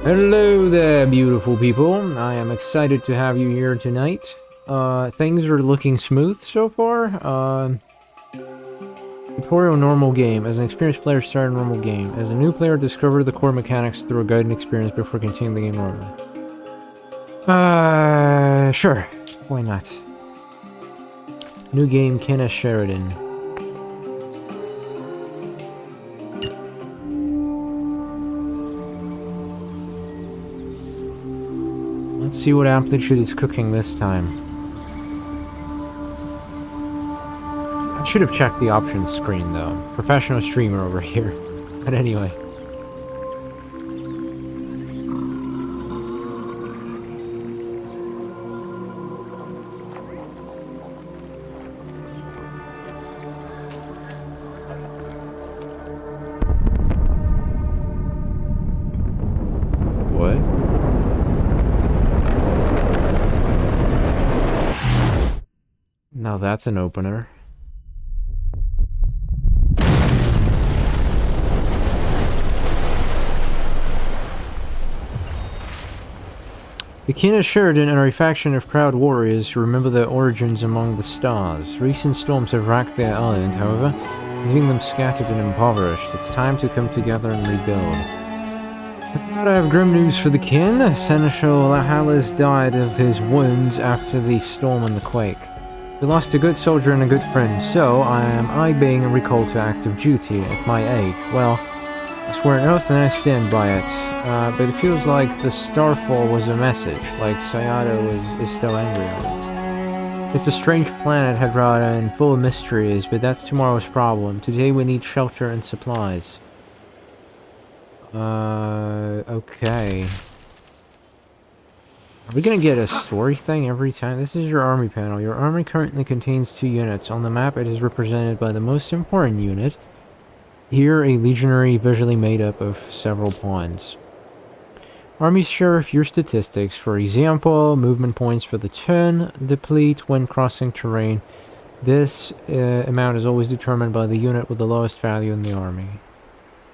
Hello there, beautiful people. I am excited to have you here tonight. Things are looking smooth so far. Tutorial normal game. As an experienced player, start a normal game. As a new player, discover the core mechanics through a guided experience before continuing the game normally. Sure. Why not? New game, Kenneth Sheridan. Let's see what Amplitude is cooking this time. I should have checked the options screen, though. Professional streamer over here. But anyway. What? Now that's an opener. The kin of Sheridan and a faction of proud warriors who remember their origins among the stars. Recent storms have racked their island, however, leaving them scattered and impoverished. It's time to come together and rebuild. But I have grim news for the kin. Seneschal Hallis died of his wounds after the storm and the quake. We lost a good soldier and a good friend, so I being recalled to active duty at my age. Well, I swear an oath and I stand by it. But it feels like the starfall was a message, like Sayato is still angry at us. It's a strange planet, Hedrada, and full of mysteries, but that's tomorrow's problem. Today we need shelter and supplies. Okay. Are we gonna get a story thing every time? This is your army panel. Your army currently contains 2 units. On the map it is represented by the most important unit. Here, a legionary visually made up of several pawns. Armies share few statistics. For example, movement points for the turn deplete when crossing terrain. This amount is always determined by the unit with the lowest value in the army.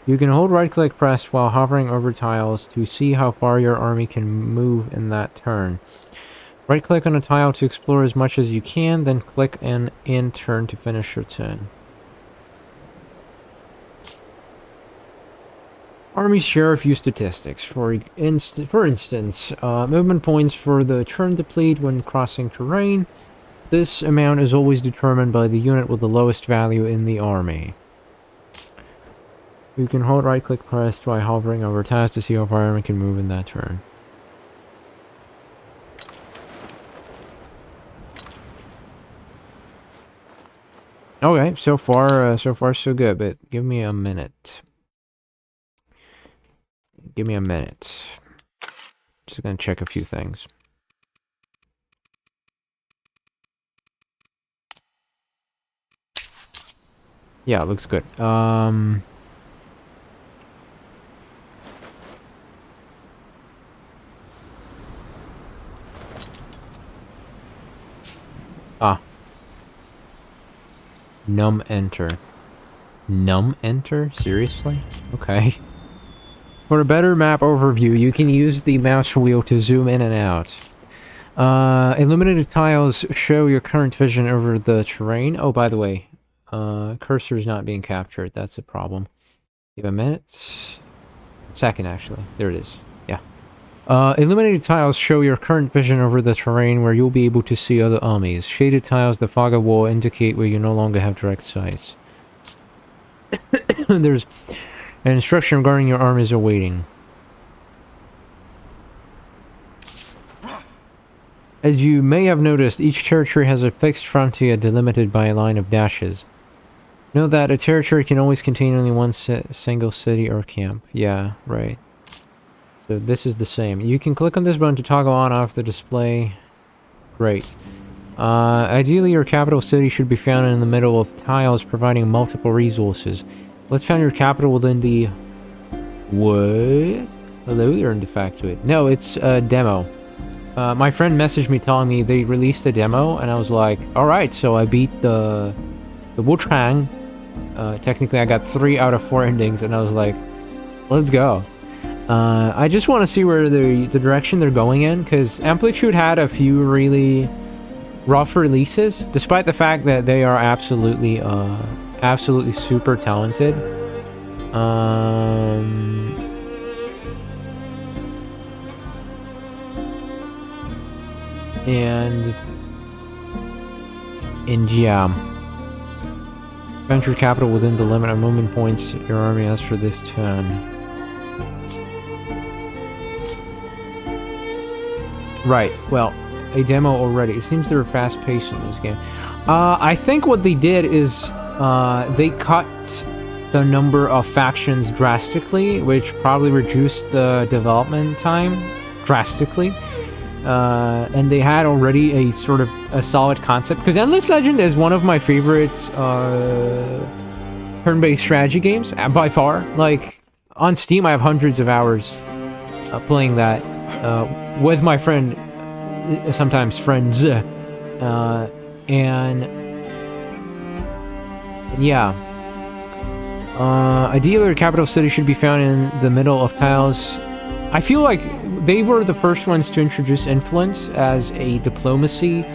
You can hold right-click pressed while hovering over tiles to see how far your army can move in that turn. Right-click on a tile to explore as much as you can, then click an end turn to finish your turn. Armies share a few statistics. For instance, movement points for the turn deplete when crossing terrain. This amount is always determined by the unit with the lowest value in the army. You can hold right-click pressed while hovering over tiles to see how far your army can move in that turn. Okay, so far so good, but give me a minute. Give me a minute. Just gonna check a few things. Yeah, it looks good. Num enter. Num enter? Seriously? Okay. For a better map overview, you can use the mouse wheel to zoom in and out. Illuminated tiles show your current vision over the terrain. Oh, by the way, cursor is not being captured. That's a problem. Give a minute. Second, actually. There it is. Yeah. Illuminated tiles show your current vision over the terrain where you'll be able to see other armies. Shaded tiles, the fog of war, indicate where you no longer have direct sights. There's an instruction regarding your armies awaiting. As you may have noticed, each territory has a fixed frontier delimited by a line of dashes. Note that a territory can always contain only one single city or camp. Yeah, right. So this is the same. You can click on this button to toggle on off the display. Great. Ideally, your capital city should be found in the middle of tiles providing multiple resources. Let's find your capital within the... What? Hello there, in the factoid. No, it's a demo. My friend messaged me telling me they released a demo, and I was like, alright, so I beat the Wuchang. Technically, I got 3 out of 4 endings, and I was like, let's go. I just want to see where the direction they're going in, because Amplitude had a few really rough releases, despite the fact that they are absolutely super talented. And yeah, venture capital within the limit of movement points your army has for this turn. Right, well, a demo already. It seems they're fast-paced in this game. I think what they did is they cut the number of factions drastically, which probably reduced the development time drastically. And they had already a sort of a solid concept, because Endless Legend is one of my favorite turn-based strategy games by far. Like, on Steam I have hundreds of hours playing that with my friend, sometimes friends, and yeah. Ideally, the capital city should be found in the middle of tiles. I feel like they were the first ones to introduce influence as a diplomacy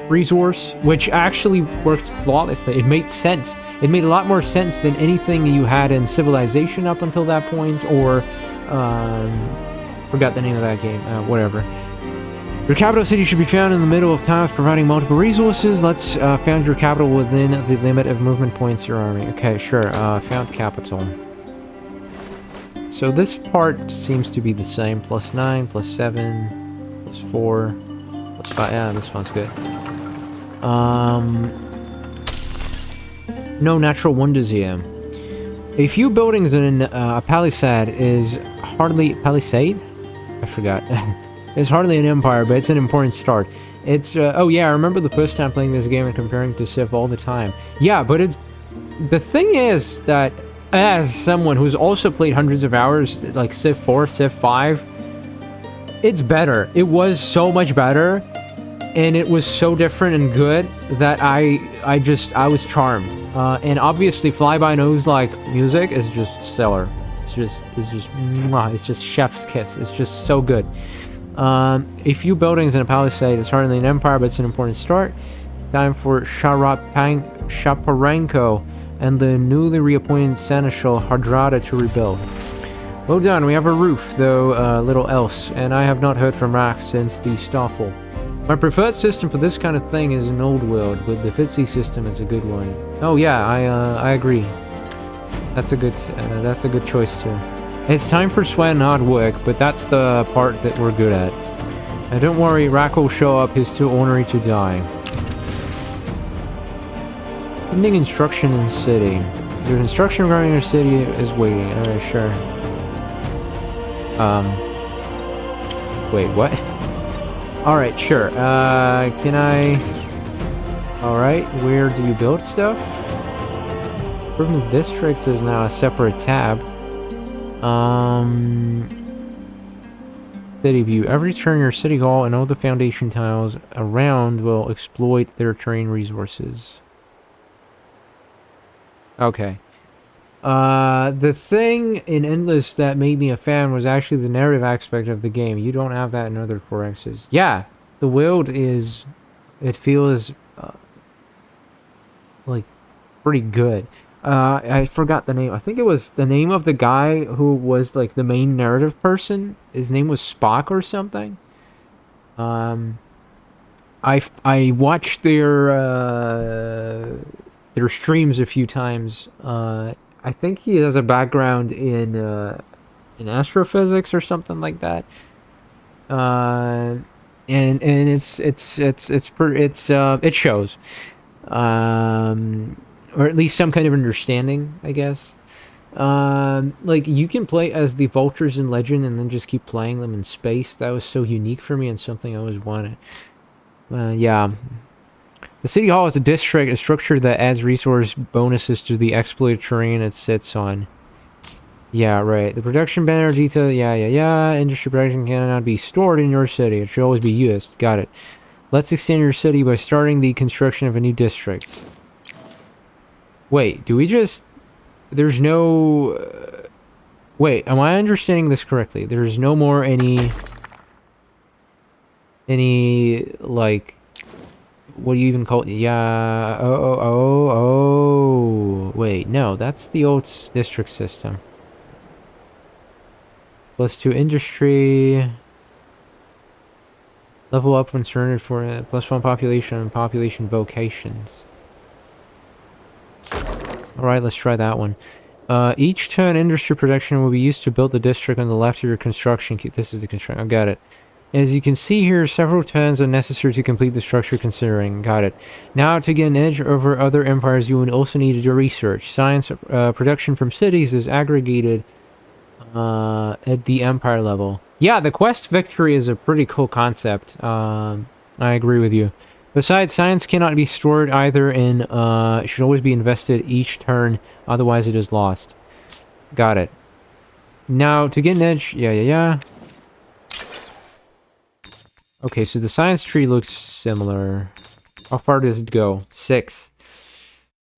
resource, which actually worked flawlessly. It made sense. It made a lot more sense than anything you had in Civilization up until that point, or forgot the name of that game. Whatever. Your capital city should be found in the middle of tiles, providing multiple resources. Let's found your capital within the limit of movement points your army. Okay, sure. Found capital. So this part seems to be the same. +9, +7, +4, +5. Yeah, this one's good. No natural wonders here. A few buildings in a palisade is hardly... Palisade? I forgot. It's hardly an empire, but it's an important start. It's... oh yeah, I remember the first time playing this game and comparing to Civ all the time. Yeah, but it's... The thing is that... As someone who's also played hundreds of hours, like Civ 4, Civ 5, it's better. It was so much better, and it was so different and good that I was charmed. And obviously, Fly-By-Nose like music is just stellar. It's just chef's kiss. It's just so good. A few buildings in a palisade is hardly an empire, but it's an important start. Time for Shaparenko and the newly reappointed Seneschal Hardrada to rebuild. Well done, we have a roof, though little else, and I have not heard from Rax since the Stoffel. My preferred system for this kind of thing is an old world, but the Fitzy system is a good one. Oh yeah, I agree. That's a good choice too. It's time for sweat and hard work, but that's the part that we're good at. And don't worry, Rack will show up, he's too ornery to die. Pending instruction in city. Your instruction regarding your city is waiting. Alright, sure. Wait, what? Alright, sure. Can I... Alright, where do you build stuff? Improvement districts is now a separate tab. City view. Every turn your city hall and all the foundation tiles around will exploit their terrain resources. Okay. The thing in Endless that made me a fan was actually the narrative aspect of the game. You don't have that in other 4Xs. Yeah, the world is... It feels... like, pretty good. I forgot the name. I think it was the name of the guy who was, like, the main narrative person. His name was Spock or something. I watched their streams a few times. I think he has a background in astrophysics or something like that. And it shows. Or at least some kind of understanding, I guess. Like, you can play as the vultures in Legend and then just keep playing them in space. That was so unique for me and something I always wanted. Yeah. The City Hall is a district, a structure that adds resource bonuses to the exploited terrain it sits on. Yeah, right. The production banner detail, yeah. Industry production cannot be stored in your city. It should always be used. Got it. Let's extend your city by starting the construction of a new district. Wait, do we just... There's no... Wait, am I understanding this correctly? There's no more any, like, what do you even call it? Yeah, oh. Wait, no, that's the old district system. +2 industry. Level up when surrendered for +1 population and population vocations. Alright, let's try that one. Each turn industry production will be used to build the district on the left of your construction key. This is the construction. I got it. As you can see here, several turns are necessary to complete the structure considering. Got it. Now, to get an edge over other empires, you would also need to do research. Science production from cities is aggregated at the empire level. Yeah, the quest victory is a pretty cool concept. I agree with you. Besides, science cannot be stored either in, it should always be invested each turn, otherwise it is lost. Got it. Now, to get an edge, yeah. Okay, so the science tree looks similar. How far does it go? 6.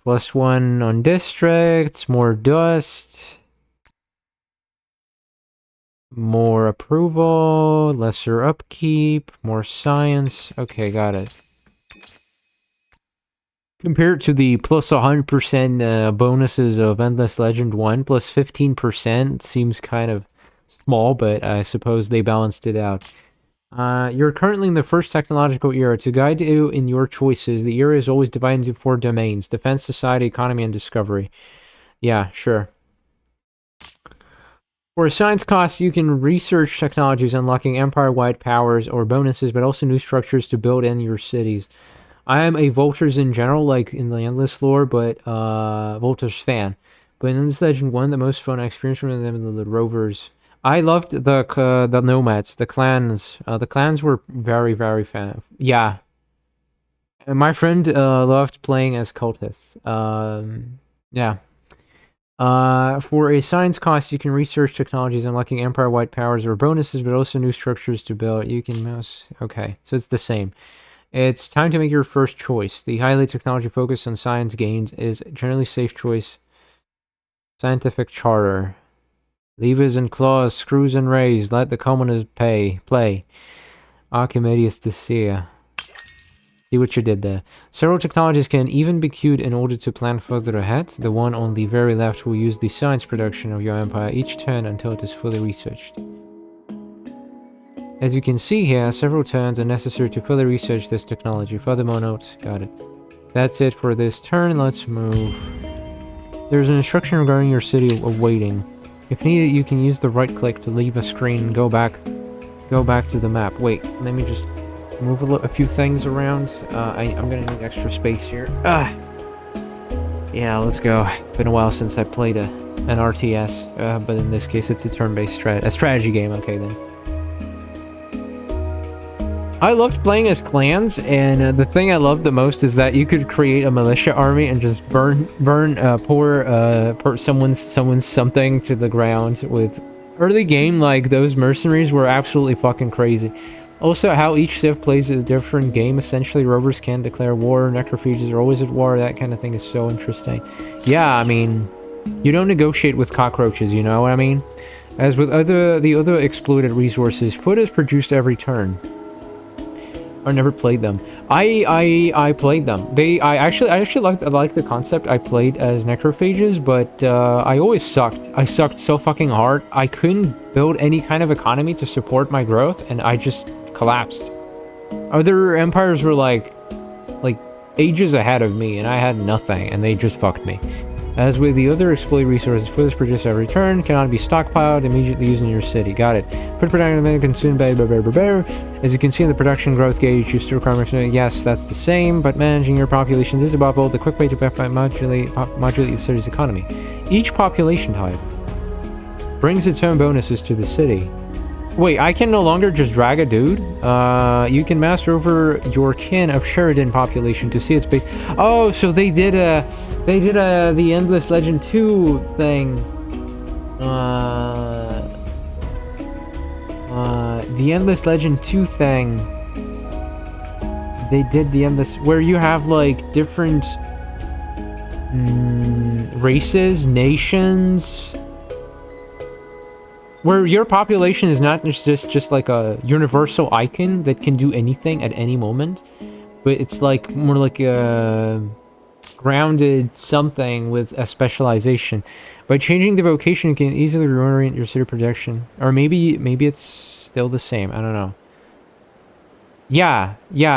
+1 on districts, more dust. More approval, lesser upkeep, more science. Okay, got it. Compared to the plus 100% bonuses of Endless Legend 1, plus 15% seems kind of small, but I suppose they balanced it out. You're currently in the first technological era. To guide you in your choices, the era is always divided into 4 domains: defense, society, economy, and discovery. Yeah, sure. For science costs, you can research technologies unlocking empire-wide powers or bonuses, but also new structures to build in your cities. I am a Vultures in general, like in the Endless lore, but Vultures fan. But in this Legend 1, the most fun I experienced from them the Rovers. I loved the nomads, the clans. The clans were very, very fan. Yeah. And my friend loved playing as cultists. Yeah. For a science cost, you can research technologies unlocking empire-wide powers or bonuses, but also new structures to build. You can mouse. Okay, so it's the same. It's time to make your first choice. The highly technology focus on science gains is generally safe choice. Scientific charter. Levers and claws, screws and rays. Let the commoners play. Archimedes to see. See what you did there. Several technologies can even be queued in order to plan further ahead. The one on the very left will use the science production of your empire each turn until it is fully researched. As you can see here, several turns are necessary to fully research this technology. Furthermore notes, got it. That's it for this turn, let's move. There's an instruction regarding your city awaiting. If needed, you can use the right click to leave a screen and go back to the map. Wait, let me just move a few things around. I'm gonna need extra space here. Yeah, let's go. Been a while since I played an RTS, but in this case it's a turn-based strategy game. Okay then. I loved playing as clans, and the thing I loved the most is that you could create a militia army and just pour someone's something to the ground with early game. Like, those mercenaries were absolutely fucking crazy. Also, how each civ plays a different game. Essentially, rovers can declare war, necrophages are always at war, that kind of thing is so interesting. Yeah, I mean, you don't negotiate with cockroaches, you know what I mean? As with the other exploited resources, food is produced every turn. I never played them. I played them. I actually like the concept. I played as necrophages, but I always sucked. I sucked so fucking hard. I couldn't build any kind of economy to support my growth, and I just collapsed. Other empires were like ages ahead of me, and I had nothing, and they just fucked me. As with the other exploited resources, food is produced every turn, cannot be stockpiled, immediately used in your city. Got it. Food production consumed by As you can see in the production growth gauge, you still requirements. Yes, that's the same, but managing your populations is above all the quick way to modulate the city's economy. Each population type brings its own bonuses to the city. Wait, I can no longer just drag a dude? You can master over your kin of Sheridan population to see its base. Oh, so they did the Endless Legend 2 thing. The Endless Legend 2 thing. They did the Endless, where you have like different races, nations. where your population is not just like a universal icon that can do anything at any moment, but it's like more like a grounded something with a specialization. By changing the vocation, you can easily reorient your city projection. Or maybe it's still the same. I don't know. Yeah,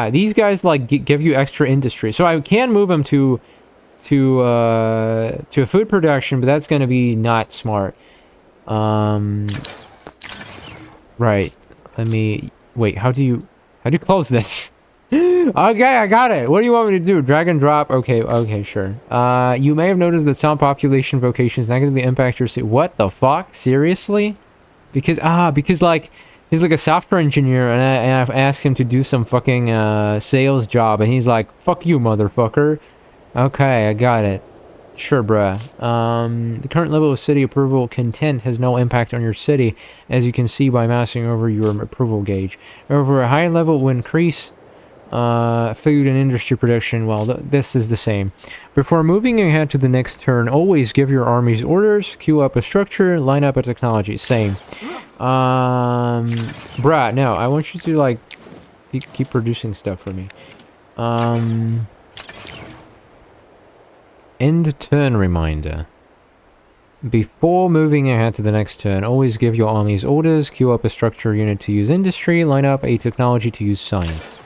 these guys like give you extra industry. So I can move them to a food production, but that's going to be not smart. Right. Let me wait. How do you close this? Okay, I got it. What do you want me to do? Drag and drop? Okay, sure. You may have noticed that some population vocations negatively impact your city. What the fuck? Seriously? Because like he's like a software engineer, and I've asked him to do some fucking sales job, and he's like, "Fuck you, motherfucker." Okay, I got it. Sure, bruh. The current level of city approval content has no impact on your city, as you can see by mousing over your approval gauge. Over a high level will increase food and industry production. Well, this is the same. Before moving ahead to the next turn, always give your armies orders, queue up a structure, line up a technology. Same. Bruh, no, I want you to, like, keep producing stuff for me. End turn reminder. Before moving ahead to the next turn, always give your armies orders, queue up a structure unit to use industry, line up a technology to use science.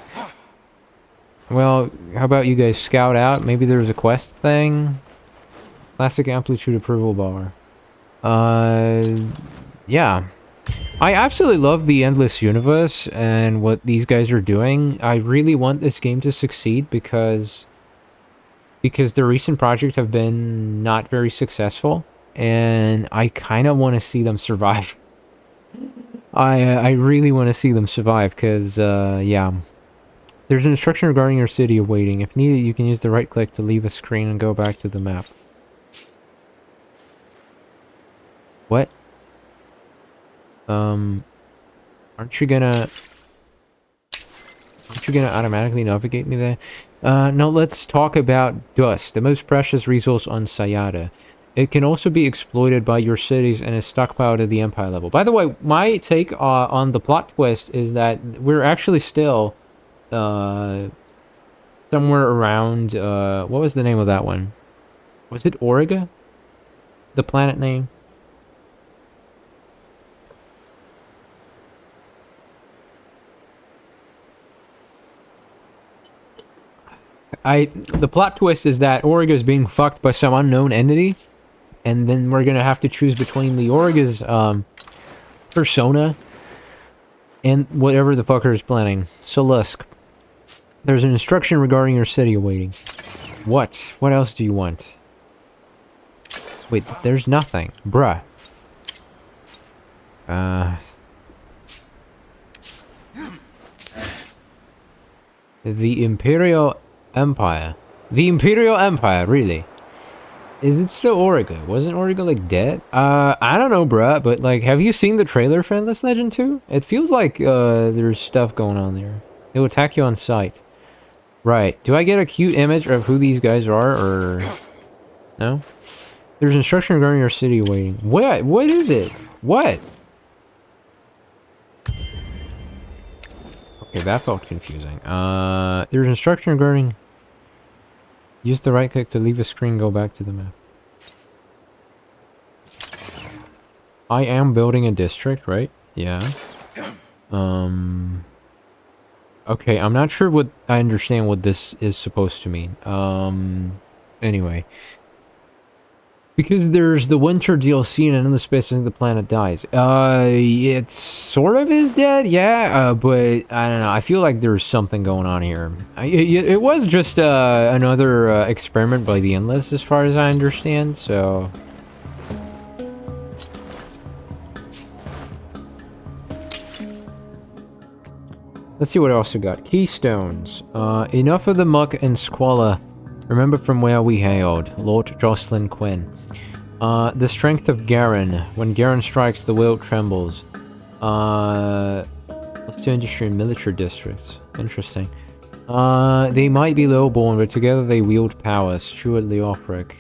Well, how about you guys scout out? Maybe there's a quest thing? Classic amplitude approval bar. Yeah. I absolutely love the Endless Universe and what these guys are doing. I really want this game to succeed because the recent projects have been not very successful, and I kind of want to see them survive. I really want to see them survive, because, yeah. There's an instruction regarding your city awaiting. If needed, you can use the right click to leave a screen and go back to the map. What? Aren't you gonna automatically navigate me there? No, let's talk about dust, the most precious resource on Sayada. It can also be exploited by your cities and is stockpiled at the Empire level. By the way, my take on the plot twist is that we're actually still somewhere around, what was the name of that one? Was it Origa? The planet name? The plot twist is that Origa is being fucked by some unknown entity, and then we're gonna have to choose between the Origa's persona and whatever the fucker is planning. Solusk. There's an instruction regarding your city awaiting. What? What else do you want? Wait, there's nothing. Bruh. The Imperial Empire. The Imperial Empire, really? Is it still Origa? Wasn't Origa, like, dead? I don't know, bruh, but, like, have you seen the trailer for Endless Legend 2? It feels like, there's stuff going on there. It will attack you on sight. Right. Do I get a cute image of who these guys are, or... No? There's instruction regarding your city awaiting. What? What is it? What? Okay, that felt confusing. There's instruction regarding... Use the right click to leave a screen, go back to the map. I am building a district, right? Yeah. Okay, I'm not sure what I understand what this is supposed to mean. Anyway. Because there's the winter DLC and in the space the planet dies. It sort of is dead, yeah, but I don't know. I feel like there's something going on here. It was just another experiment by the Endless, as far as I understand, so... Let's see what else we got. Keystones. Enough of the muck and squalor. Remember from where we hailed. Lord Jocelyn Quinn. The strength of Garen. When Garen strikes, the world trembles. Let's do industry and military districts. Interesting. They might be lowborn, but together they wield power. Stuart Leofric.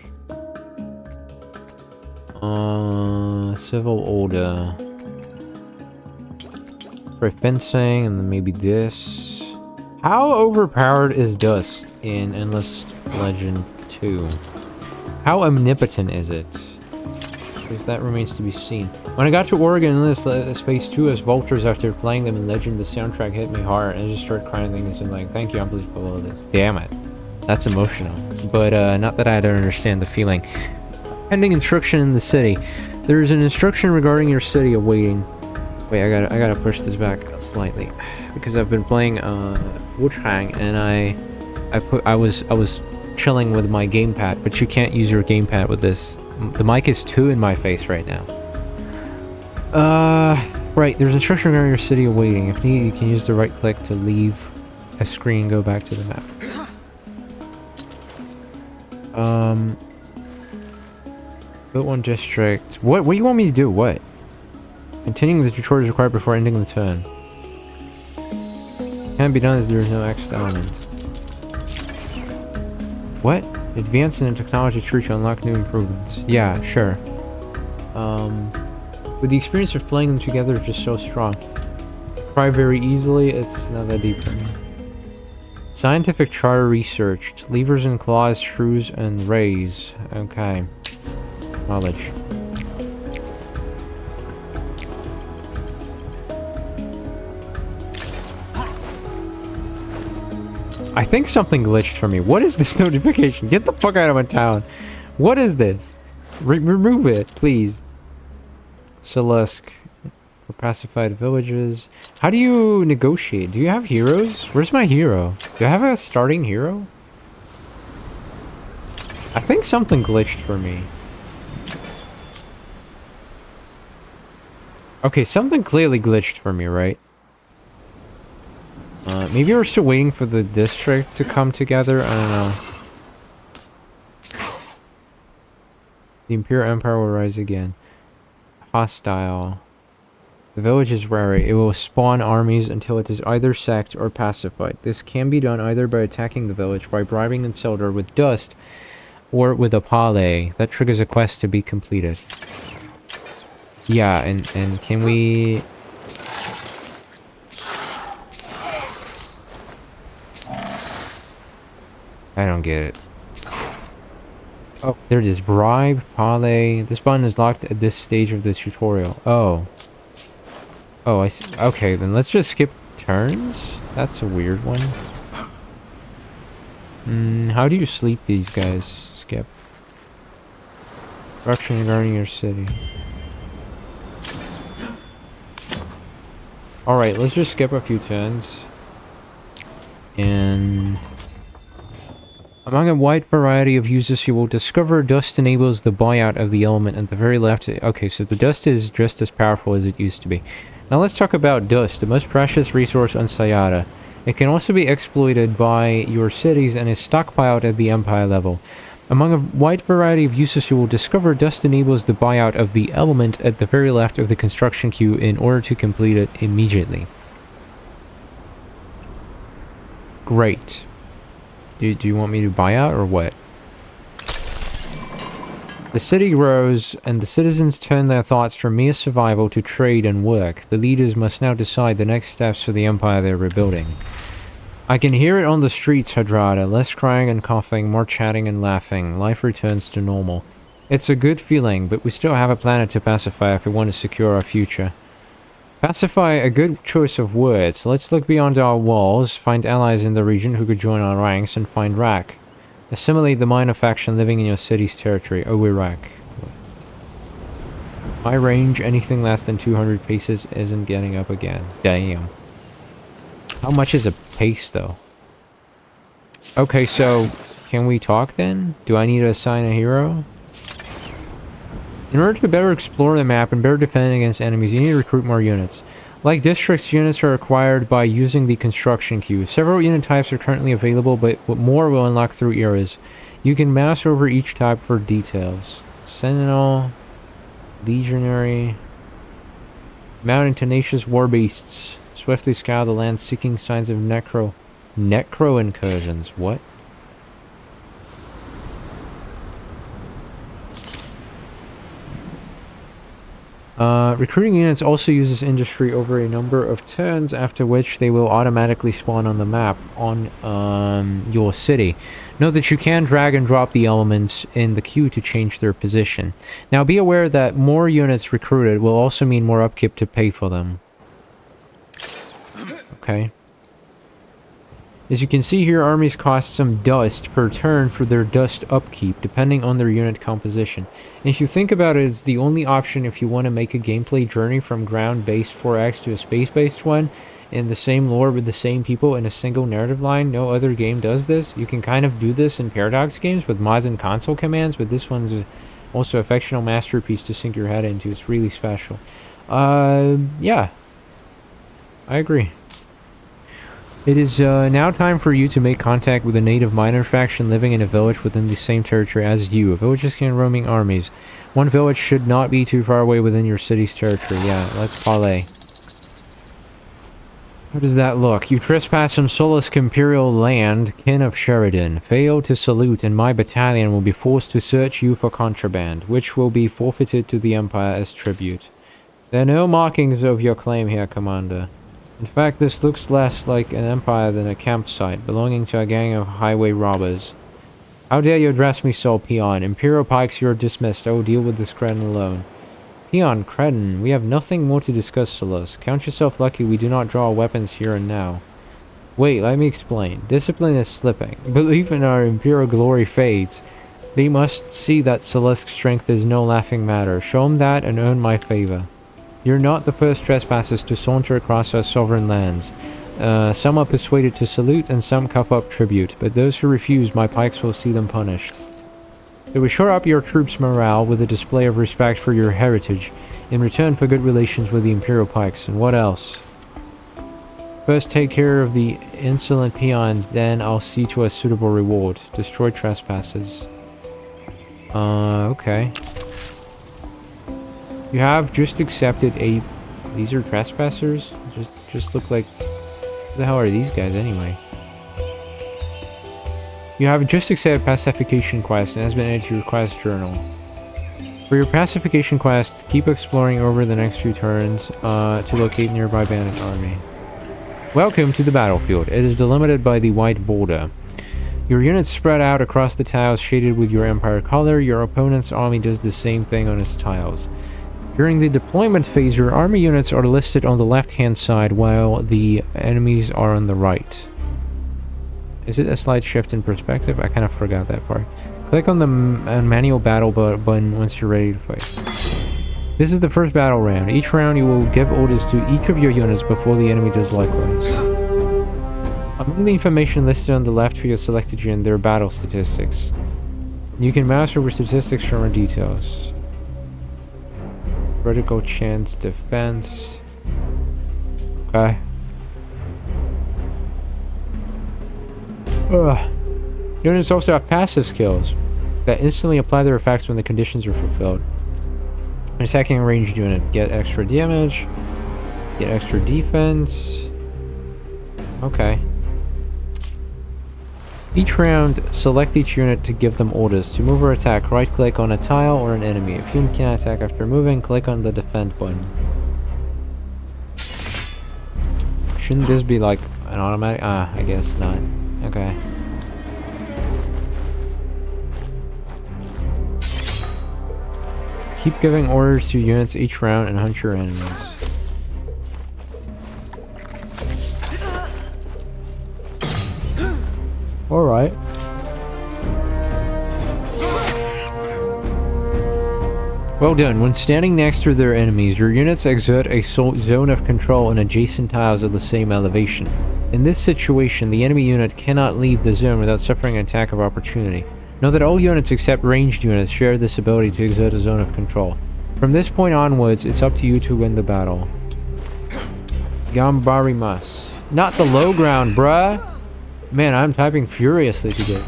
Civil order. For fencing, and then maybe this. How overpowered is Dust in Endless Legend 2? How omnipotent is it? Because that remains to be seen. When I got to Oregon in this Space 2 as Vultures after playing them in Legend, the soundtrack hit me hard, and I just started crying things and like, thank you, I'm pleased below this. Damn it. That's emotional. But not that I don't understand the feeling. Pending instruction in the city. There is an instruction regarding your city awaiting. Wait, I gotta push this back slightly. Because I've been playing Wuchang, and I was chilling with my gamepad, but you can't use your gamepad with this. The mic is too in my face right now. Right, there's instruction regarding your city awaiting. If needed, you can use the right click to leave a screen and go back to the map. Build one district. What do you want me to do? What? Continuing the tutorial is required before ending the turn. Can't be done as there is no X element. What? Advance in the technology tree to unlock new improvements. Yeah, sure. With the experience of playing them together, it's just so strong. Cry very easily, it's not that deep for me. Scientific charter researched. Levers and claws, shrews, and rays. Okay. Knowledge. I think something glitched for me. What is this notification? Get the fuck out of my town. What is this? Remove it, please. Celeste. For pacified villages. How do you negotiate? Do you have heroes? Where's my hero? Do I have a starting hero? I think something glitched for me. Okay, something clearly glitched for me, right? Maybe we're still waiting for the district to come together. I don't know. The Imperial Empire will rise again. Hostile. The village is wary. It will spawn armies until it is either sacked or pacified. This can be done either by attacking the village, by bribing the settler with dust, or with a pale. That triggers a quest to be completed. Yeah, and can we... I don't get it. Oh, there it is. Bribe, pale. This button is locked at this stage of the tutorial. Oh. Oh, I see. Okay, then let's just skip turns? That's a weird one. How do you sleep these guys? Skip. Instruction regarding your city. Alright, let's just skip a few turns. And... among a wide variety of uses, you will discover dust enables the buyout of the element at the very left. Okay, so the dust is just as powerful as it used to be. Now let's talk about dust, the most precious resource on Sayada. It can also be exploited by your cities and is stockpiled at the Empire level. Among a wide variety of uses, you will discover dust enables the buyout of the element at the very left of the construction queue in order to complete it immediately. Great. Do you want me to buy out or what? The city grows, and the citizens turn their thoughts from mere survival to trade and work. The leaders must now decide the next steps for the empire they're rebuilding. I can hear it on the streets, Hadrada. Less crying and coughing, more chatting and laughing. Life returns to normal. It's a good feeling, but we still have a planet to pacify if we want to secure our future. Pacify, a good choice of words. Let's look beyond our walls, find allies in the region who could join our ranks, and find Rak. Assimilate the minor faction living in your city's territory. Oh, we're Rak. My range, anything less than 200 paces, isn't getting up again. Damn. How much is a pace, though? Okay, so, can we talk then? Do I need to assign a hero? In order to better explore the map and better defend against enemies, you need to recruit more units. Like districts, units are acquired by using the construction queue. Several unit types are currently available, but more will unlock through eras. You can mouse over each type for details. Sentinel, Legionary, mounting tenacious war beasts. Swiftly scour the land seeking signs of necro incursions. What? Recruiting units also uses industry over a number of turns, after which they will automatically spawn on the map on your city. Note that you can drag and drop the elements in the queue to change their position. Now be aware that more units recruited will also mean more upkeep to pay for them. Okay. As you can see here, armies cost some dust per turn for their dust upkeep, depending on their unit composition. And if you think about it, it's the only option if you want to make a gameplay journey from ground-based 4X to a space-based one, in the same lore with the same people in a single narrative line. No other game does this. You can kind of do this in Paradox games with mods and console commands, but this one's also a fictional masterpiece to sink your head into. It's really special. Yeah. I agree. It is now time for you to make contact with a native miner faction living in a village within the same territory as you. Villages can roaming armies. One village should not be too far away within your city's territory. Yeah, let's parlay. How does that look? You trespass on Solace Imperial land, kin of Sheridan. Fail to salute and my battalion will be forced to search you for contraband, which will be forfeited to the Empire as tribute. There are no markings of your claim here, Commander. In fact, this looks less like an empire than a campsite belonging to a gang of highway robbers. How dare you address me so, peon? Imperial pikes, you're dismissed. I will deal with this Cretin alone. Peon, Cretin, we have nothing more to discuss, Solus. Count yourself lucky we do not draw weapons here and now. Wait, let me explain. Discipline is slipping. Belief in our Imperial glory fades. They must see that Solus' strength is no laughing matter. Show them that and earn my favor. You're not the first trespassers to saunter across our sovereign lands. Some are persuaded to salute and some cough up tribute, but those who refuse, my pikes will see them punished. It will shore up your troops' morale with a display of respect for your heritage, in return for good relations with the Imperial pikes, and what else? First take care of the insolent peons, then I'll see to a suitable reward. Destroy trespassers. Okay. You have just accepted a... These are trespassers? Just look like... Who the hell are these guys anyway? You have just accepted pacification quest and has been added to your quest journal. For your pacification quest, keep exploring over the next few turns to locate nearby bandit army. Welcome to the battlefield. It is delimited by the white border. Your units spread out across the tiles shaded with your empire color. Your opponent's army does the same thing on its tiles. During the deployment phase, your army units are listed on the left-hand side while the enemies are on the right. Is it a slight shift in perspective? I kind of forgot that part. Click on the manual battle button once you're ready to fight. This is the first battle round. Each round you will give orders to each of your units before the enemy does likewise. Among the information listed on the left for your selected unit, there are battle statistics. You can mouse over statistics for more details. Critical chance, defense. Okay. Units also have passive skills that instantly apply their effects when the conditions are fulfilled. An attacking ranged unit, get extra damage, get extra defense. Okay. Each round, select each unit to give them orders. To move or attack, right-click on a tile or an enemy. If you cannot attack after moving, click on the defend button. Shouldn't this be like an automatic? Ah, I guess not. Okay. Keep giving orders to units each round and hunt your enemies. Alright. Well done. When standing next to their enemies, your units exert a zone of control in adjacent tiles of the same elevation. In this situation, the enemy unit cannot leave the zone without suffering an attack of opportunity. Note that all units except ranged units share this ability to exert a zone of control. From this point onwards, it's up to you to win the battle. Gambarimas. Not the low ground, bruh! Man, I'm typing furiously today.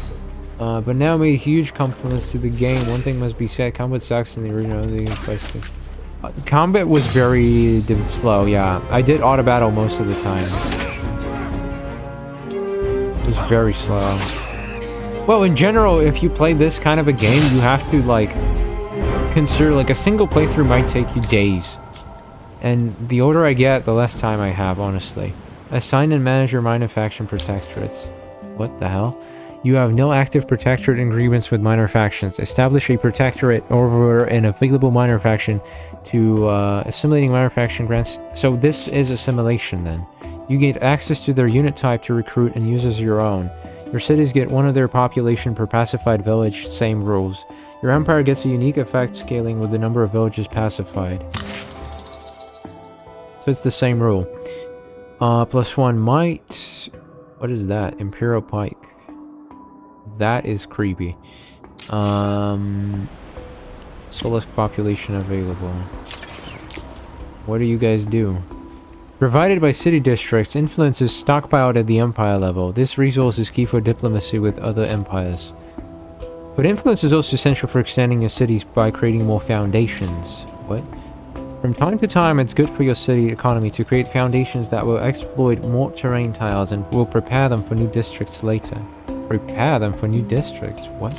But now made huge compliments to the game. One thing must be said, combat sucks in the original. Combat was very slow, yeah. I did auto battle most of the time. It was very slow. Well, in general, if you play this kind of a game, you have to, like, consider, like, a single playthrough might take you days. And the older I get, the less time I have, honestly. Assign and manage your minor faction protectorates. What the hell? You have no active protectorate agreements with minor factions. Establish a protectorate over an available minor faction to assimilating minor faction grants. So this is assimilation then. You get access to their unit type to recruit and use as your own. Your cities get one of their population per pacified village, same rules. Your empire gets a unique effect scaling with the number of villages pacified. So it's the same rule. +1 might... What is that? Imperial Pike. That is creepy. Solisk population available. What do you guys do? Provided by city districts, influence is stockpiled at the empire level. This resource is key for diplomacy with other empires. But influence is also essential for extending your cities by creating more foundations. What? From time to time, it's good for your city economy to create foundations that will exploit more terrain tiles and will prepare them for new districts later. Prepare them for new districts? What?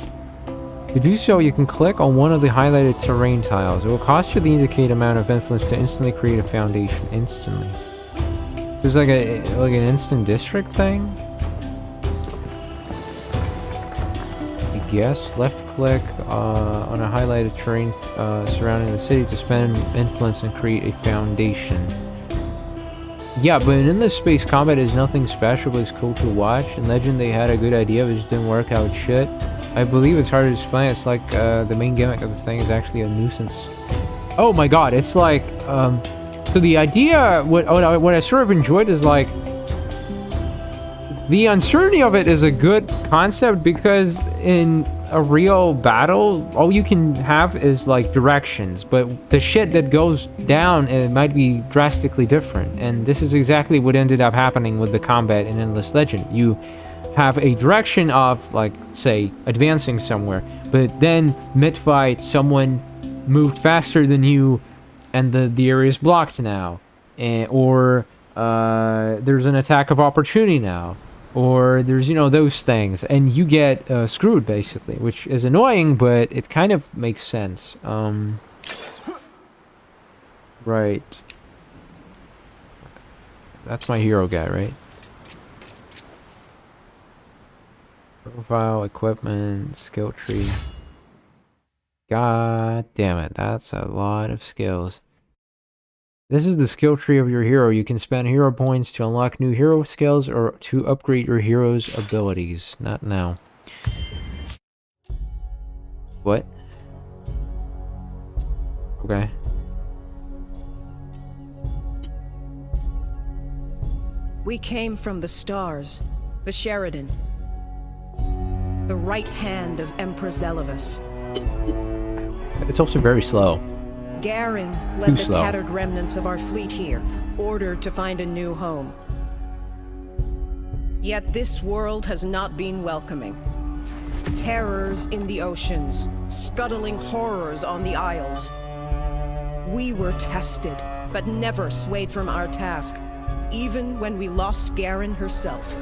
To do so, you can click on one of the highlighted terrain tiles. It will cost you the indicated amount of influence to instantly create a foundation. Instantly. There's like an instant district thing? I guess. Left click on a highlighted terrain surrounding the city to spend influence and create a foundation. Yeah, but in this space, combat is nothing special, but it's cool to watch. In Legend, they had a good idea, but it just didn't work out shit. I believe it's hard to explain. It's like the main gimmick of the thing is actually a nuisance. Oh my god, it's like... so the idea, what I sort of enjoyed is like... The uncertainty of it is a good concept because in a real battle, all you can have is like directions, but the shit that goes down, it might be drastically different. And this is exactly what ended up happening with the combat in Endless Legend. You have a direction of, like, say, advancing somewhere, but then mid-fight, someone moved faster than you, and the area is blocked now. Or there's an attack of opportunity now. Or there's, you know, those things, and you get screwed, basically, which is annoying, but it kind of makes sense. Right. That's my hero guy, right? Profile, equipment, skill tree. God damn it, that's a lot of skills. This is the skill tree of your hero. You can spend hero points to unlock new hero skills or to upgrade your hero's abilities. Not now. What? Okay. We came from the stars, the Sheridan, the right hand of Empress Elevus. It's also very slow. Garen led the tattered remnants of our fleet here, ordered to find a new home. Yet this world has not been welcoming. Terrors in the oceans, scuttling horrors on the isles. We were tested, but never swayed from our task, even when we lost Garen herself.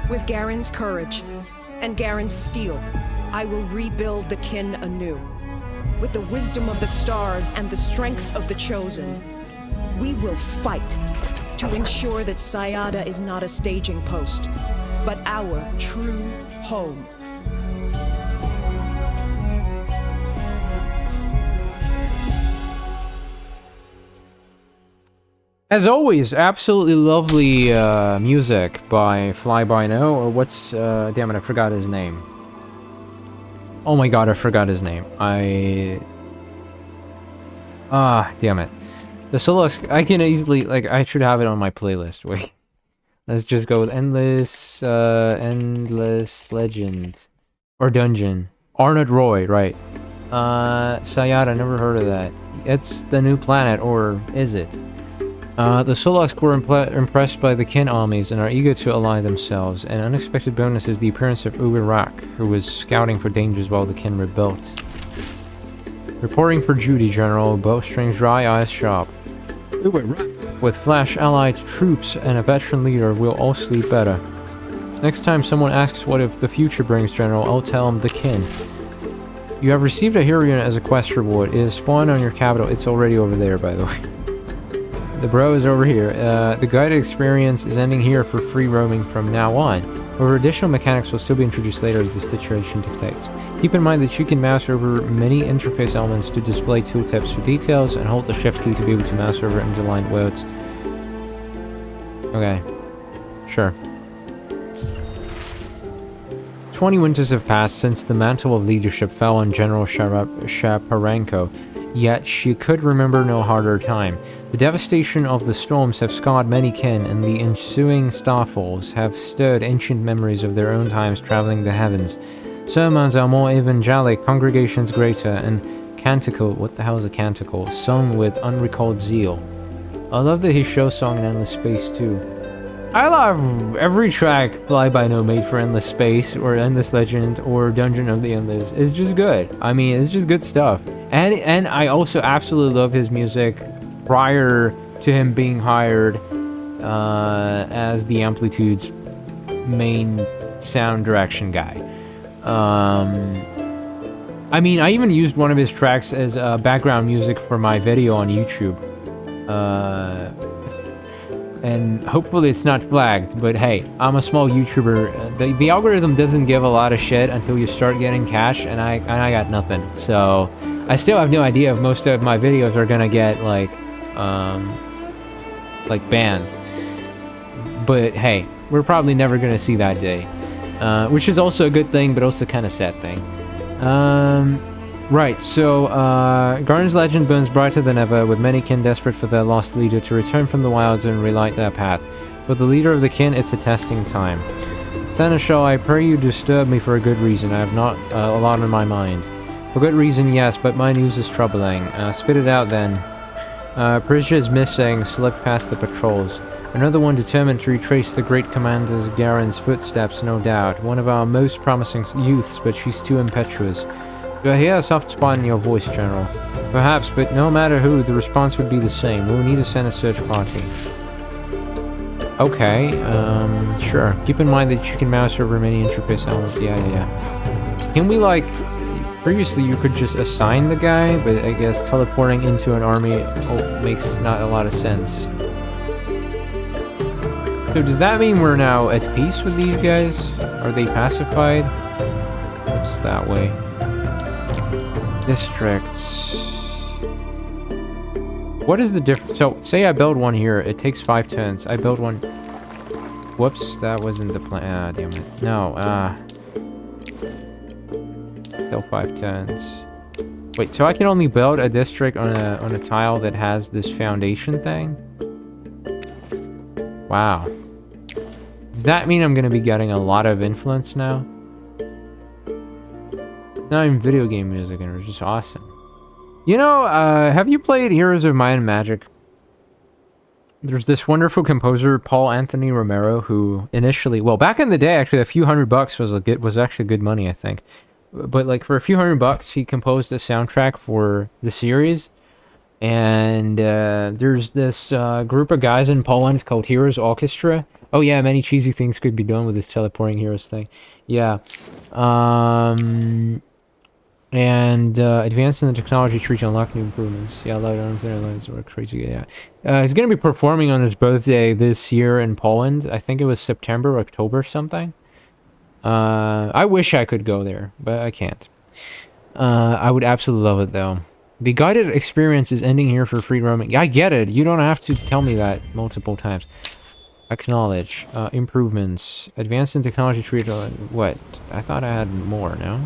With Garen's courage and Garen's steel, I will rebuild the kin anew. With the wisdom of the stars and the strength of the chosen, we will fight to ensure that Sayada is not a staging post, but our true home. As always, absolutely lovely music by Fly By No, or what's... damn it, I forgot his name. Oh my god, I forgot his name. Damn it. The Solisk, I can easily... Like, I should have it on my playlist. Wait. Let's just go with Endless Legend. Or Dungeon. Arnott Roy, right. Sayada, never heard of that. It's the new planet, or is it? The Solisk were impressed by the kin armies and are eager to ally themselves. An unexpected bonus is the appearance of Uberak, who was scouting for dangers while the kin rebuilt. Reporting for duty, General. Bowstrings dry, eyes sharp. Uberak. With Flash allied troops and a veteran leader, we'll all sleep better. Next time someone asks what if the future brings, General, I'll tell them the kin. You have received a hero unit as a quest reward. It is spawned on your capital. It's already over there, by the way. The bro is over here. The guided experience is ending here for free roaming from now on. However, additional mechanics will still be introduced later as the situation dictates. Keep in mind that you can mouse over many interface elements to display tooltips for details, and hold the shift key to be able to mouse over underlined words. Okay. Sure. 20 winters have passed since the mantle of leadership fell on General Shaparenko, yet she could remember no harder time. The devastation of the storms have scarred many kin, and the ensuing starfalls have stirred ancient memories of their own times traveling the heavens. Sermons are more evangelic, congregations greater, and canticle, what the hell is a canticle, sung with unrecalled zeal. I love the his show song in Endless Space too. I love every track Flyby No made for Endless Space, or Endless Legend, or Dungeon of the Endless. It's just good. I mean, it's just good stuff. And I also absolutely love his music prior to him being hired as the Amplitude's main sound direction guy. I mean, I even used one of his tracks as background music for my video on YouTube. And hopefully it's not flagged, but hey, I'm a small YouTuber. The algorithm doesn't give a lot of shit until you start getting cash, and I got nothing. So I still have no idea if most of my videos are gonna get like banned. But hey, we're probably never gonna see that day, which is also a good thing, but also kind of sad thing. Right, so, Garden's legend burns brighter than ever, with many kin desperate for their lost leader to return from the wilds and relight their path. For the leader of the kin, it's a testing time. Seneschal, I pray you disturb me for a good reason. I have not a lot on my mind. For good reason, yes, but my news is troubling. Spit it out then. Prisja is missing, slipped past the patrols. Another one determined to retrace the great commander's Garen's footsteps, no doubt. One of our most promising youths, but she's too impetuous. Do I hear a soft spot in your voice, General? Perhaps, but no matter who, the response would be the same. We'll need to send a search party. Okay, sure. Keep in mind that you can mouse over many interface elements. Yeah. Can we, like... Previously, you could just assign the guy, but I guess teleporting into an army makes not a lot of sense. So does that mean we're now at peace with these guys? Are they pacified? Looks that way. Districts. What is the difference? So, say I build one here. It takes 5 turns. I build one... Whoops, that wasn't the plan. Ah, damn it. No, Still 5 turns. Wait, so I can only build a district on a tile that has this foundation thing? Wow. Does that mean I'm gonna be getting a lot of influence now? Not even video game music, and it was just awesome. You know, have you played Heroes of Might and Magic? There's this wonderful composer, Paul Anthony Romero, who initially, well, back in the day, actually, a few $100 was actually good money, I think. But like for a few $100, he composed a soundtrack for the series. And there's this group of guys in Poland called Heroes Orchestra. Oh yeah, many cheesy things could be done with this teleporting heroes thing. Yeah. And advancing the technology tree to unlock new improvements. Yeah, load on thinner lines were crazy. Yeah. He's gonna be performing on his birthday this year in Poland. I think it was September, October, something. I wish I could go there, but I can't. I would absolutely love it though. The guided experience is ending here for free roaming. I get it. You don't have to tell me that multiple times. Acknowledge. Improvements. Advanced in technology tree. What? I thought I had more, no?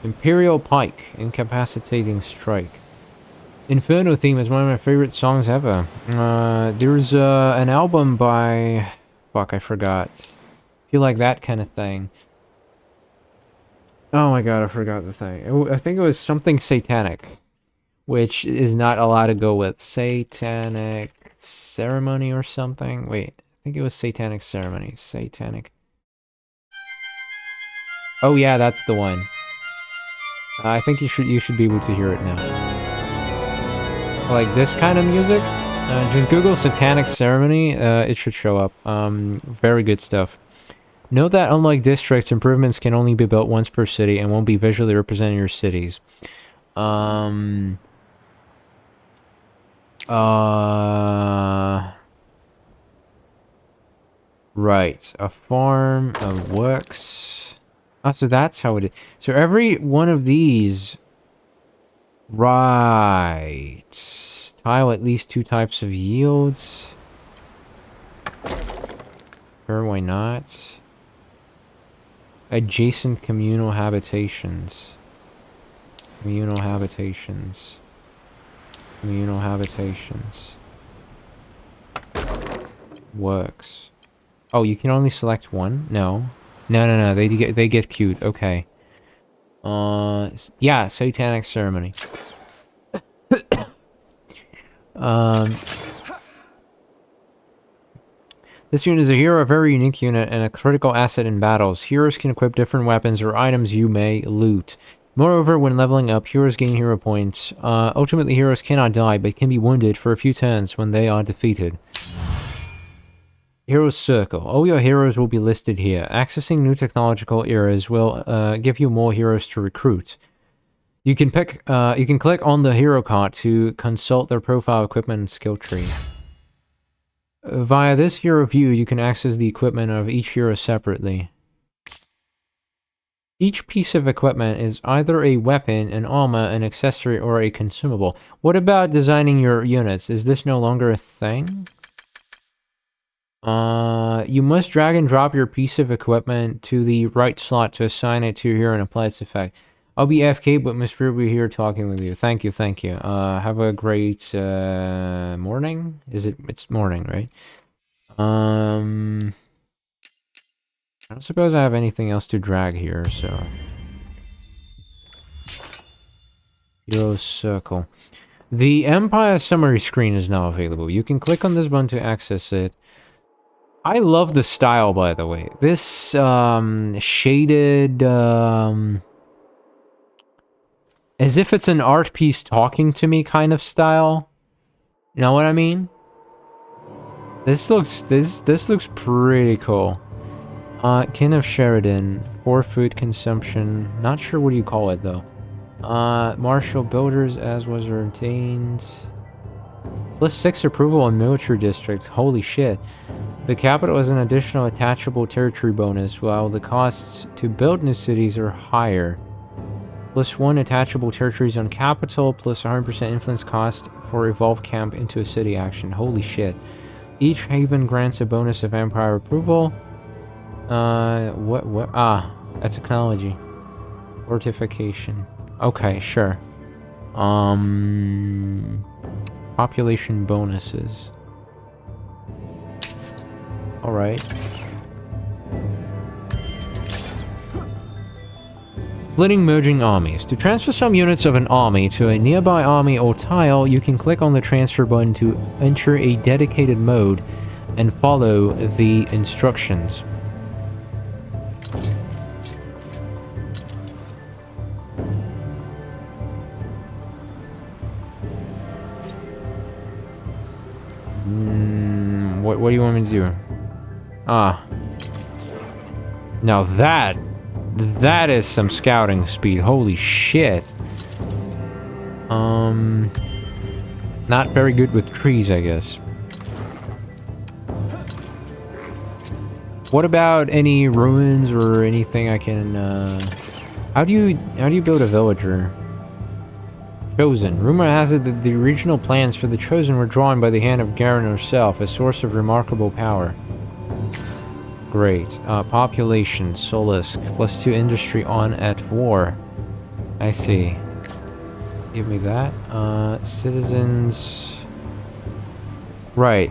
Imperial Pike. Incapacitating Strike. Inferno theme is one of my favorite songs ever. There's an album by... Fuck, I forgot. Feel like that kind of thing. Oh my god, I forgot the thing. I think it was something satanic. Which is not allowed to go with. Satanic Ceremony or something? Wait, I think it was Satanic Ceremony. Satanic... Oh yeah, that's the one. I think you should be able to hear it now. Like this kind of music? Just Google Satanic Ceremony, it should show up. Very good stuff. Note that unlike districts, improvements can only be built once per city and won't be visually representing your cities. Right, a farm works. Oh, so that's how it is. So every one of these... Right. Tile at least 2 types of yields. Sure, why not? Adjacent communal habitations. Communal habitations. Communal habitations. Works. Oh, you can only select one? No. No. They get queued. Okay. Yeah, Satanic Ceremony. This unit is a hero, a very unique unit, and a critical asset in battles. Heroes can equip different weapons or items you may loot. Moreover, when leveling up, heroes gain hero points. Ultimately, heroes cannot die, but can be wounded for a few turns when they are defeated. Heroes Circle. All your heroes will be listed here. Accessing new technological eras will give you more heroes to recruit. You can click on the hero card to consult their profile, equipment, and skill tree. Via this hero view, you can access the equipment of each hero separately. Each piece of equipment is either a weapon, an armor, an accessory, or a consumable. What about designing your units? Is this no longer a thing? You must drag and drop your piece of equipment to the right slot to assign it to your hero and apply its effect. I'll be AFK, but Miss Brew will be here talking with you. Thank you. Have a great, morning? It's morning, right? I don't suppose I have anything else to drag here, so... Hero Circle. The Empire summary screen is now available. You can click on this button to access it. I love the style, by the way. This, shaded, as if it's an art piece talking to me kind of style. You know what I mean? This looks pretty cool. Kin of Sheridan. 4 food consumption. Not sure what you call it, though. Martial Builders, as was ordained. +6 approval on military district. Holy shit. The capital is an additional attachable territory bonus, while the costs to build new cities are higher. +1 attachable territories on capital, plus 100% influence cost for evolve camp into a city action. Holy shit. Each haven grants a bonus of empire approval. What? Ah, a technology. Fortification. Okay, sure. Population bonuses. Alright. Splitting merging armies. To transfer some units of an army to a nearby army or tile, you can click on the transfer button to enter a dedicated mode and follow the instructions. What do you want me to do? Ah. Now that is some scouting speed. Holy shit. Not very good with trees, I guess. What about any ruins or anything I can, how do you build a villager? Chosen. Rumor has it that the original plans for the Chosen were drawn by the hand of Garen herself, a source of remarkable power. Great. Population, Solisk, +2 industry on at war. I see. Give me that. Citizens... Right,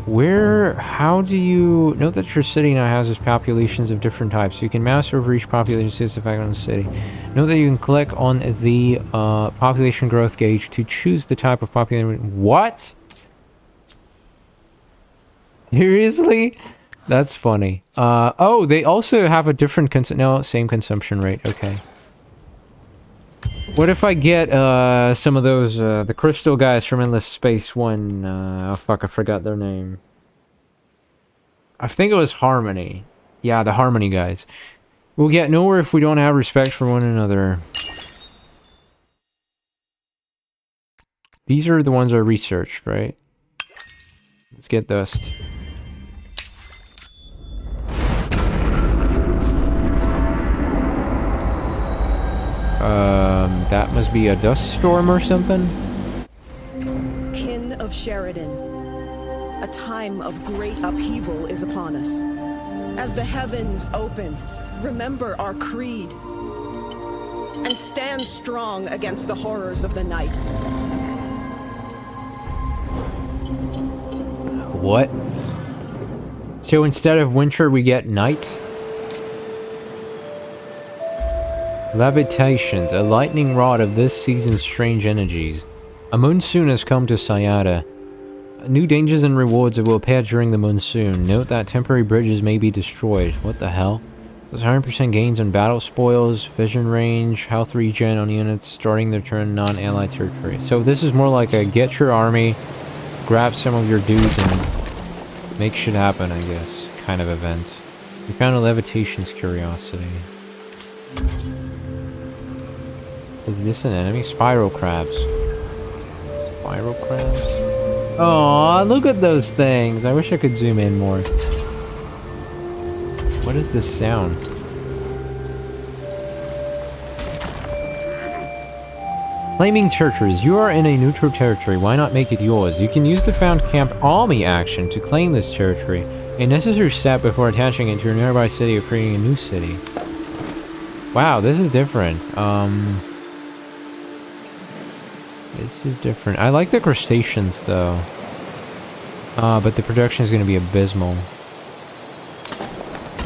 how do you... Note that your city now houses populations of different types. You can mouse over each population to see its effect on the city. Note that you can click on the population growth gauge to choose the type of population... What? Seriously? That's funny. Oh, they also have a different same consumption rate. Okay. What if I get some of those the crystal guys from Endless Space when oh fuck, I forgot their name. I think it was Harmony. Yeah, the Harmony guys. We'll get nowhere if we don't have respect for one another. These are the ones I researched, right? Let's get dust. That must be a dust storm or something? Kin of Sheridan, a time of great upheaval is upon us. As the heavens open, remember our creed, and stand strong against the horrors of the night. What? So instead of winter, we get night? Levitations, a lightning rod of this season's strange energies. A monsoon has come to Sayada. New dangers and rewards will appear during the monsoon. Note that temporary bridges may be destroyed. What the hell? There's 100% gains on battle spoils, vision range, health regen on units starting their turn non-allied territory. So this is more like a get your army, grab some of your dudes and make shit happen, I guess, kind of event. We found a levitations curiosity. Is this an enemy? Spiral crabs. Spiral crabs? Aw, look at those things! I wish I could zoom in more. What is this sound? Claiming territories. You are in a neutral territory. Why not make it yours? You can use the found camp army action to claim this territory. A necessary step before attaching it to a nearby city or creating a new city. Wow, this is different. This is different. I like the crustaceans, though. But the production is going to be abysmal.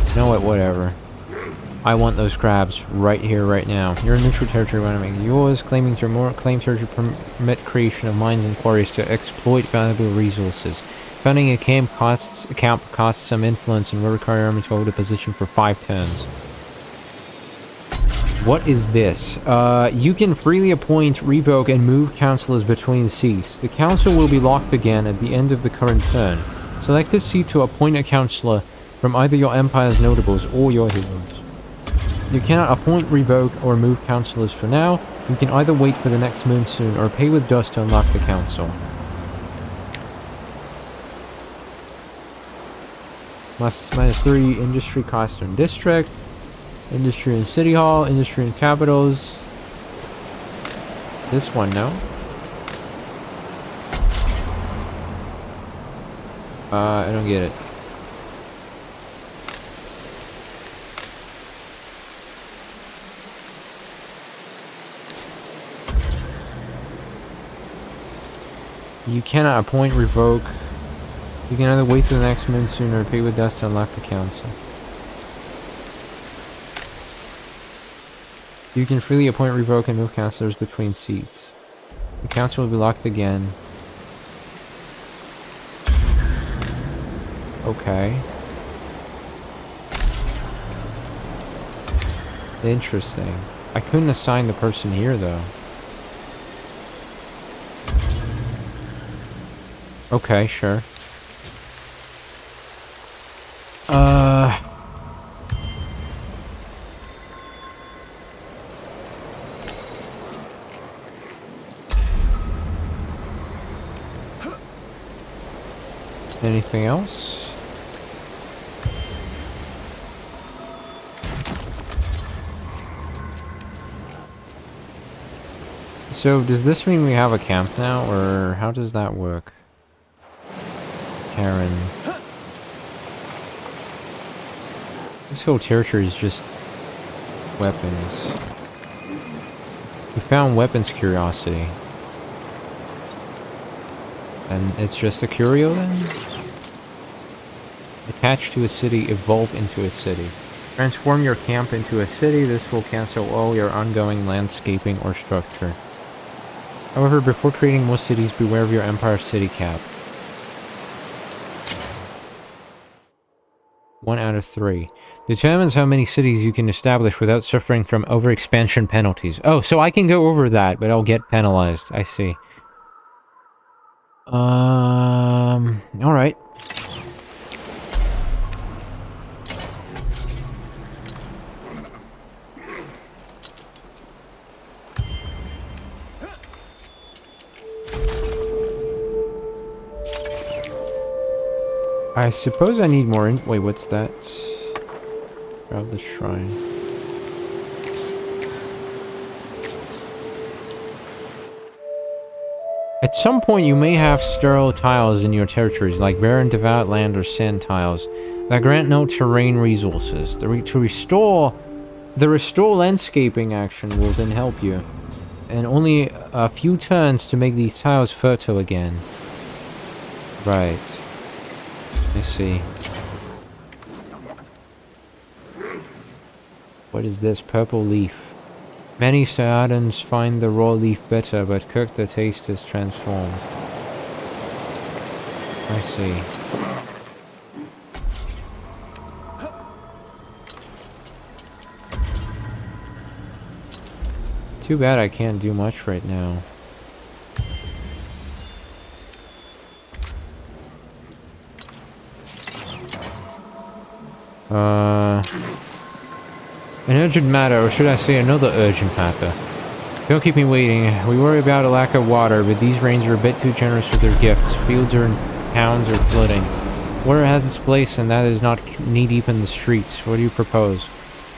You know what? Whatever. I want those crabs right here, right now. You're in neutral territory. Why not make it yours? Claim territory permit creation of mines and quarries to exploit valuable resources. Founding a camp costs some influence and will require army to hold a position for 5 turns. What is this? You can freely appoint, revoke, and move councillors between seats. The council will be locked again at the end of the current turn. Select a seat to appoint a councillor from either your empire's notables or your heroes. You cannot appoint, revoke, or move councillors for now. You can either wait for the next monsoon or pay with dust to unlock the council. -3 industry cost in district. Industry in City Hall, industry in capitals. This one, no? I don't get it. You cannot appoint, revoke. You can either wait for the next monsoon or pay with dust to unlock the council. You can freely appoint, revoke, and move councillors between seats. The council will be locked again. Okay. Interesting. I couldn't assign the person here, though. Okay, sure. Anything else? So, does this mean we have a camp now, or how does that work? Karen. This whole territory is just weapons. We found weapons curiosity. And it's just a curio then? Attach to a city, evolve into a city. Transform your camp into a city. This will cancel all your ongoing landscaping or structure. However, before creating more cities, beware of your empire city cap. 1 out of 3. Determines how many cities you can establish without suffering from overexpansion penalties. Oh, so I can go over that, but I'll get penalized. I see. Alright. I suppose I need more wait, what's that? Grab the shrine. At some point, you may have sterile tiles in your territories, like barren devout land or sand tiles, that grant no terrain resources. The restore landscaping action will then help you, and only a few turns to make these tiles fertile again. Right. I see. What is this? Purple leaf. Many Saiyans find the raw leaf bitter, but cooked the taste is transformed. I see. Too bad I can't do much right now. An urgent matter, or should I say another urgent matter. Don't keep me waiting. We worry about a lack of water, but these rains are a bit too generous with their gifts. Fields or towns are flooding. Water has its place, and that is not knee-deep in the streets. What do you propose?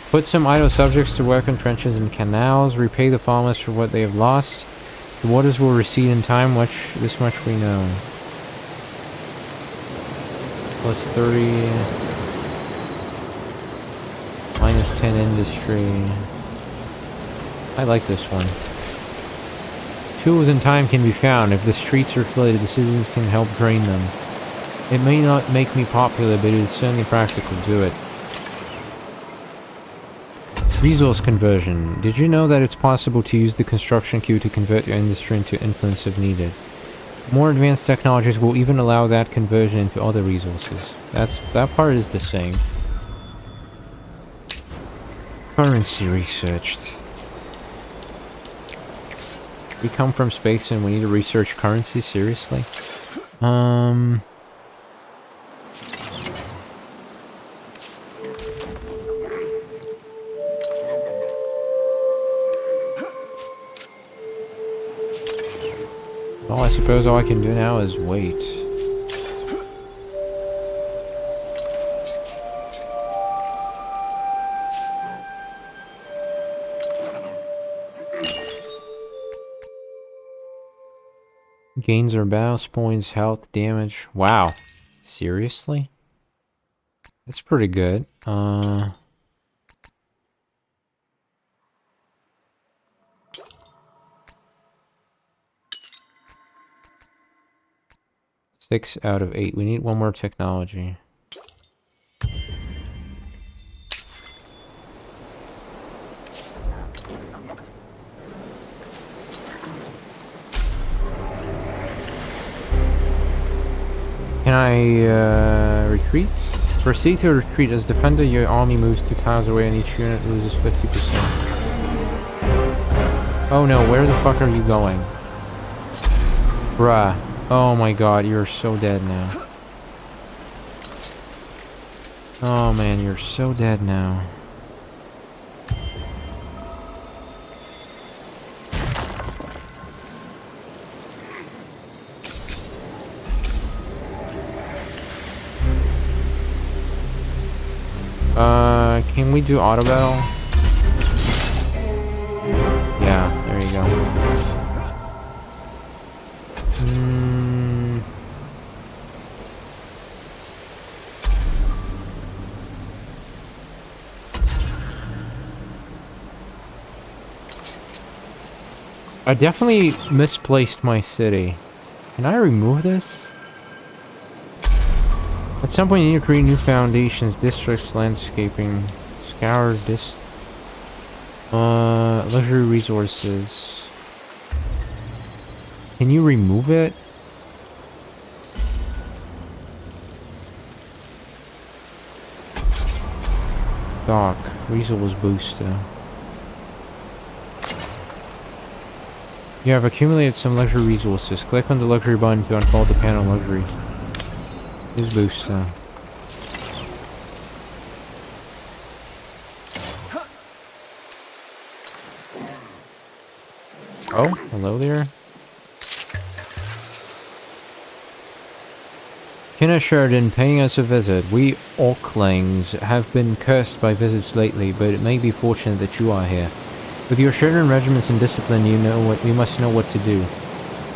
Put some idle subjects to work on trenches and canals, repay the farmers for what they have lost. The waters will recede in time, this much we know. Plus 30... Minus 10 industry. I like this one. Tools and time can be found. If the streets are flooded, the citizens can help drain them. It may not make me popular, but it is certainly practical to do it. Resource conversion. Did you know that it's possible to use the construction queue to convert your industry into influence if needed? More advanced technologies will even allow that conversion into other resources. That part is the same. Currency researched. We come from space and we need to research currency? Seriously? Well, I suppose all I can do now is wait. Gains our battles points, health, damage. Wow. Seriously? That's pretty good. 6 out of 8. We need one more technology. Can I retreat? Proceed to retreat. As defender, your army moves 2 tiles away and each unit loses 50%. Oh no, where the fuck are you going? Bruh. Oh my god, you're so dead now. Oh man, you're so dead now. Can we do auto battle? Yeah, there you go. I definitely misplaced my city. Can I remove this? At some point you need to create new foundations, districts, landscaping, scour, luxury resources. Can you remove it? stock. Resource booster. You have accumulated some luxury resources. Click on the luxury button to unfold the panel luxury. Use booster. Oh, hello there. Kinna Sheridan paying us a visit. We Orklings have been cursed by visits lately, but it may be fortunate that you are here. With your Sheridan regiments and discipline, you must know what to do.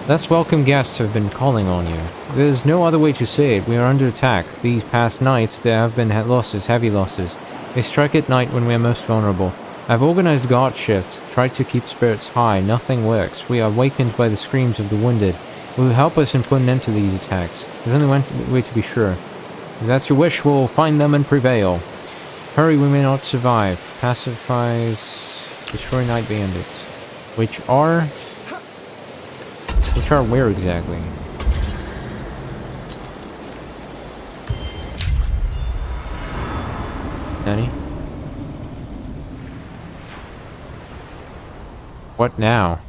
Thus welcome guests have been calling on you. There's no other way to say it. We are under attack. These past nights, there have been losses, heavy losses. They strike at night when we are most vulnerable. I've organized guard shifts, tried to keep spirits high. Nothing works. We are awakened by the screams of the wounded. Will you help us and put an end to these attacks? There's only one way to be sure. If that's your wish, we'll find them and prevail. Hurry, we may not survive. Pacifies... Destroy night bandits. Which are where exactly? Nanny? What now?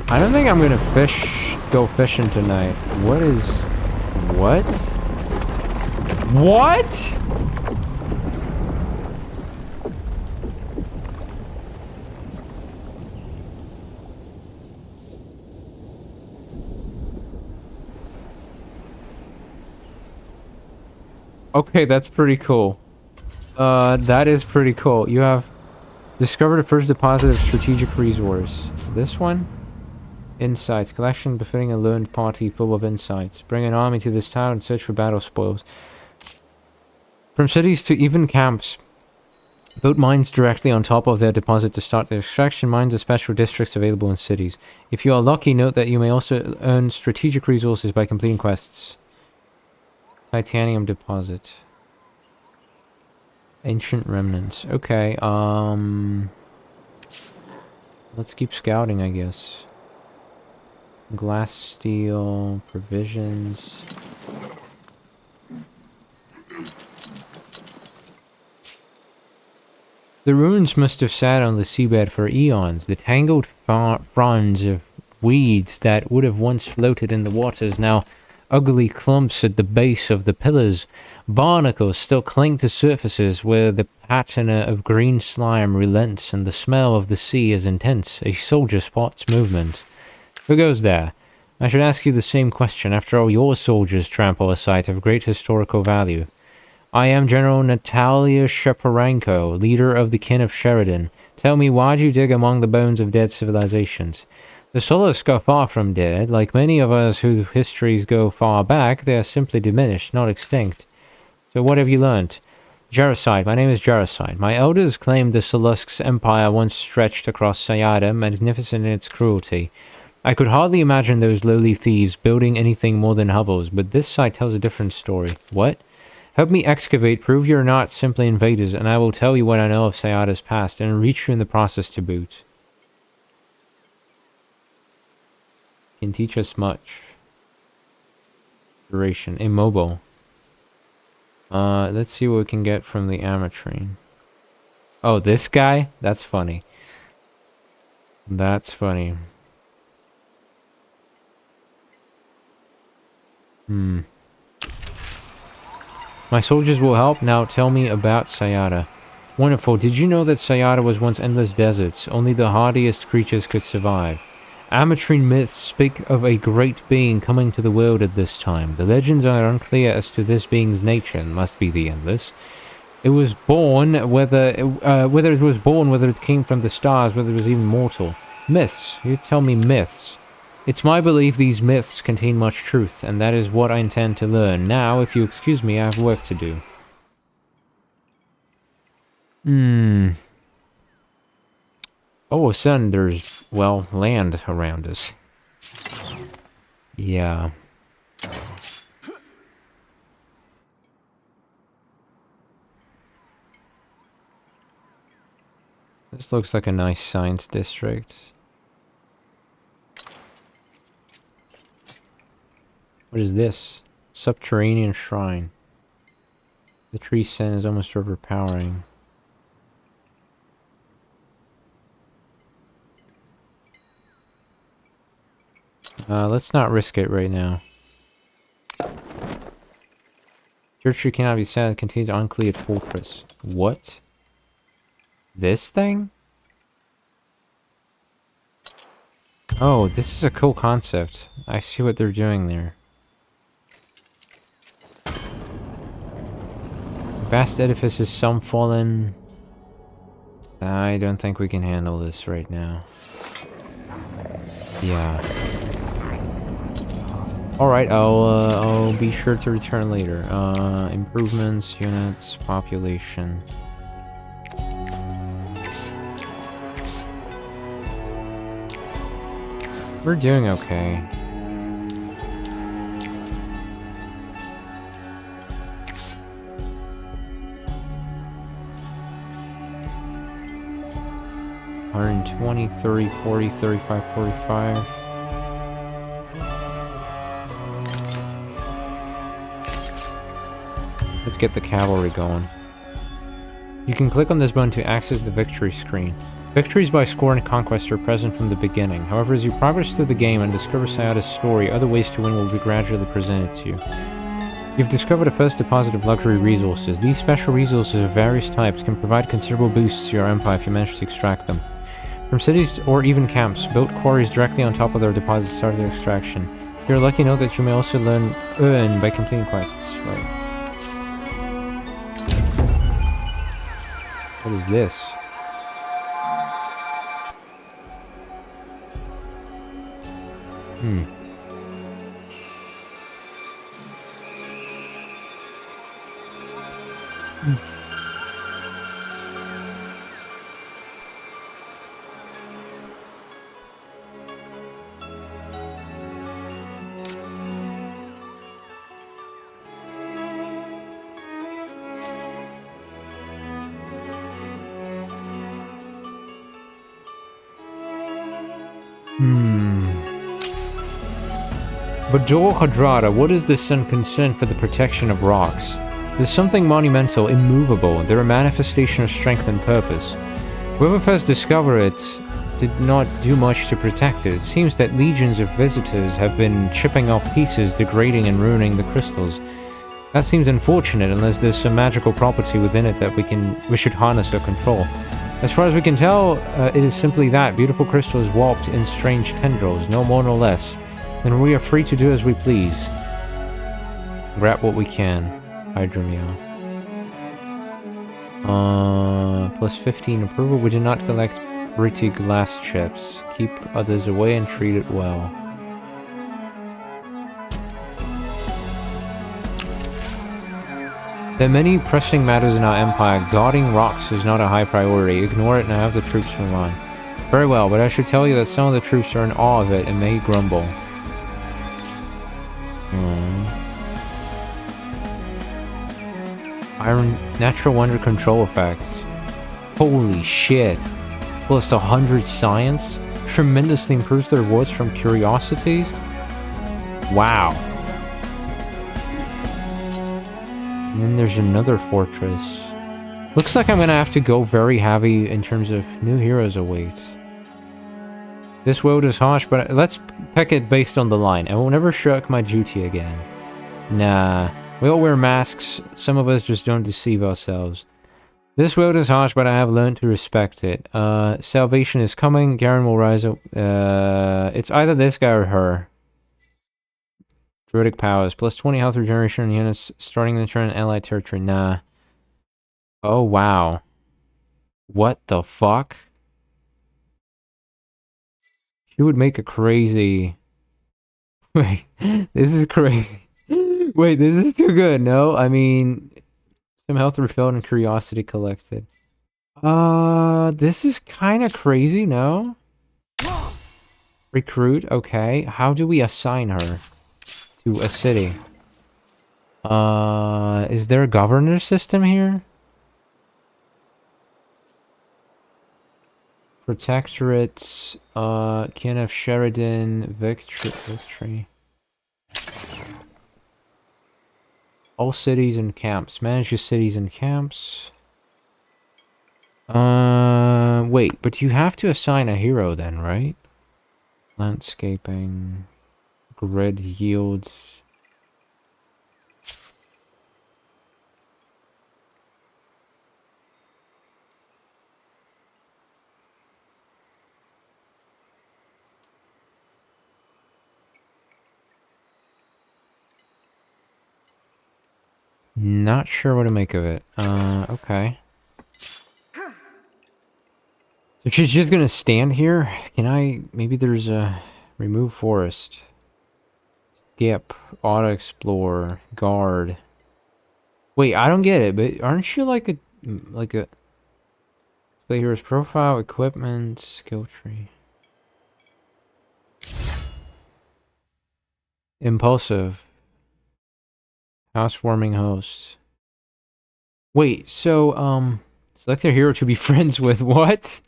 I don't think I'm gonna go fishing tonight. What? What? Okay, that's pretty cool. That is pretty cool. You have discovered the first deposit of strategic resource. This one? Insights. Collection befitting a learned party full of insights. Bring an army to this town and search for battle spoils. From cities to even camps. Build mines directly on top of their deposit to start their extraction. Mines are special districts available in cities. If you are lucky, note that you may also earn strategic resources by completing quests. Titanium deposit. Ancient remnants. Okay, let's keep scouting, I guess. Glass, steel, provisions. The ruins must have sat on the seabed for eons. The tangled fronds of weeds that would have once floated in the waters now ugly clumps at the base of the pillars. Barnacles still cling to surfaces where the patina of green slime relents and the smell of the sea is intense. A soldier spots movement. Who goes there? I should ask you the same question. After all, your soldiers trample a site of great historical value. I am General Natalia Sheparenko, leader of the kin of Sheridan. Tell me, why'd you dig among the bones of dead civilizations? The Solosk are far from dead. Like many of us whose histories go far back, they are simply diminished, not extinct. So what have you learned? Jaroside. My name is Jaroside. My elders claimed the Solosk's empire once stretched across Sayada, magnificent in its cruelty. I could hardly imagine those lowly thieves building anything more than hovels, but this site tells a different story. What? Help me excavate, prove you're not simply invaders, and I will tell you what I know of Sayada's past, and enrich you in the process to boot. Can teach us much. Duration. Immobile. Let's see what we can get from the Amatrine. Oh, this guy? That's funny. That's funny. My soldiers will help. Now tell me about Sayada. Wonderful. Did you know that Sayada was once endless deserts? Only the hardiest creatures could survive. Amatrine myths speak of a great being coming to the world at this time. The legends are unclear as to this being's nature. It must be the endless. It was born, whether it came from the stars, whether it was even mortal. Myths. You tell me myths. It's my belief these myths contain much truth, and that is what I intend to learn. Now, if you excuse me, I have work to do. All of a sudden, there's, well, land around us. Yeah. This looks like a nice science district. What is this? Subterranean shrine. The tree scent is almost overpowering. Let's not risk it right now. Church tree cannot be said. It contains uncleared fortress. What? This thing? Oh, this is a cool concept. I see what they're doing there. Vast edifices, some fallen. I don't think we can handle this right now. Yeah. Alright, I'll be sure to return later. Improvements, units, population. We're doing okay. $120, $30, $40, $35, $45. Let's get the cavalry going. You can click on this button to access the victory screen. Victories by score and conquest are present from the beginning. However, as you progress through the game and discover Sayada's story, other ways to win will be gradually presented to you. You've discovered a first deposit of luxury resources. These special resources of various types can provide considerable boosts to your empire if you manage to extract them. From cities or even camps, built quarries directly on top of their deposits start their extraction. If you're lucky, know that you may also earn by completing quests. Right. What is this? Bador Hadrada, what is this concern for the protection of rocks? There's something monumental, immovable. They're a manifestation of strength and purpose. Whoever first discovered it did not do much to protect it. It seems that legions of visitors have been chipping off pieces, degrading and ruining the crystals. That seems unfortunate unless there's some magical property within it that we should harness or control. As far as we can tell, it is simply that. Beautiful crystals warped in strange tendrils, no more nor less. And we are free to do as we please. Grab what we can. Hydromeal. Plus 15 approval. We do not collect pretty glass chips. Keep others away and treat it well. There are many pressing matters in our empire. Guarding rocks is not a high priority. Ignore it and have the troops move on. Very well, but I should tell you that some of the troops are in awe of it and may grumble. Iron natural wonder control effects. Holy shit. Plus 100 science. Tremendously improves the rewards from curiosities. Wow. And then there's another fortress. Looks like I'm gonna have to go very heavy in terms of new heroes await. This world is harsh, but let's pick it based on the line. I will never shirk my duty again. Nah. We all wear masks. Some of us just don't deceive ourselves. This world is harsh, but I have learned to respect it. Salvation is coming. Garen will rise up. It's either this guy or her. Druidic powers. Plus 20 health regeneration on units starting the turn in allied territory. Nah. Oh, wow. What the fuck? She would make a crazy... Wait, this is crazy. Wait, this is too good, no? I mean, some health refilled and curiosity collected. This is kind of crazy, no? Recruit, okay. How do we assign her to a city? Is there a governor system here? Protectorate, Kenneth Sheridan, victory. All cities and camps. Manage your cities and camps. Wait, but you have to assign a hero then, right? Landscaping. Grid yields. Not sure what to make of it. Okay. So she's just gonna stand here? Can I... Maybe there's a... Remove forest. Skip. Auto explore. Guard. Wait, I don't get it, but aren't you like a... Display hero's profile, equipment, skill tree. Impulsive. Housewarming host. Wait, so, select their hero to be friends with. What?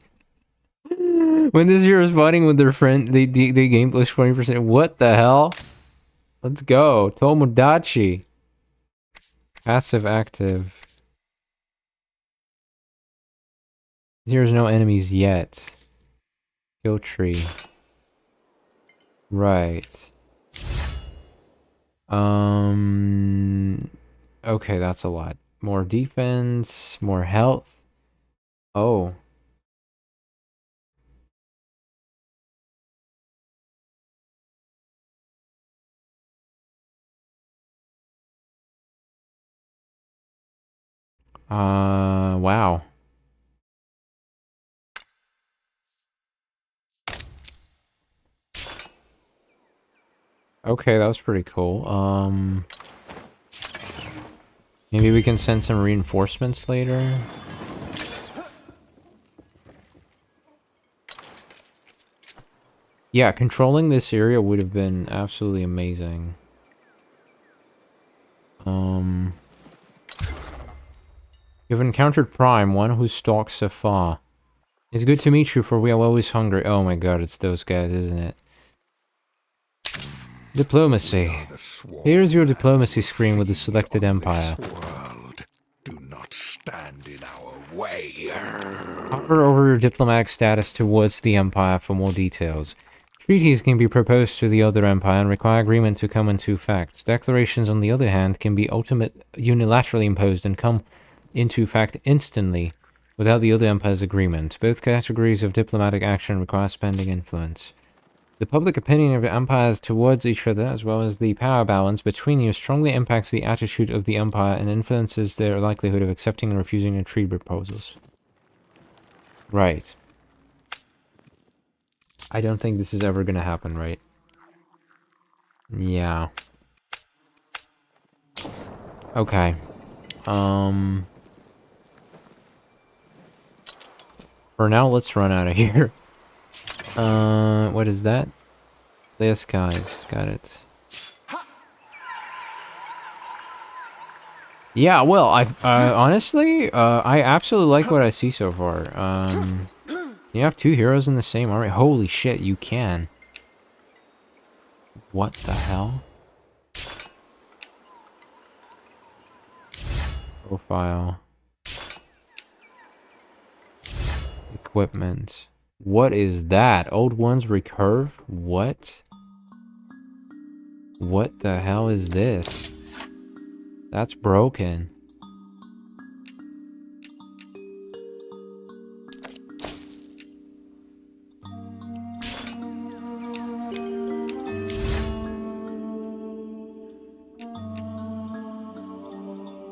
When this hero is fighting with their friend, they gain plus 20%. What the hell? Let's go. Tomodachi. Passive active. There's no enemies yet. Skill tree. Right. Okay, that's a lot. More defense, more health. Oh. Wow. Okay, that was pretty cool. Maybe we can send some reinforcements later. Yeah, controlling this area would have been absolutely amazing. You've encountered Prime, one who stalks afar. It's good to meet you, for we are always hungry. Oh my god, it's those guys, isn't it? Diplomacy. Here's your diplomacy screen with the selected empire. Do not stand in our way. Hover over your diplomatic status towards the empire for more details. Treaties can be proposed to the other empire and require agreement to come into effect. Declarations, on the other hand, can be unilaterally imposed and come into effect instantly without the other empire's agreement. Both categories of diplomatic action require spending influence. The public opinion of the empires towards each other, as well as the power balance between you, strongly impacts the attitude of the empire and influences their likelihood of accepting and refusing your treaty proposals. Right. I don't think this is ever gonna happen, right? Yeah. Okay. For now, let's run out of here. What is that? Clear skies. Got it. Yeah, well, I honestly, I absolutely like what I see so far. You have two heroes in the same army. Holy shit, you can. What the hell? Profile. Equipment. What is that? Old ones recurve? What? What the hell is this? That's broken.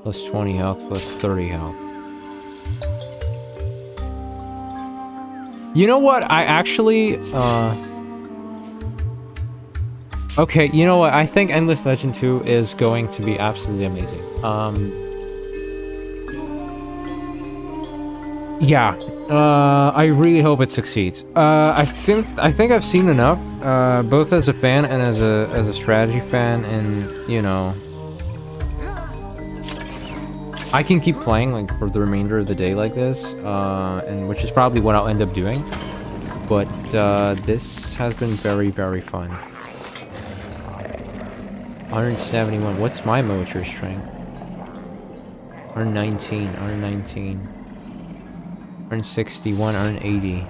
Plus 20 health, plus 30 health. You know what? I actually, okay, you know what? I think Endless Legend 2 is going to be absolutely amazing. Yeah. I really hope it succeeds. I think I've seen enough, both as a fan and as a strategy fan, and, you know, I can keep playing like for the remainder of the day like this, and which is probably what I'll end up doing. But this has been very, very fun. 171. What's my military strength? 119, 119. 161, 180.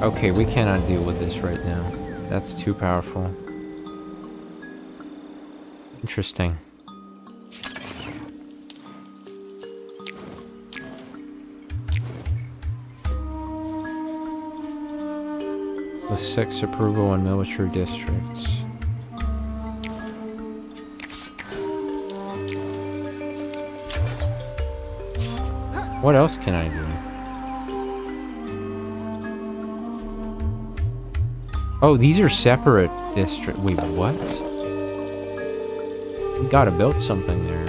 Okay, we cannot deal with this right now. That's too powerful. Interesting. With 6 approval on military districts. What else can I do? Oh, these are separate districts. Wait, what? We gotta build something there.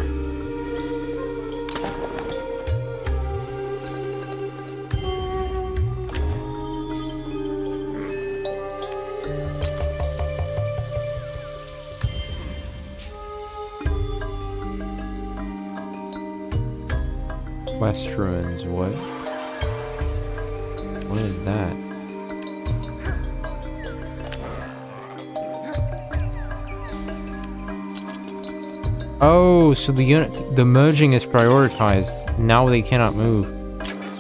West Ruins, what? What is that? Oh, so the merging is prioritized. Now they cannot move.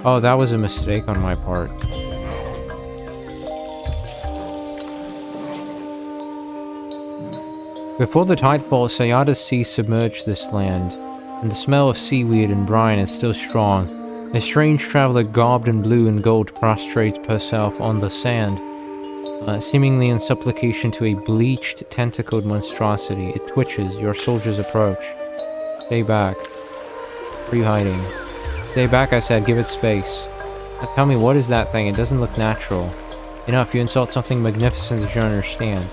Oh, that was a mistake on my part. Before the tidefall, Sayada's sea submerged this land, and the smell of seaweed and brine is still strong. A strange traveler garbed in blue and gold prostrates herself on the sand, seemingly in supplication to a bleached, tentacled monstrosity. It twitches. Your soldiers approach. Stay back. Where are you hiding? Stay back, I said. Give it space. Now tell me, what is that thing? It doesn't look natural. Enough, you insult something magnificent that you don't understand.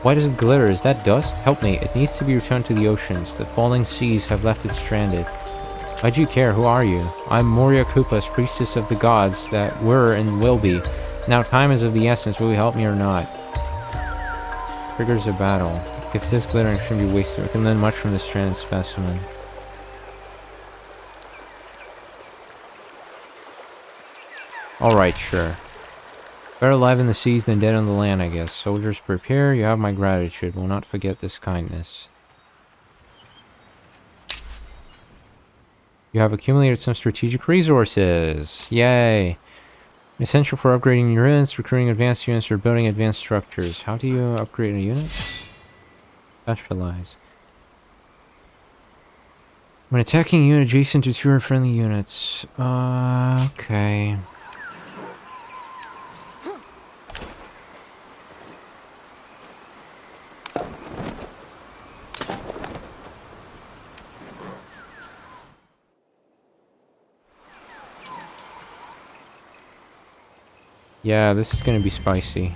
Why does it glitter? Is that dust? Help me. It needs to be returned to the oceans. The falling seas have left it stranded. Why do you care? Who are you? I'm Moria Koopas, priestess of the gods that were and will be. Now time is of the essence. Will you help me or not? Triggers a battle. If this glittering shouldn't be wasted, we can learn much from this stranded specimen. Alright, sure. Better alive in the seas than dead on the land, I guess. Soldiers, prepare. You have my gratitude. Will not forget this kindness. You have accumulated some strategic resources. Yay! Essential for upgrading your units, recruiting advanced units, or building advanced structures. How do you upgrade a unit? Specialize. When attacking a unit adjacent to 2 friendly units. Okay. Yeah, this is gonna be spicy.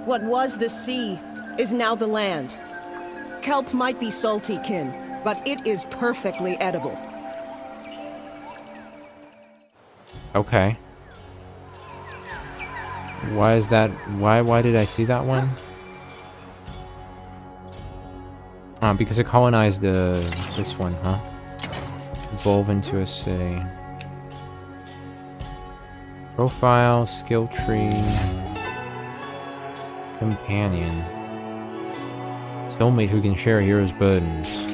What was the sea is now the land. Kelp might be salty, kin, but it is perfectly edible. Okay. Why is that? Why did I see that one? Because it colonized this one, huh? Evolve into a city. Profile, skill tree, companion. Soulmate who can share a hero's burdens.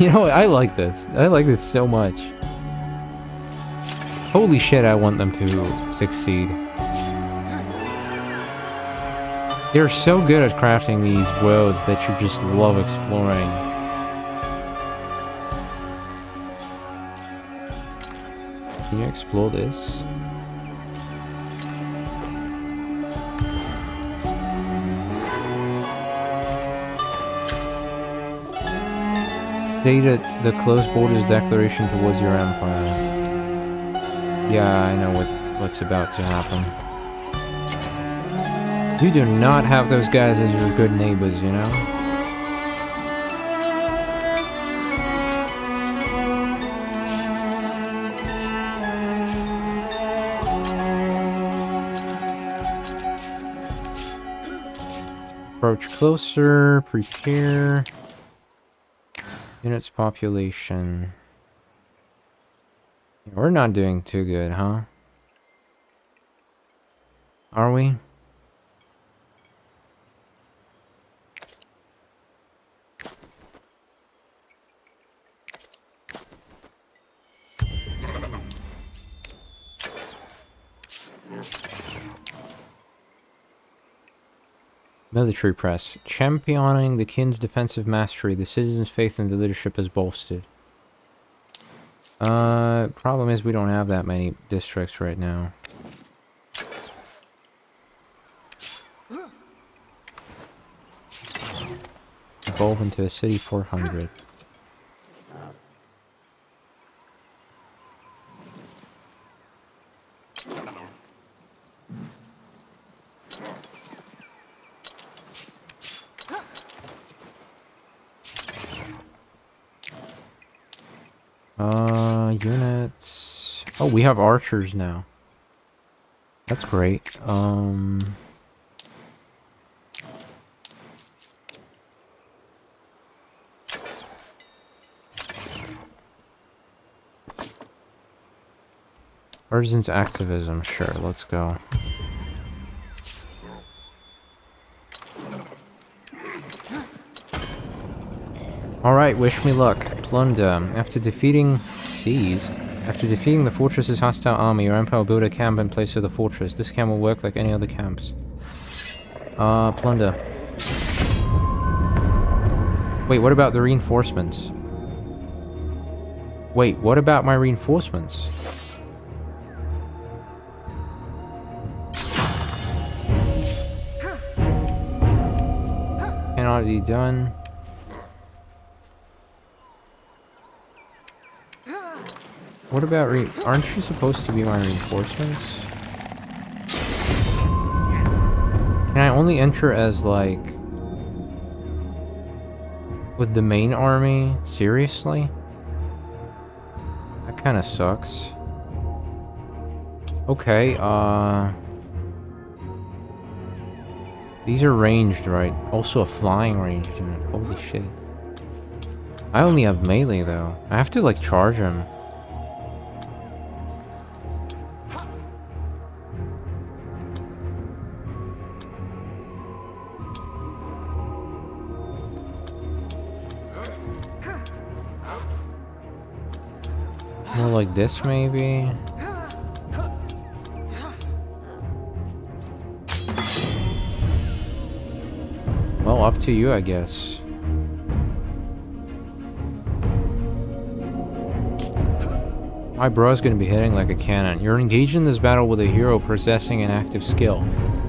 You know what? I like this. I like this so much. Holy shit, I want them to succeed. They're so good at crafting these worlds that you just love exploring. Can you explore this? State the closed borders declaration towards your empire. Yeah, I know what's about to happen. You do not have those guys as your good neighbors, you know? Approach closer, prepare. Units population. We're not doing too good, huh? Are we? Military press. Championing the Kin's defensive mastery, the citizens' faith in the leadership is bolstered. Problem is we don't have that many districts right now. Evolve into a city 400. Units. Oh, we have archers now. That's great. Artisans activism, sure, let's go. Alright, wish me luck. Plunder. After defeating the fortress's hostile army, your empire will build a camp in place of the fortress. This camp will work like any other camps. Plunder. Wait, what about the reinforcements? Wait, what about my reinforcements? Cannot be done. What about aren't you supposed to be my reinforcements? Can I only enter as, like, with the main army? Seriously? That kinda sucks. Okay, these are ranged, right? Also a flying ranged unit. Holy shit. I only have melee, though. I have to, like, charge him. More like this, maybe? Well, up to you, I guess. My bro's gonna be hitting like a cannon. You're engaged in this battle with a hero possessing an active skill.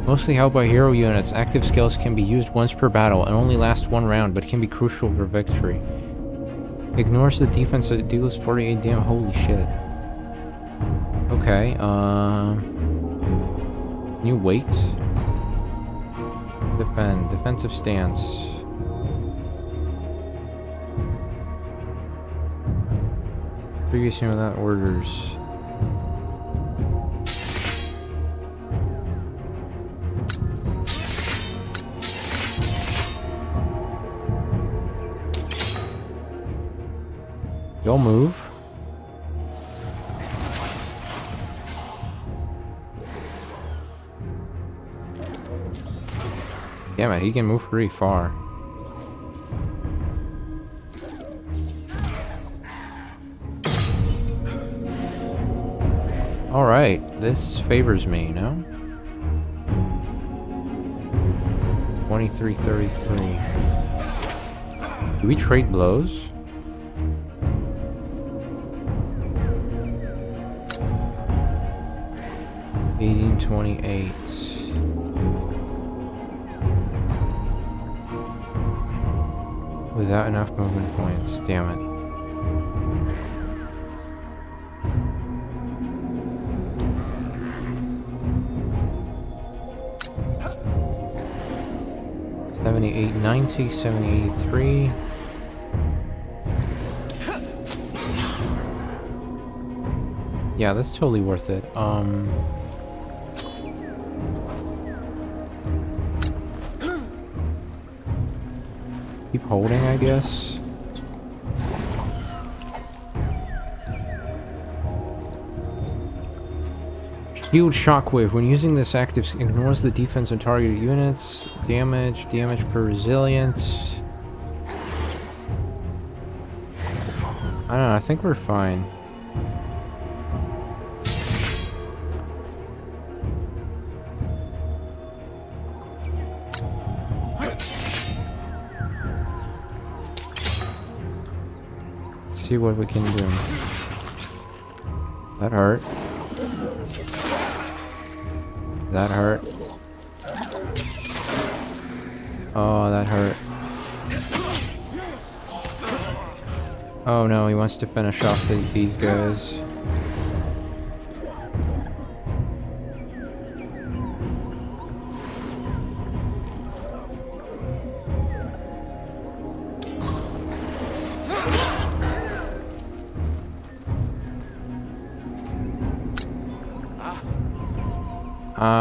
Mostly held by hero units, active skills can be used once per battle and only last one round, but can be crucial for victory. Ignores the defense that deals 48 damage. Holy shit. Okay, can you wait? Defend. Defensive stance. Previously without orders. You'll move. Damn it, he can move pretty far. Alright, this favors me, no? 2333. Do we trade blows? $18.28. Without enough movement points, damn it. $78.90, $78.83. Yeah, that's totally worth it. Keep holding, I guess. Shield Shockwave. When using this active, ignores the defense on targeted units. Damage per resilience. I don't know, I think we're fine. Let's see what we can do. That hurt. That hurt. Oh, that hurt. Oh no, he wants to finish off these guys.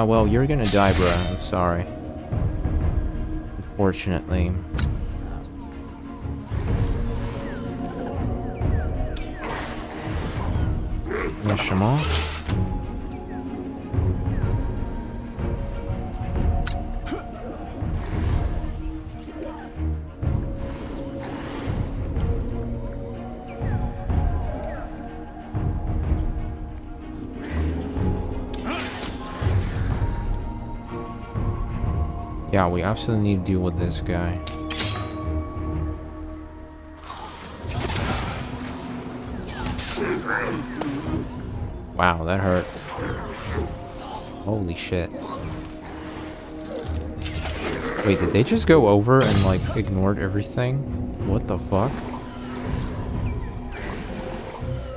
Well, you're gonna die, bro. I'm sorry. Unfortunately. Finish him off. Yeah, we absolutely need to deal with this guy. Wow, that hurt. Holy shit. Wait, did they just go over and, like, ignored everything? What the fuck?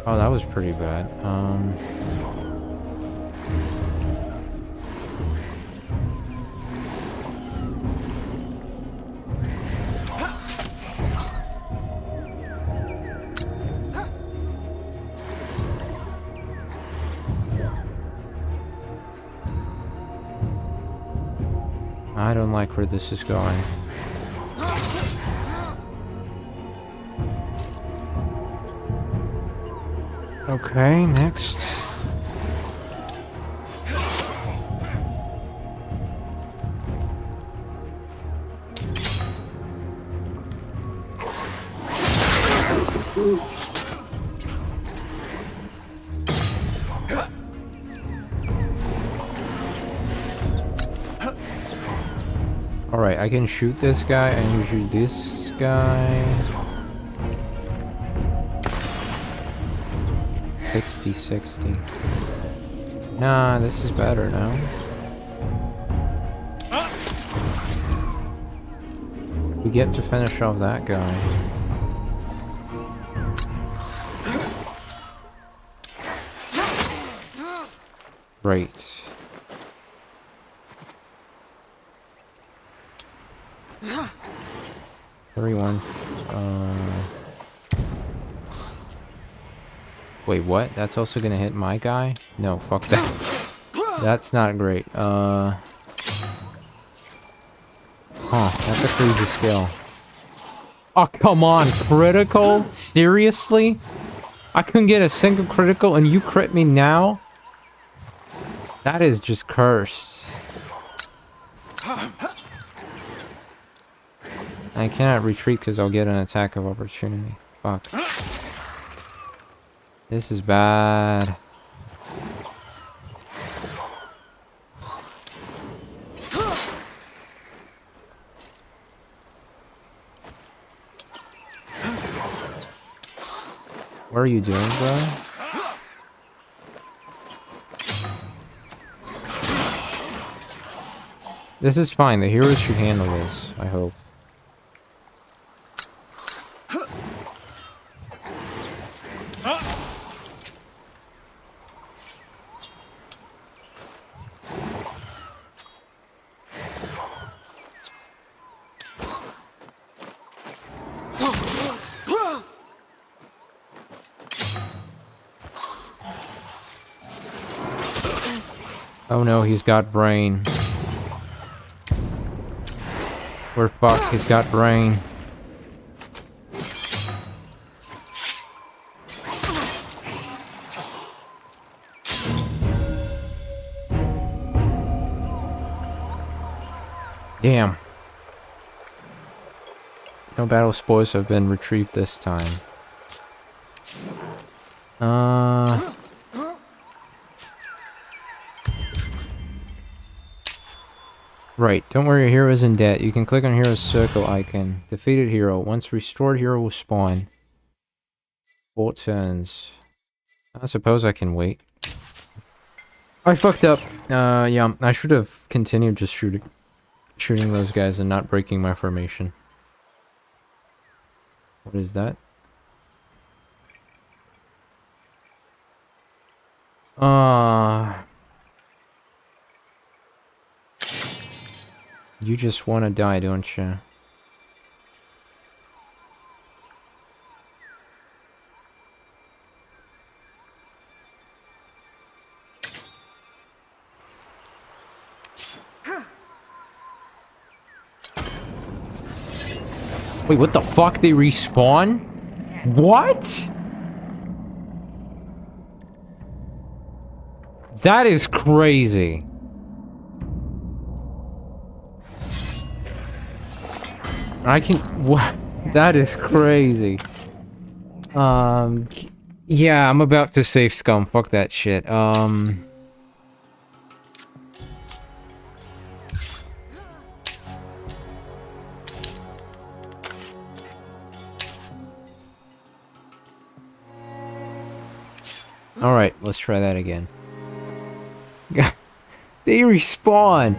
Oh, that was pretty bad. I don't like where this is going. Okay, next. Alright, I can shoot this guy and you shoot this guy. 60. Nah, this is better now. We get to finish off that guy. Great. Everyone. Wait, what? That's also gonna hit my guy? No, fuck that. That's not great. Huh, that's a crazy skill. Oh, come on, critical? Seriously? I couldn't get a single critical and you crit me now? That is just cursed. I cannot retreat because I'll get an attack of opportunity. Fuck. This is bad. What are you doing, bro? This is fine. The heroes should handle this, I hope. Oh no, he's got brain. We're fucked, he's got brain. Damn. No battle spoils have been retrieved this time. Right, don't worry, your hero is in debt. You can click on hero's circle icon. Defeated hero. Once restored, hero will spawn. 4 turns. I suppose I can wait. I fucked up. Yeah, I should have continued just shooting those guys and not breaking my formation. What is that? You just want to die, don't you? Wait, what the fuck? They respawn? What? That is crazy. I can... What? That is crazy. Yeah, I'm about to save scum. Fuck that shit. Alright, let's try that again. They respawn!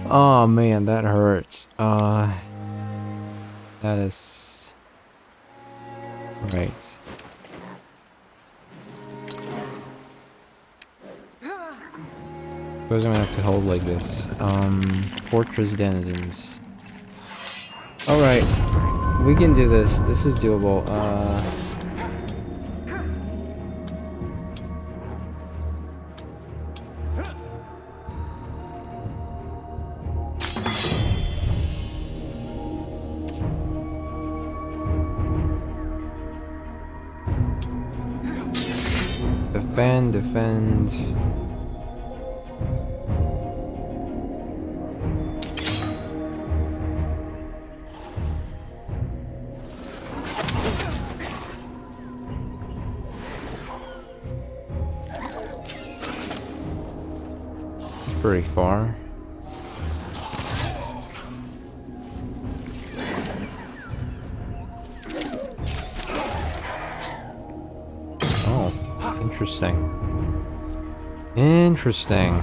Oh man, that hurts. That is... Right. Suppose I'm gonna have to hold like this. Fortress denizens. Alright. We can do this. This is doable. Defend. Pretty far. Interesting.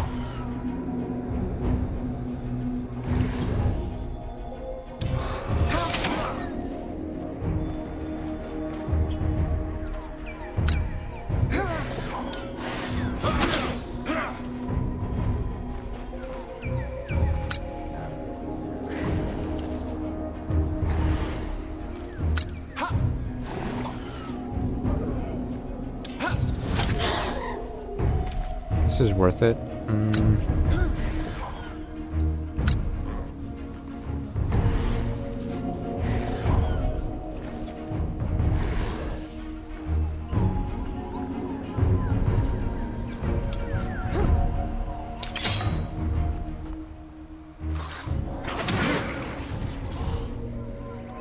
This is worth it.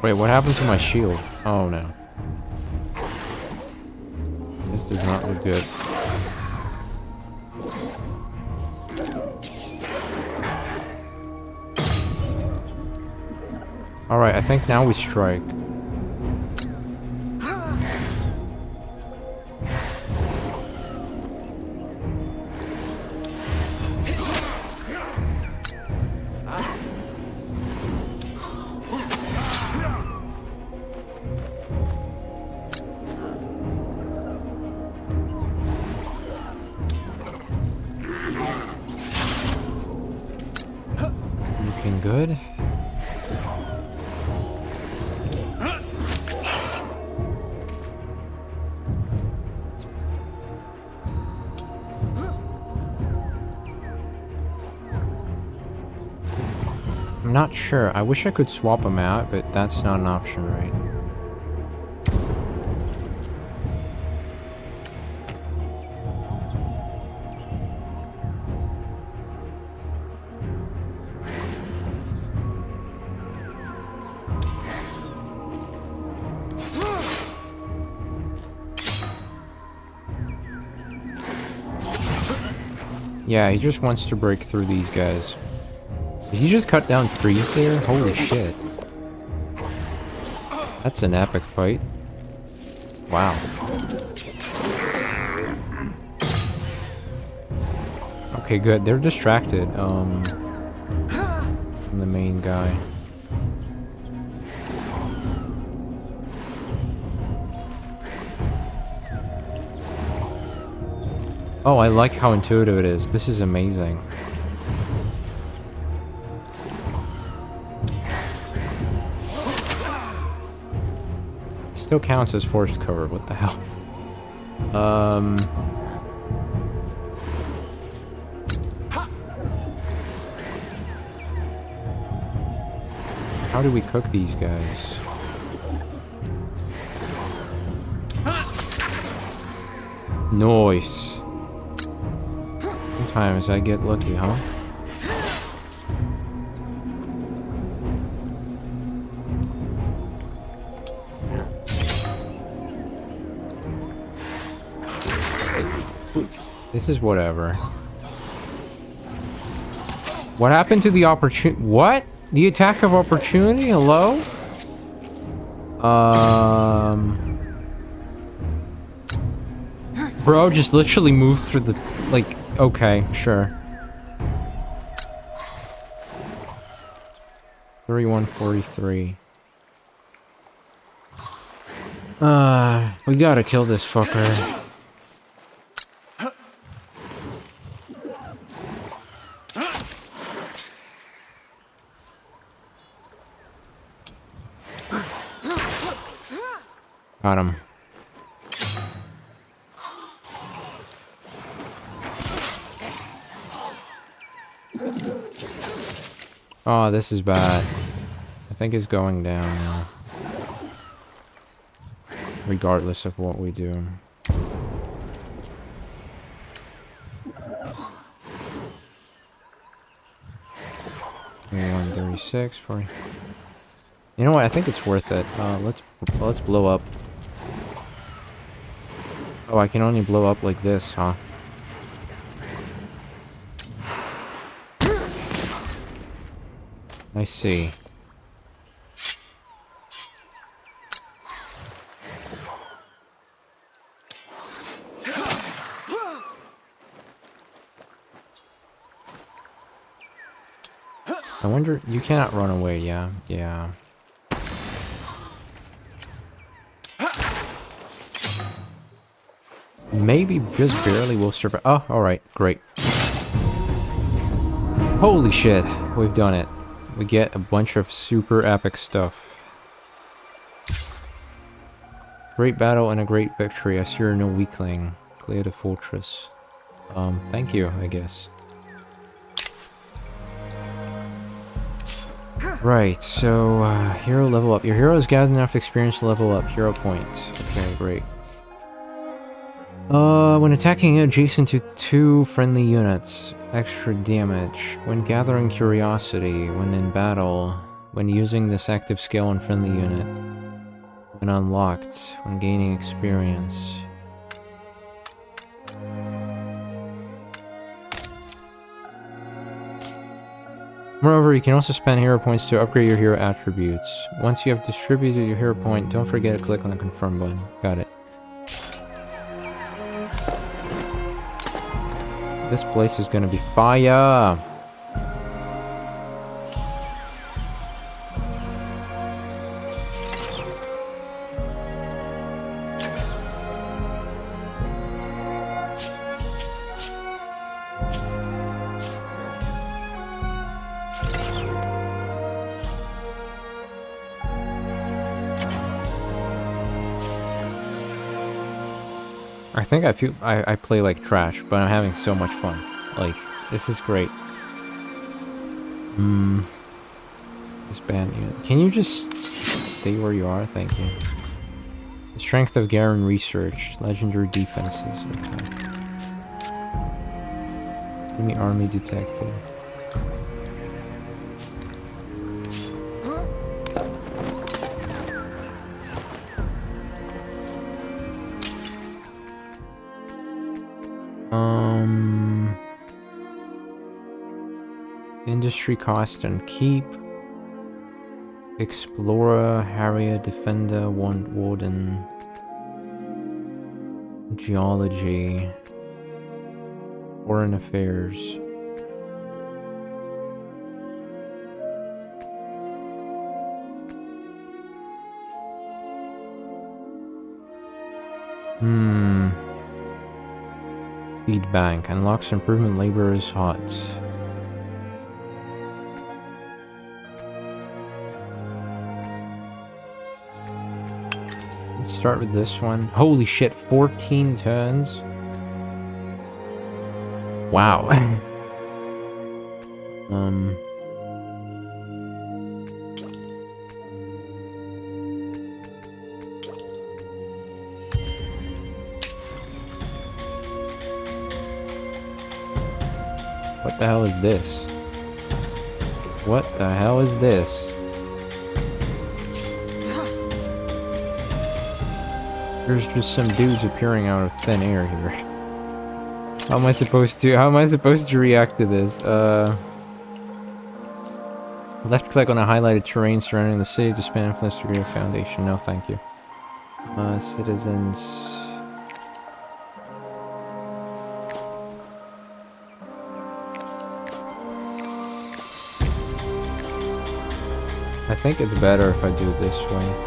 Wait, what happened to my shield? Oh no. This does not look good. Alright, I think now we strike. Looking good. I'm not sure. I wish I could swap them out, but that's not an option, right? Yeah, he just wants to break through these guys. Did he just cut down trees there? Holy shit. That's an epic fight. Wow. Okay, good. They're distracted, from the main guy. Oh, I like how intuitive it is. This is amazing. Still counts as forced cover. What the hell? How do we cook these guys? Nice. Sometimes I get lucky, huh? This is whatever. What happened to the opportunity? What? The attack of opportunity? Hello? Bro just literally moved through the... Like, okay, sure. 3143. We gotta kill this fucker. Got him. Oh, this is bad. I think it's going down now. Regardless of what we do. Okay, 136 for... You know what? I think it's worth it. Let's blow up. Oh, I can only blow up like this, huh? I see. I wonder, you cannot run away, yeah? Yeah. Maybe just barely will survive. Oh, alright, great. Holy shit, we've done it. We get a bunch of super epic stuff. Great battle and a great victory. I see you're no weakling. Clear the fortress. Thank you, I guess. Right, so, hero level up. Your hero has gathered enough experience to level up. Hero points. Okay, great. When attacking adjacent to 2 friendly units, extra damage. When gathering curiosity, when in battle, when using this active skill on friendly unit. When unlocked, when gaining experience. Moreover, you can also spend hero points to upgrade your hero attributes. Once you have distributed your hero point, don't forget to click on the confirm button. Got it. This place is gonna be fire! I think I play like trash, but I'm having so much fun. Like, this is great. This band unit. Can you just stay where you are? Thank you. The strength of Garen researched. Legendary defenses. Okay. Enemy army detected. Industry, cost, and keep. Explorer, Harrier, Defender, Warden. Geology. Foreign affairs. Seed bank. Unlocks improvement laborer's hut. Let's start with this one. Holy shit, 14 turns. Wow. What the hell is this? What the hell is this? There's just some dudes appearing out of thin air here. How am I supposed to react to this? Left click on the highlighted terrain surrounding the city to expand influence to create a foundation. No, thank you. Citizens. I think it's better if I do it this way.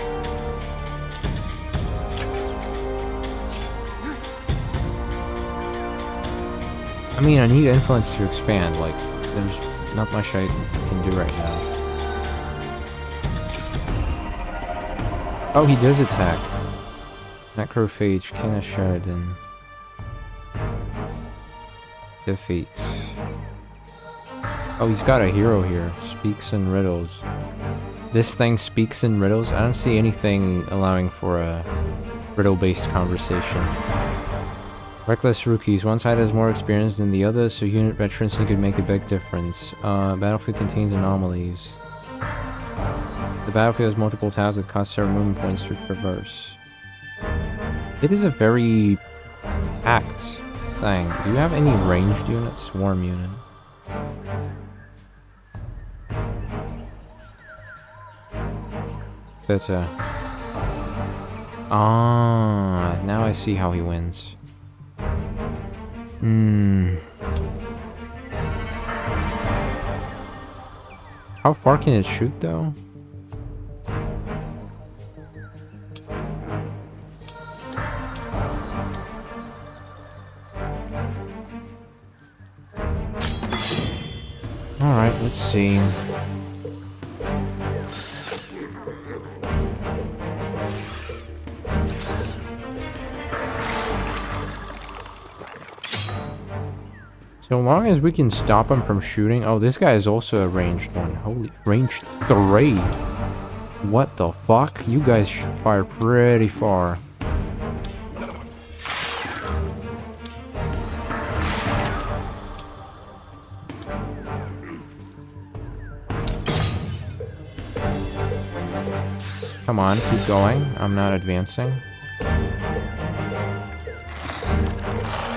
I mean, I need influence to expand, like, there's not much I can do right now. Oh, he does attack. Necrophage, King of Sheridan. Defeat. Oh, he's got a hero here. Speaks in riddles. This thing speaks in riddles? I don't see anything allowing for a riddle-based conversation. Reckless rookies. One side has more experience than the other, so unit veterans could make a big difference. Battlefield contains anomalies. The battlefield has multiple tiles that cost several movement points to traverse. It is a very packed thing. Do you have any ranged units? Swarm unit. But, now I see how he wins. How far can it shoot, though? Alright, let's see. So long as we can stop him from shooting... Oh, this guy is also a ranged one. Holy... Ranged 3. What the fuck? You guys fire pretty far. Come on, keep going. I'm not advancing.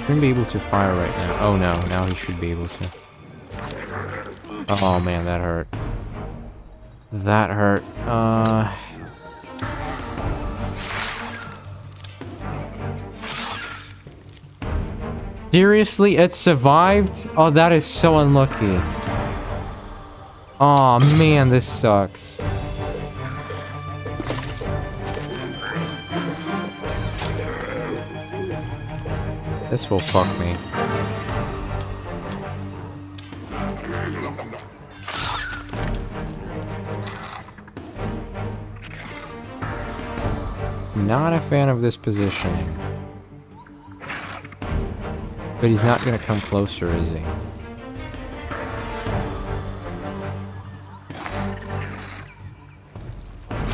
Shouldn't be able to fire right now. Oh no, now he should be able to. Oh man, that hurt. That hurt. Seriously, it survived? Oh, that is so unlucky. Oh man, this sucks. This will fuck me. Not a fan of this positioning. But he's not gonna come closer, is he?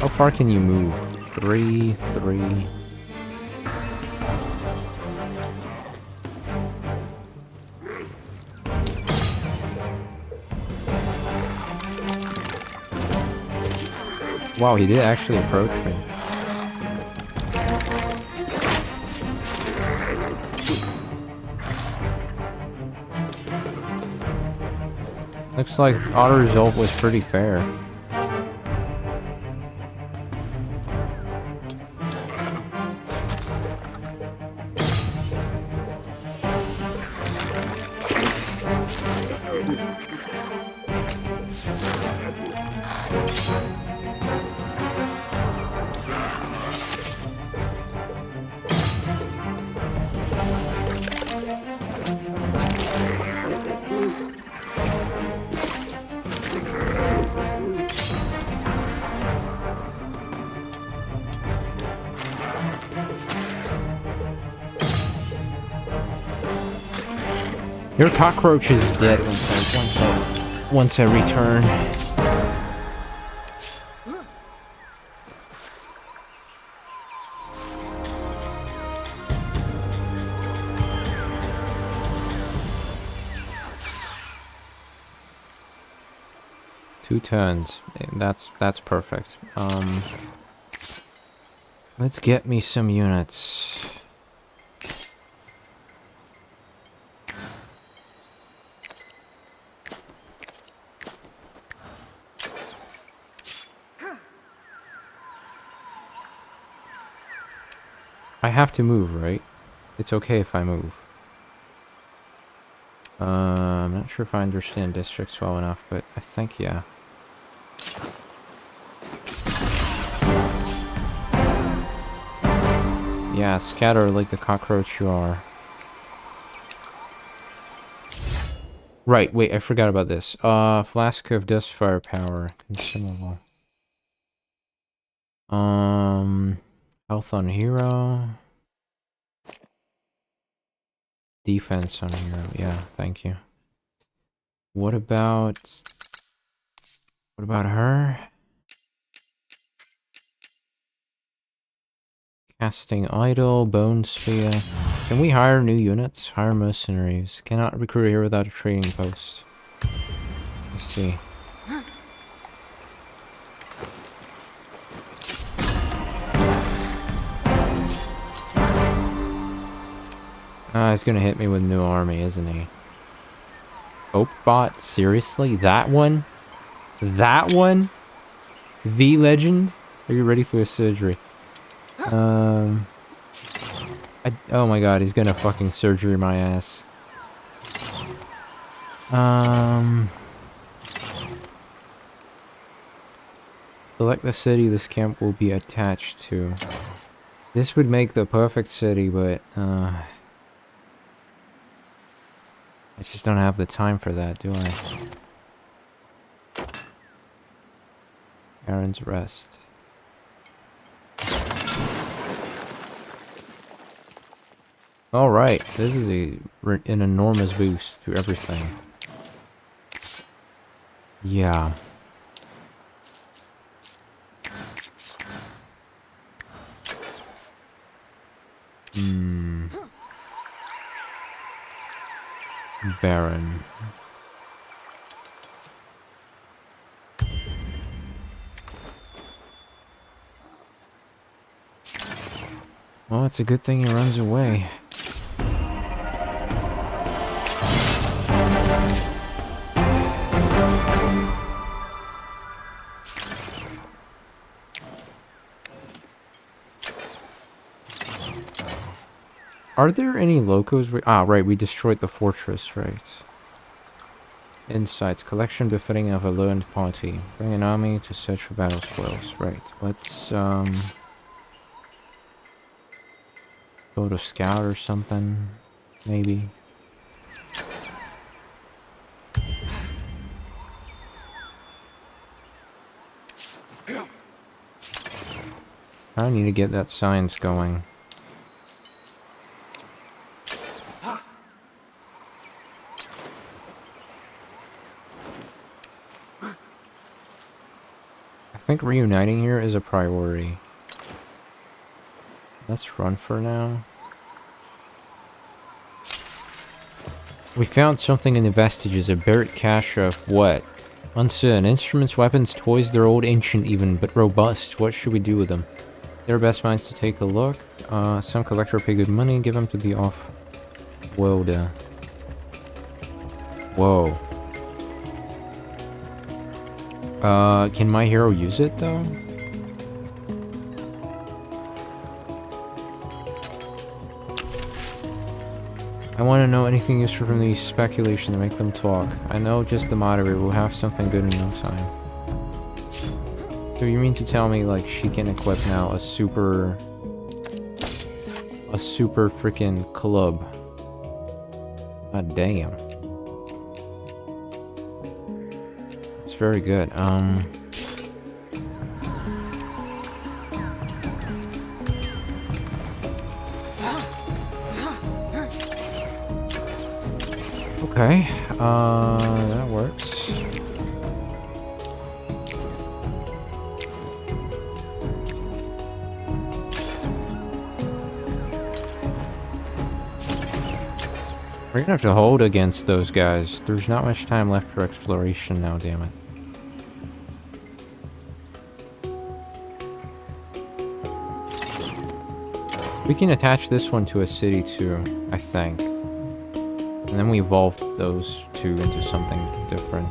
How far can you move? 3, 3... Wow, he did actually approach me. Looks like auto result was pretty fair. Your cockroach is dead once I return. Two turns. That's perfect. Let's get me some units. I have to move, right? It's okay if I move. I'm not sure if I understand districts well enough, but I think, yeah. Yeah, scatter like the cockroach you are. Right, wait, I forgot about this. Flask of dust firepower. Consumable. Health on hero. Defense on hero. Yeah, thank you. What about her? Casting idol, bone sphere. Can we hire new units? Hire mercenaries. Cannot recruit here without a trading post. Let's see. He's gonna hit me with new army, isn't he? Oakbot? Seriously? That one? That one? The legend? Are you ready for a surgery? Oh my god, he's gonna fucking surgery my ass. Select the city this camp will be attached to. This would make the perfect city, but, I just don't have the time for that, do I? Aaron's Rest. Alright, this is an enormous boost to everything. Yeah. Baron. Well, it's a good thing he runs away. Are there any locos? Right, we destroyed the fortress, right. Insights. Collection befitting of a learned party. Bring an army to search for battle spoils. Right, let's, go to scout or something, maybe. I need to get that science going. I think reuniting here is a priority. Let's run for now. We found something in the vestiges, a buried cache of what? Uncertain. Instruments, weapons, toys, they're old, ancient even, but robust. What should we do with them? They're best minds to take a look. Some collector pay good money, give them to the off-worlder. Whoa. Can my hero use it, though? I want to know anything useful from these speculation to make them talk. I know just the moderator will have something good in no time. So you mean to tell me, like, she can equip now a super freaking club? God damn. It's very good. Okay, that works. We're gonna have to hold against those guys. There's not much time left for exploration now, damn it. We can attach this one to a city too, I think. And then we evolve those two into something different.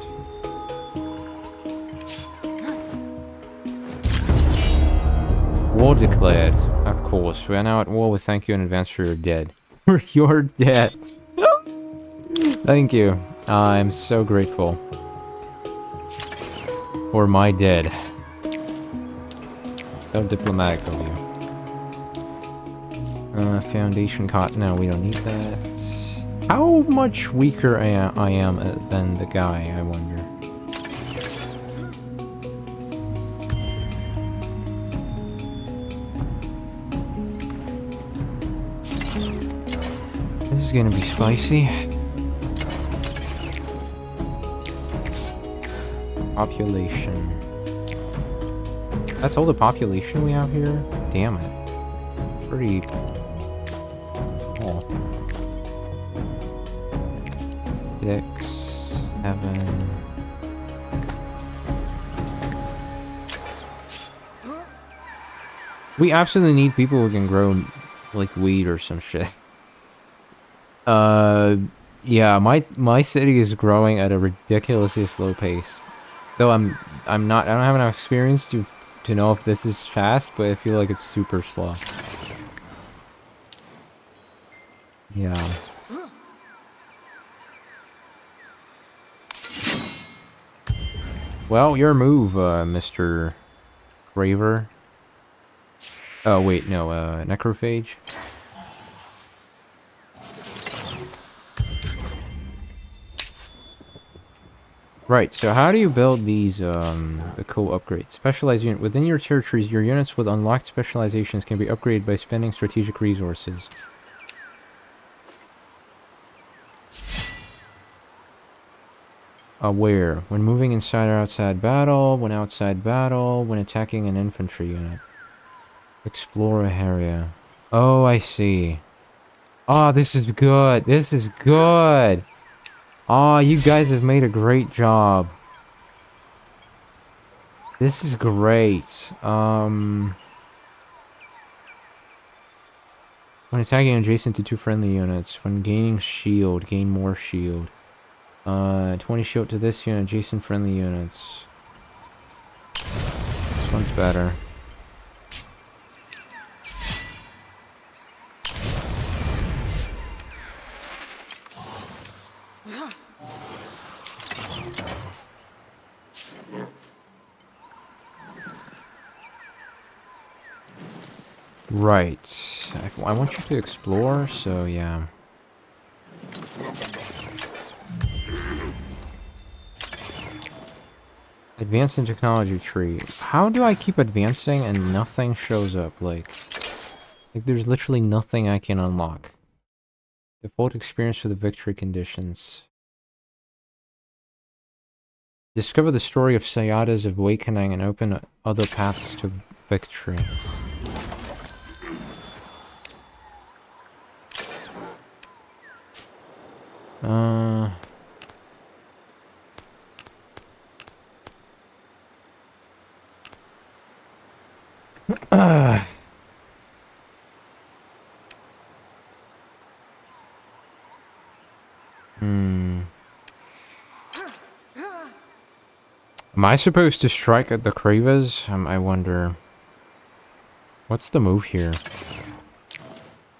War declared. Of course. We are now at war with thank you in advance for your dead. For your dead. Thank you. I'm so grateful. For my dead. So diplomatic of you. Foundation cotton. No, we don't need that. How much weaker I am than the guy, I wonder. This is gonna be spicy. Population. That's all the population we have here? Damn it. Pretty... small. 6, 7... We absolutely need people who can grow, like, weed or some shit. Yeah, my city is growing at a ridiculously slow pace. Though I don't have enough experience to know if this is fast, but I feel like it's super slow. Yeah. Well, your move, Mr. Graver. Oh, wait, no, Necrophage. Right, so how do you build these, the cool upgrades? Specialized unit. Within your territories, your units with unlocked specializations can be upgraded by spending strategic resources. Where? When moving inside or outside battle, when outside battle, when attacking an infantry unit. Explore a area. Oh, I see. Oh, this is good. This is good. Oh, you guys have made a great job. This is great. When attacking adjacent to 2 friendly units. When gaining shield, gain more shield. 20 shield to this unit, adjacent friendly units. This one's better. Right. I want you to explore, so yeah. Advance in technology tree. How do I keep advancing and nothing shows up? Like there's literally nothing I can unlock. Default experience for the victory conditions. Discover the story of Sayada's awakening and open other paths to victory. Am I supposed to strike at the Cravers? I wonder. What's the move here?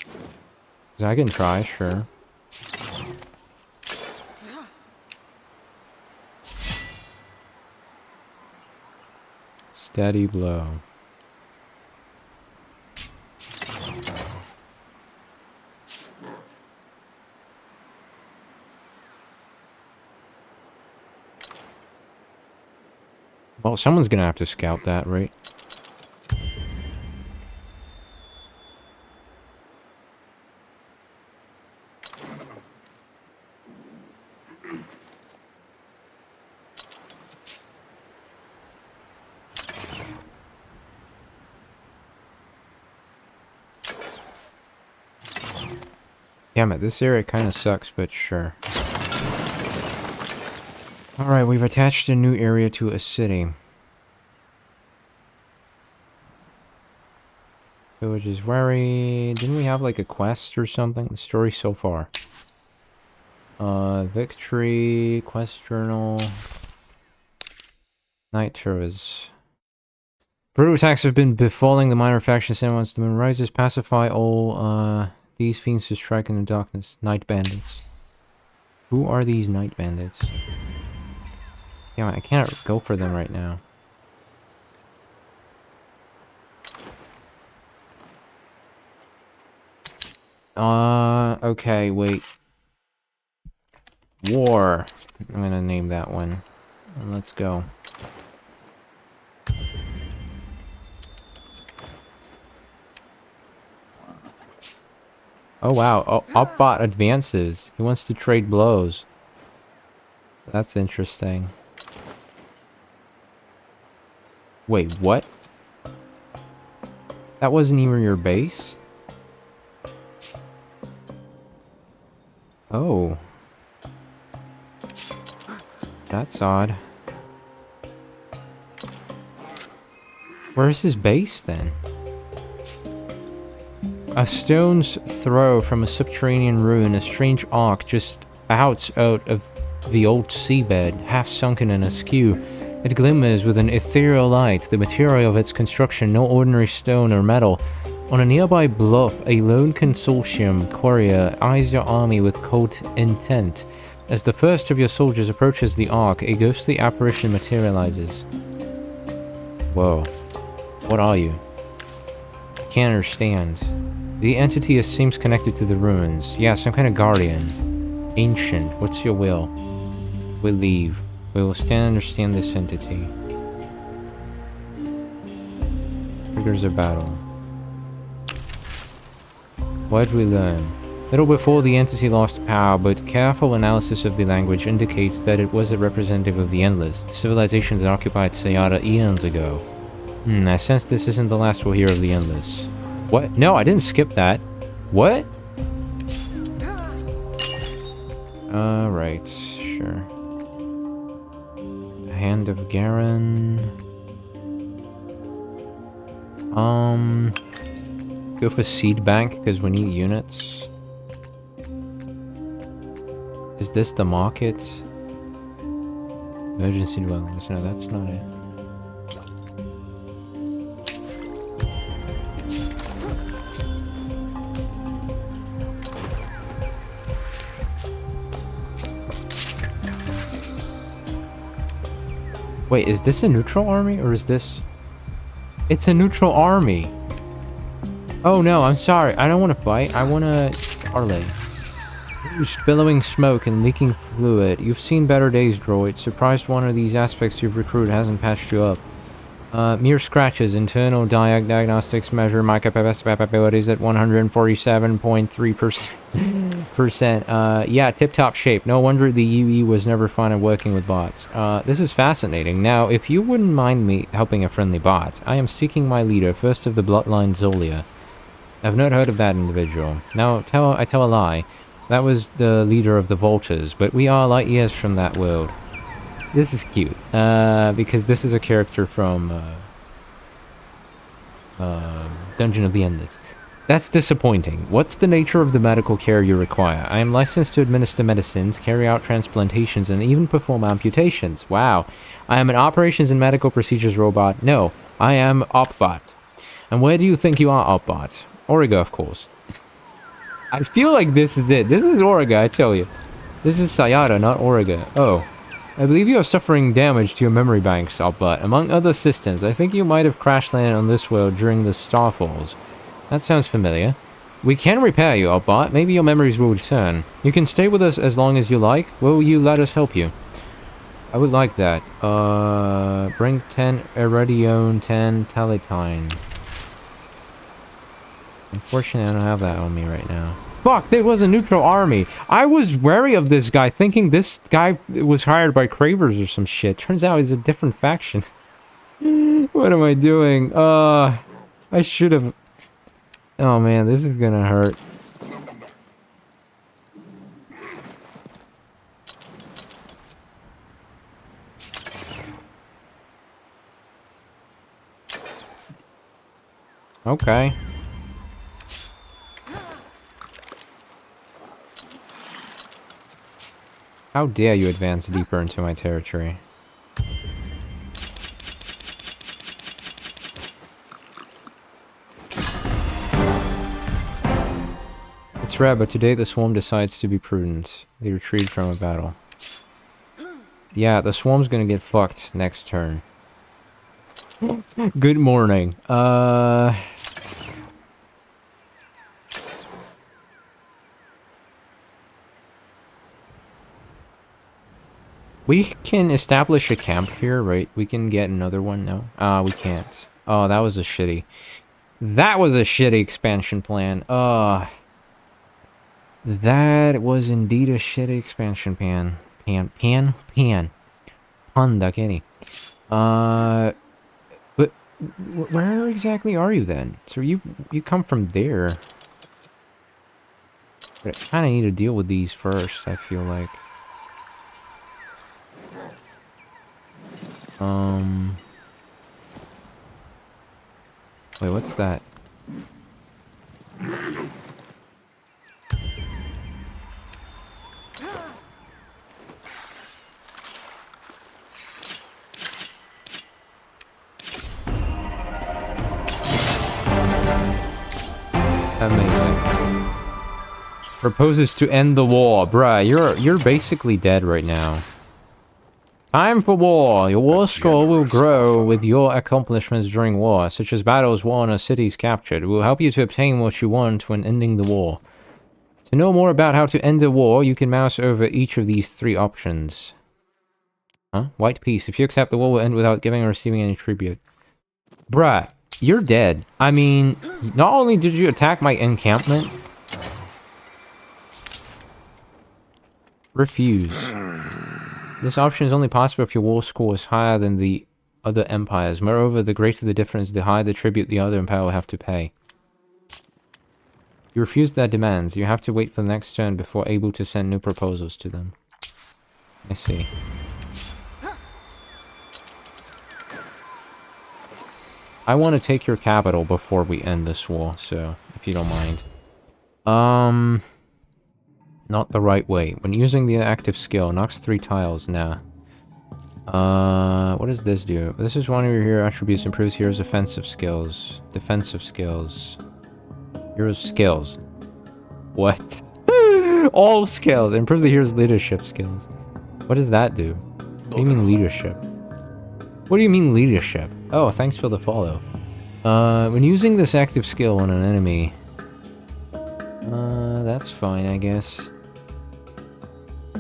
'Cause I can try, sure. Steady blow. Well, someone's gonna have to scout that, right? Damn it, this area kind of sucks, but sure. Alright, we've attached a new area to a city. Village is wary. Didn't we have like a quest or something? The story so far. Victory, quest journal. Night tours. Brutal attacks have been befalling the minor faction since once the moon rises. Pacify all, these fiends to strike in the darkness. Night bandits. Who are these night bandits? Damn it, I can't go for them right now. Okay, wait. War. I'm gonna name that one. And let's go. Oh wow, oh, Upbot advances. He wants to trade blows. That's interesting. Wait, what? That wasn't even your base? Oh. That's odd. Where's his base then? A stone's throw from a subterranean ruin, a strange arc just spouts out of the old seabed, half sunken and askew. It glimmers with an ethereal light, the material of its construction no ordinary stone or metal. On a nearby bluff, a lone consortium courier eyes your army with cold intent. As the first of your soldiers approaches the ark, a ghostly apparition materializes. Whoa. What are you? I can't understand. The entity seems connected to the ruins. Yeah, some kind of guardian. Ancient. What's your will? We leave. We will stand and understand this entity. Triggers a battle. What did we learn? Little before the entity lost power, but careful analysis of the language indicates that it was a representative of the Endless, the civilization that occupied Sayada eons ago. I sense this isn't the last we'll hear of the Endless. What? No, I didn't skip that. What? Alright, sure. Hand of Garen. Go for Seed Bank, because we need units. Is this the market? Emergency dwellings. No, that's not it. Wait, is this a neutral army, or is this... It's a neutral army! Oh no, I'm sorry. I don't want to fight. I want to parlay. Billowing smoke and leaking fluid. You've seen better days, droid. Surprised one of these aspects you've recruited hasn't patched you up. Mere scratches. Internal diagnostics measure my capabilities at 147.3%. Yeah, tip-top shape. No wonder the UE was never fun at working with bots. This is fascinating. Now, if you wouldn't mind me helping a friendly bot, I am seeking my leader, first of the bloodline Zolia. I've not heard of that individual. Now, I tell a lie. That was the leader of the Vultures, but we are light years from that world. This is cute, because this is a character from Dungeon of the Endless. That's disappointing. What's the nature of the medical care you require? I am licensed to administer medicines, carry out transplantations, and even perform amputations. Wow. I am an operations and medical procedures robot. No, I am Opbot. And where do you think you are, Opbot? Origa, of course. I feel like this is it. This is Origa, I tell you. This is Sayada, not Origa. Oh. I believe you are suffering damage to your memory banks, Opbot. Among other systems, I think you might have crash landed on this world during the Starfalls. That sounds familiar. We can repair you, Opbot. Maybe your memories will return. You can stay with us as long as you like. Will you let us help you? I would like that. Bring 10 Iridion, 10 Talatine. Unfortunately, I don't have that on me right now. Fuck, there was a neutral army. I was wary of this guy, thinking this guy was hired by Cravers or some shit. Turns out he's a different faction. What am I doing? I should have... Oh man, this is gonna hurt. Okay. How dare you advance deeper into my territory? It's rare, but today the swarm decides to be prudent. They retreat from a battle. Yeah, the swarm's gonna get fucked next turn. Good morning. We can establish a camp here, right? We can get another one, no? We can't. Oh, that was a shitty... That was a shitty expansion plan. That was indeed a shitty expansion pan. Pan? Pun da kenny. But... Where exactly are you then? So you come from there. But I kinda need to deal with these first, I feel like. Wait, what's that? Amazing. Proposes to end the war. Bruh, you're basically dead right now. Time for war. Your war score will grow with your accomplishments during war, such as battles won or cities captured. It will help you to obtain what you want when ending the war. To know more about how to end a war, you can mouse over each of these 3 options. Huh? White peace. If you accept, the war will end without giving or receiving any tribute. Bruh, you're dead. I mean, not only did you attack my encampment... Refuse. This option is only possible if your war score is higher than the other empires. Moreover, the greater the difference, the higher the tribute the other empire will have to pay. You refuse their demands. You have to wait for the next turn before able to send new proposals to them. I see. I want to take your capital before we end this war, so if you don't mind. Not the right way. When using the active skill, knocks 3 tiles. Nah. What does this do? This is one of your hero attributes. Improves hero's offensive skills. Defensive skills. Hero's skills. What? All skills. Improves the hero's leadership skills. What does that do? What do you mean leadership? What do you mean leadership? Oh, thanks for the follow. When using this active skill on an enemy... that's fine, I guess.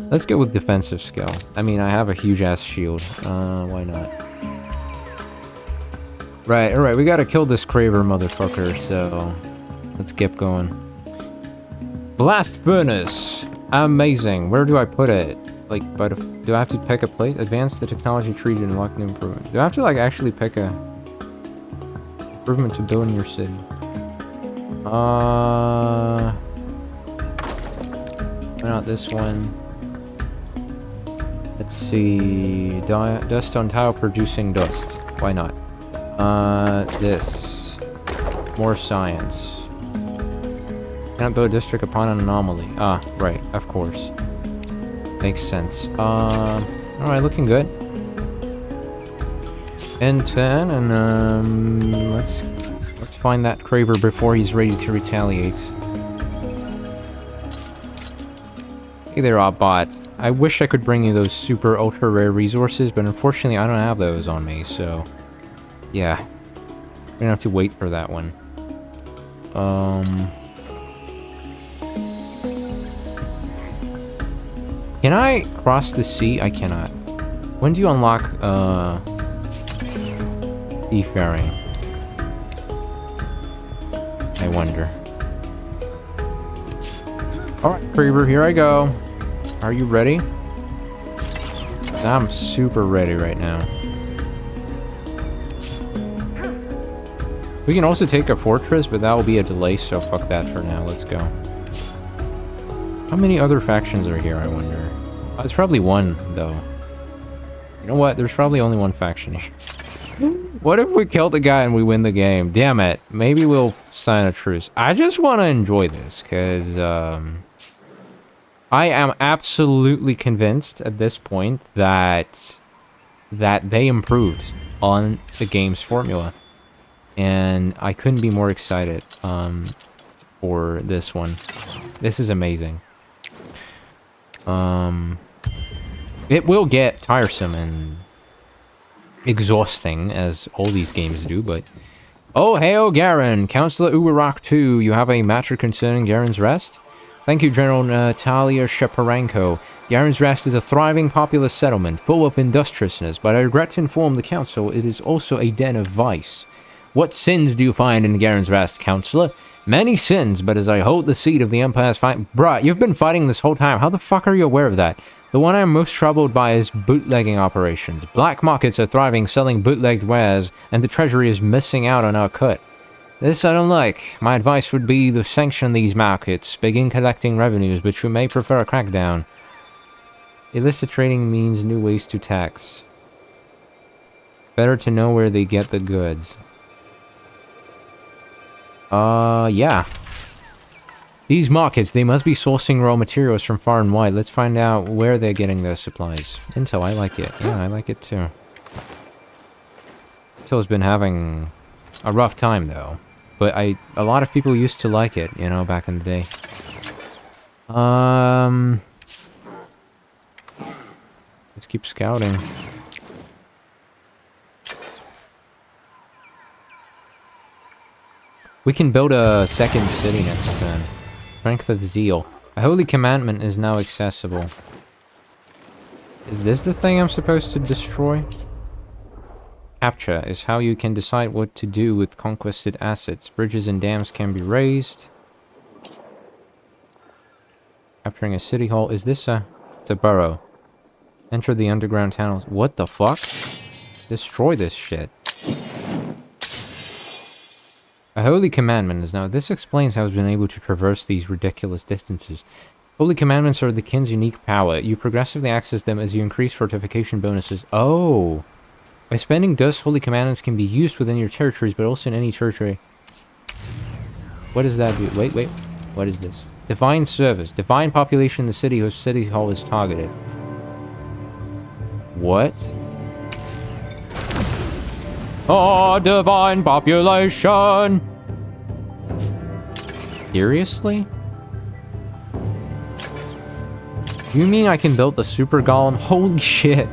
Let's go with defensive skill. I mean, I have a huge-ass shield. Why not? Right, alright, we gotta kill this Craver motherfucker, so... Let's get going. Blast Furnace! Amazing. Where do I put it? Like, do I have to pick a place? Advance the technology tree to unlock new improvement. Do I have to, like, actually pick a... improvement to build in your city? Why not this one? Let's see... Dust on tile producing dust. Why not? This. More science. Cannot build a district upon an anomaly. Ah, right, of course. Makes sense. Alright, looking good. N10, and let's find that Kraber before he's ready to retaliate. Hey there, Oddbot. I wish I could bring you those super ultra rare resources, but unfortunately I don't have those on me, so yeah. We're gonna have to wait for that one. Can I cross the sea? I cannot. When do you unlock seafaring? I wonder. Alright, Kraber, here I go. Are you ready? I'm super ready right now. We can also take a fortress, but that will be a delay, so fuck that for now. Let's go. How many other factions are here, I wonder? It's probably one, though. You know what? There's probably only one faction here. What if we kill the guy and we win the game? Damn it. Maybe we'll sign a truce. I just want to enjoy this, because I am absolutely convinced at this point that they improved on the game's formula. And I couldn't be more excited for this one. This is amazing. It will get tiresome and exhausting, as all these games do, but... Oh, hey-oh, Garen! Counselor Uwarak 2, you have a matter concerning Garen's Rest? Thank you, General Natalia Sheparenko. Garen's Rest is a thriving populous settlement, full of industriousness, but I regret to inform the Council it is also a den of vice. What sins do you find in Garen's Rest, Counselor? Many sins, but as I hold the seat of the Empire's fight... Bruh, you've been fighting this whole time. How the fuck are you aware of that? The one I'm most troubled by is bootlegging operations. Black markets are thriving, selling bootlegged wares, and the Treasury is missing out on our cut. This I don't like. My advice would be to sanction these markets, begin collecting revenues, but you may prefer a crackdown. Illicit trading means new ways to tax. Better to know where they get the goods. Yeah. These markets, they must be sourcing raw materials from far and wide. Let's find out where they're getting their supplies. Intel, I like it. Yeah, I like it too. Intel's been having a rough time, though. But a lot of people used to like it, you know, back in the day. Let's keep scouting. We can build a second city next turn. Strength of Zeal. A holy commandment is now accessible. Is this the thing I'm supposed to destroy? Capture is how you can decide what to do with conquested assets. Bridges and dams can be raised. Capturing a city hall. Is this a... It's a burrow. Enter the underground tunnels. What the fuck? Destroy this shit. A holy commandment is now... This explains how it's been able to traverse these ridiculous distances. Holy commandments are the kin's unique power. You progressively access them as you increase fortification bonuses. Oh! By spending dust, holy commandments can be used within your territories, but also in any territory. What does that do? Wait. What is this? Divine service. Divine population in the city whose city hall is targeted. What? Oh, divine population! Seriously? You mean I can build the super golem? Holy shit!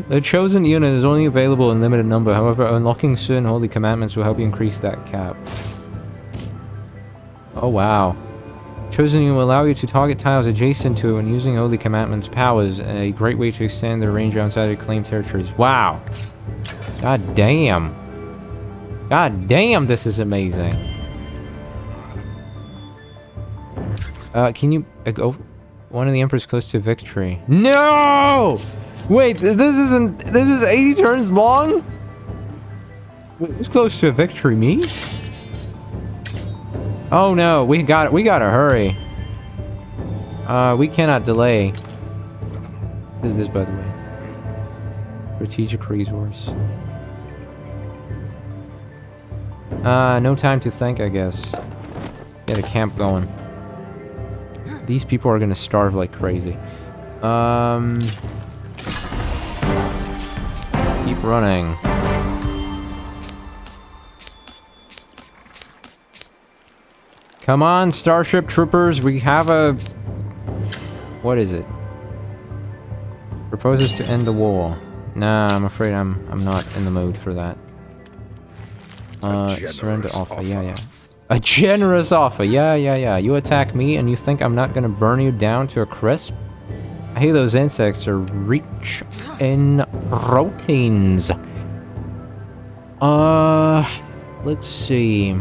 The chosen unit is only available in limited number, however, unlocking certain holy commandments will help you increase that cap. Oh wow. Chosen unit will allow you to target tiles adjacent to it when using holy commandments powers, a great way to extend their range outside of claimed territories. Wow! God damn. God damn, this is amazing. Can you go? One of the Emperor's close to victory. No! Wait, this is 80 turns long? Wait, who's close to a victory? Me? Oh no, we gotta hurry. We cannot delay. What is this, by the way? Strategic resource. No time to think, I guess. Get a camp going. These people are gonna starve like crazy. Keep running. Come on, Starship Troopers, we have a... What is it? Proposes to end the war. Nah, I'm afraid I'm not in the mood for that. Surrender offer. Yeah, yeah. A generous offer. Yeah, yeah, yeah. You attack me and you think I'm not gonna burn you down to a crisp? I hear those insects are rich in proteins. Let's see.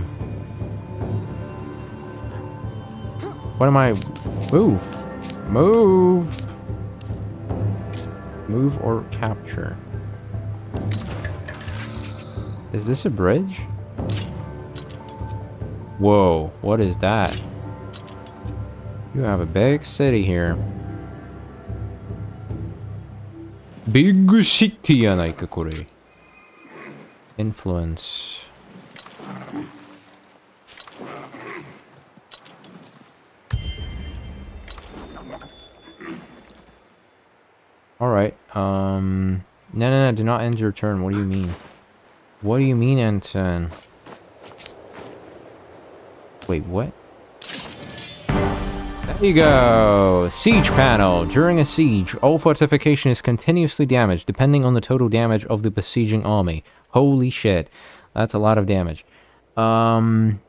What am I... Move. Move. Move or capture. Is this a bridge? Whoa, what is that? You have a big city here. Big city yanaika kore. Influence. Alright, no, do not end your turn. What do you mean? What do you mean, end turn? Wait, what? There you go! Siege panel! During a siege, all fortification is continuously damaged, depending on the total damage of the besieging army. Holy shit. That's a lot of damage. Once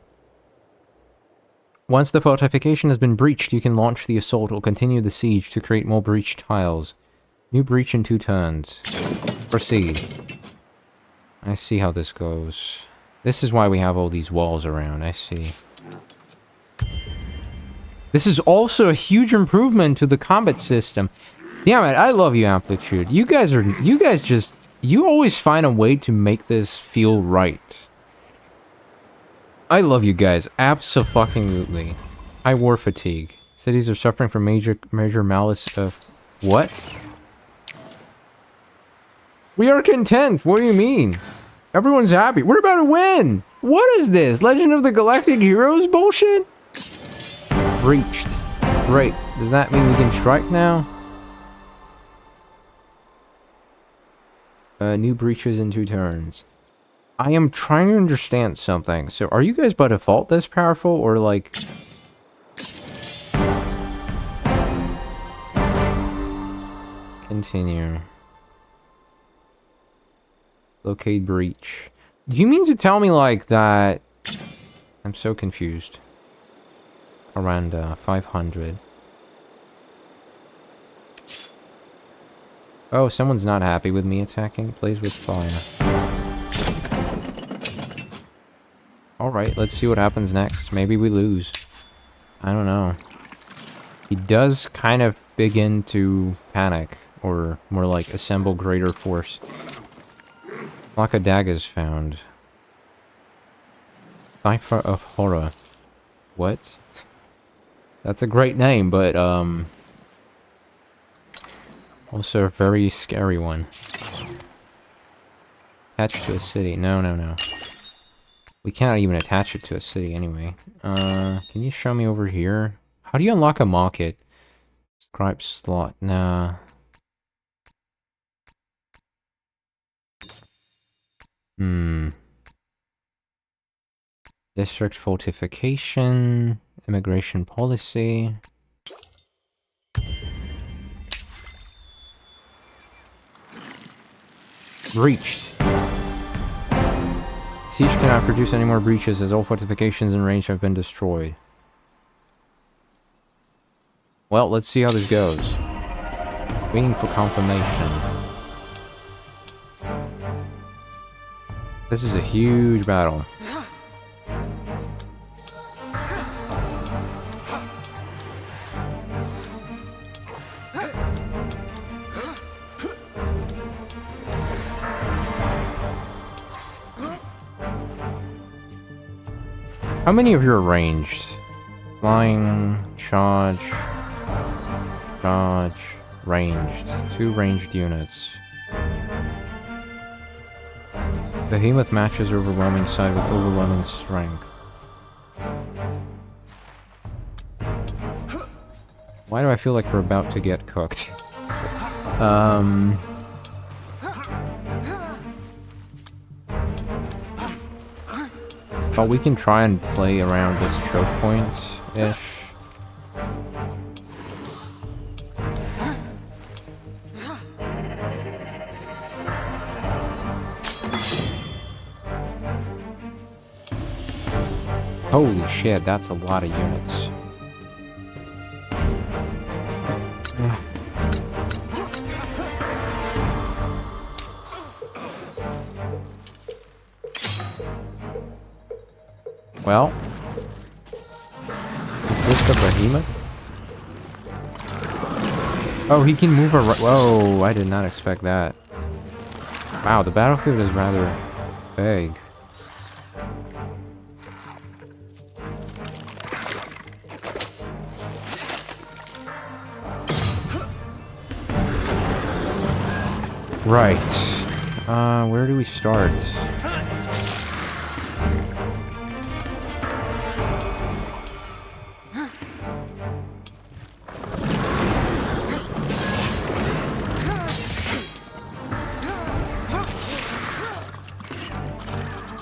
the fortification has been breached, you can launch the assault or continue the siege to create more breach tiles. New breach in 2 turns. Proceed. I see how this goes. This is why we have all these walls around, I see. This is also a huge improvement to the combat system. Damn it, I love you, Amplitude. You guys always find a way to make this feel right. I love you guys, abso-fucking-lutely. High war fatigue. Cities are suffering from major malice of... What? We are content, what do you mean? Everyone's happy. We're about to win! What is this? Legend of the Galactic Heroes bullshit? Breached. Great. Does that mean we can strike now? New breaches in 2 turns. I am trying to understand something. So, are you guys by default this powerful, or like... Continue. Locate breach. Do you mean to tell me, like, that... I'm so confused. Around 500. Oh, someone's not happy with me attacking. Plays with fire. Alright, let's see what happens next. Maybe we lose. I don't know. He does kind of begin to panic. Or more like assemble greater force. Block of daggers found. Cipher of Horror. What? That's a great name, but, also a very scary one. Attached to a city. No, no, no. We cannot even attach it to a city anyway. Can you show me over here? How do you unlock a market? Scribe slot. Nah. District fortification, immigration policy. Breached. Siege cannot produce any more breaches as all fortifications in range have been destroyed. Well, let's see how this goes. Waiting for confirmation. This is a huge battle. How many of you are ranged? Flying, charge, ranged. 2 ranged units. Behemoth matches overwhelming side with overwhelming strength. Why do I feel like we're about to get cooked? But we can try and play around this choke point-ish. Holy shit, that's a lot of units. Well, is this the behemoth? Oh, he can move around. Whoa, I did not expect that. Wow, the battlefield is rather big. Right. Where do we start?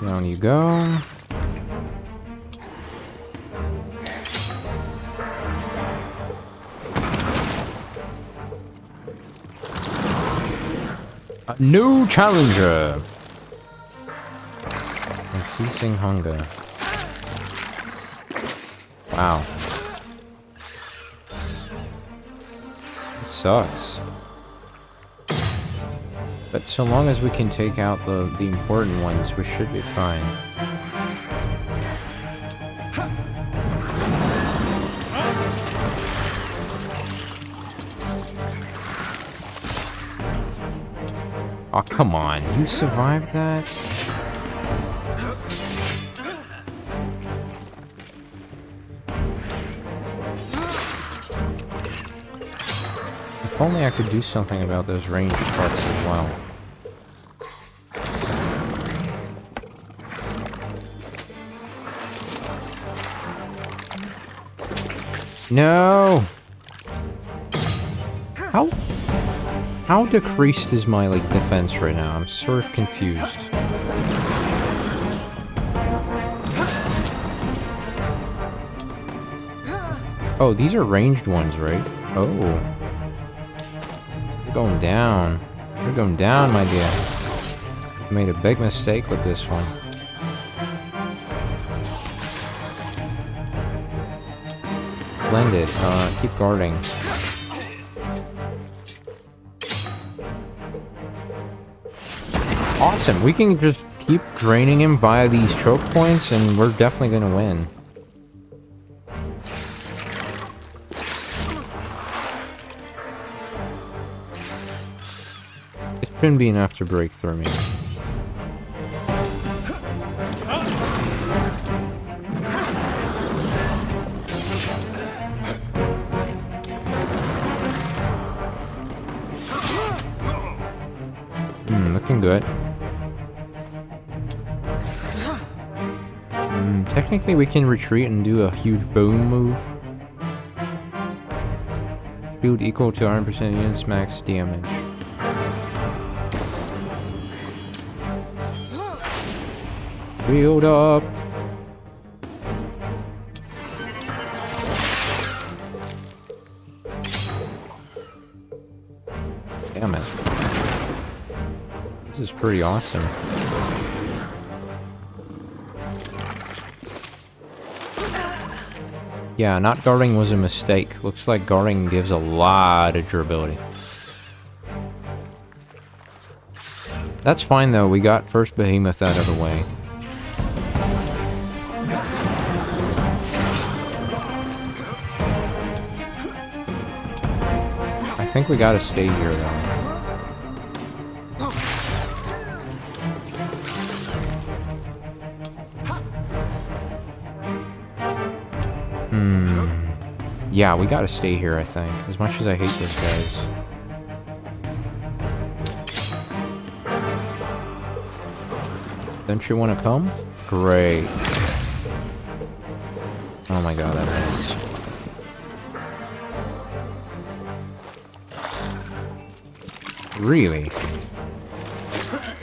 Down you go. A new challenger! Unceasing hunger. Wow. It sucks. But so long as we can take out the important ones, we should be fine. Oh, come on. You survived that? If only I could do something about those ranged parts as well. No! How decreased is my, like, defense right now? I'm sort of confused. Oh, these are ranged ones, right? Oh. You're going down. You're going down, my dear. You made a big mistake with this one. Splendid. Keep guarding. Awesome. We can just keep draining him via these choke points, and we're definitely gonna win. It shouldn't be enough to break through me. Looking good. Technically, we can retreat and do a huge boom move. Shield equal to 100% units max damage. Build up. Damn it. This is pretty awesome. Yeah, not guarding was a mistake. Looks like guarding gives a lot of durability. That's fine though, we got first behemoth out of the way. I think we gotta stay here though. Yeah, we gotta stay here, I think. As much as I hate those guys. Don't you want to come? Great. Oh my god, that hurts. Really?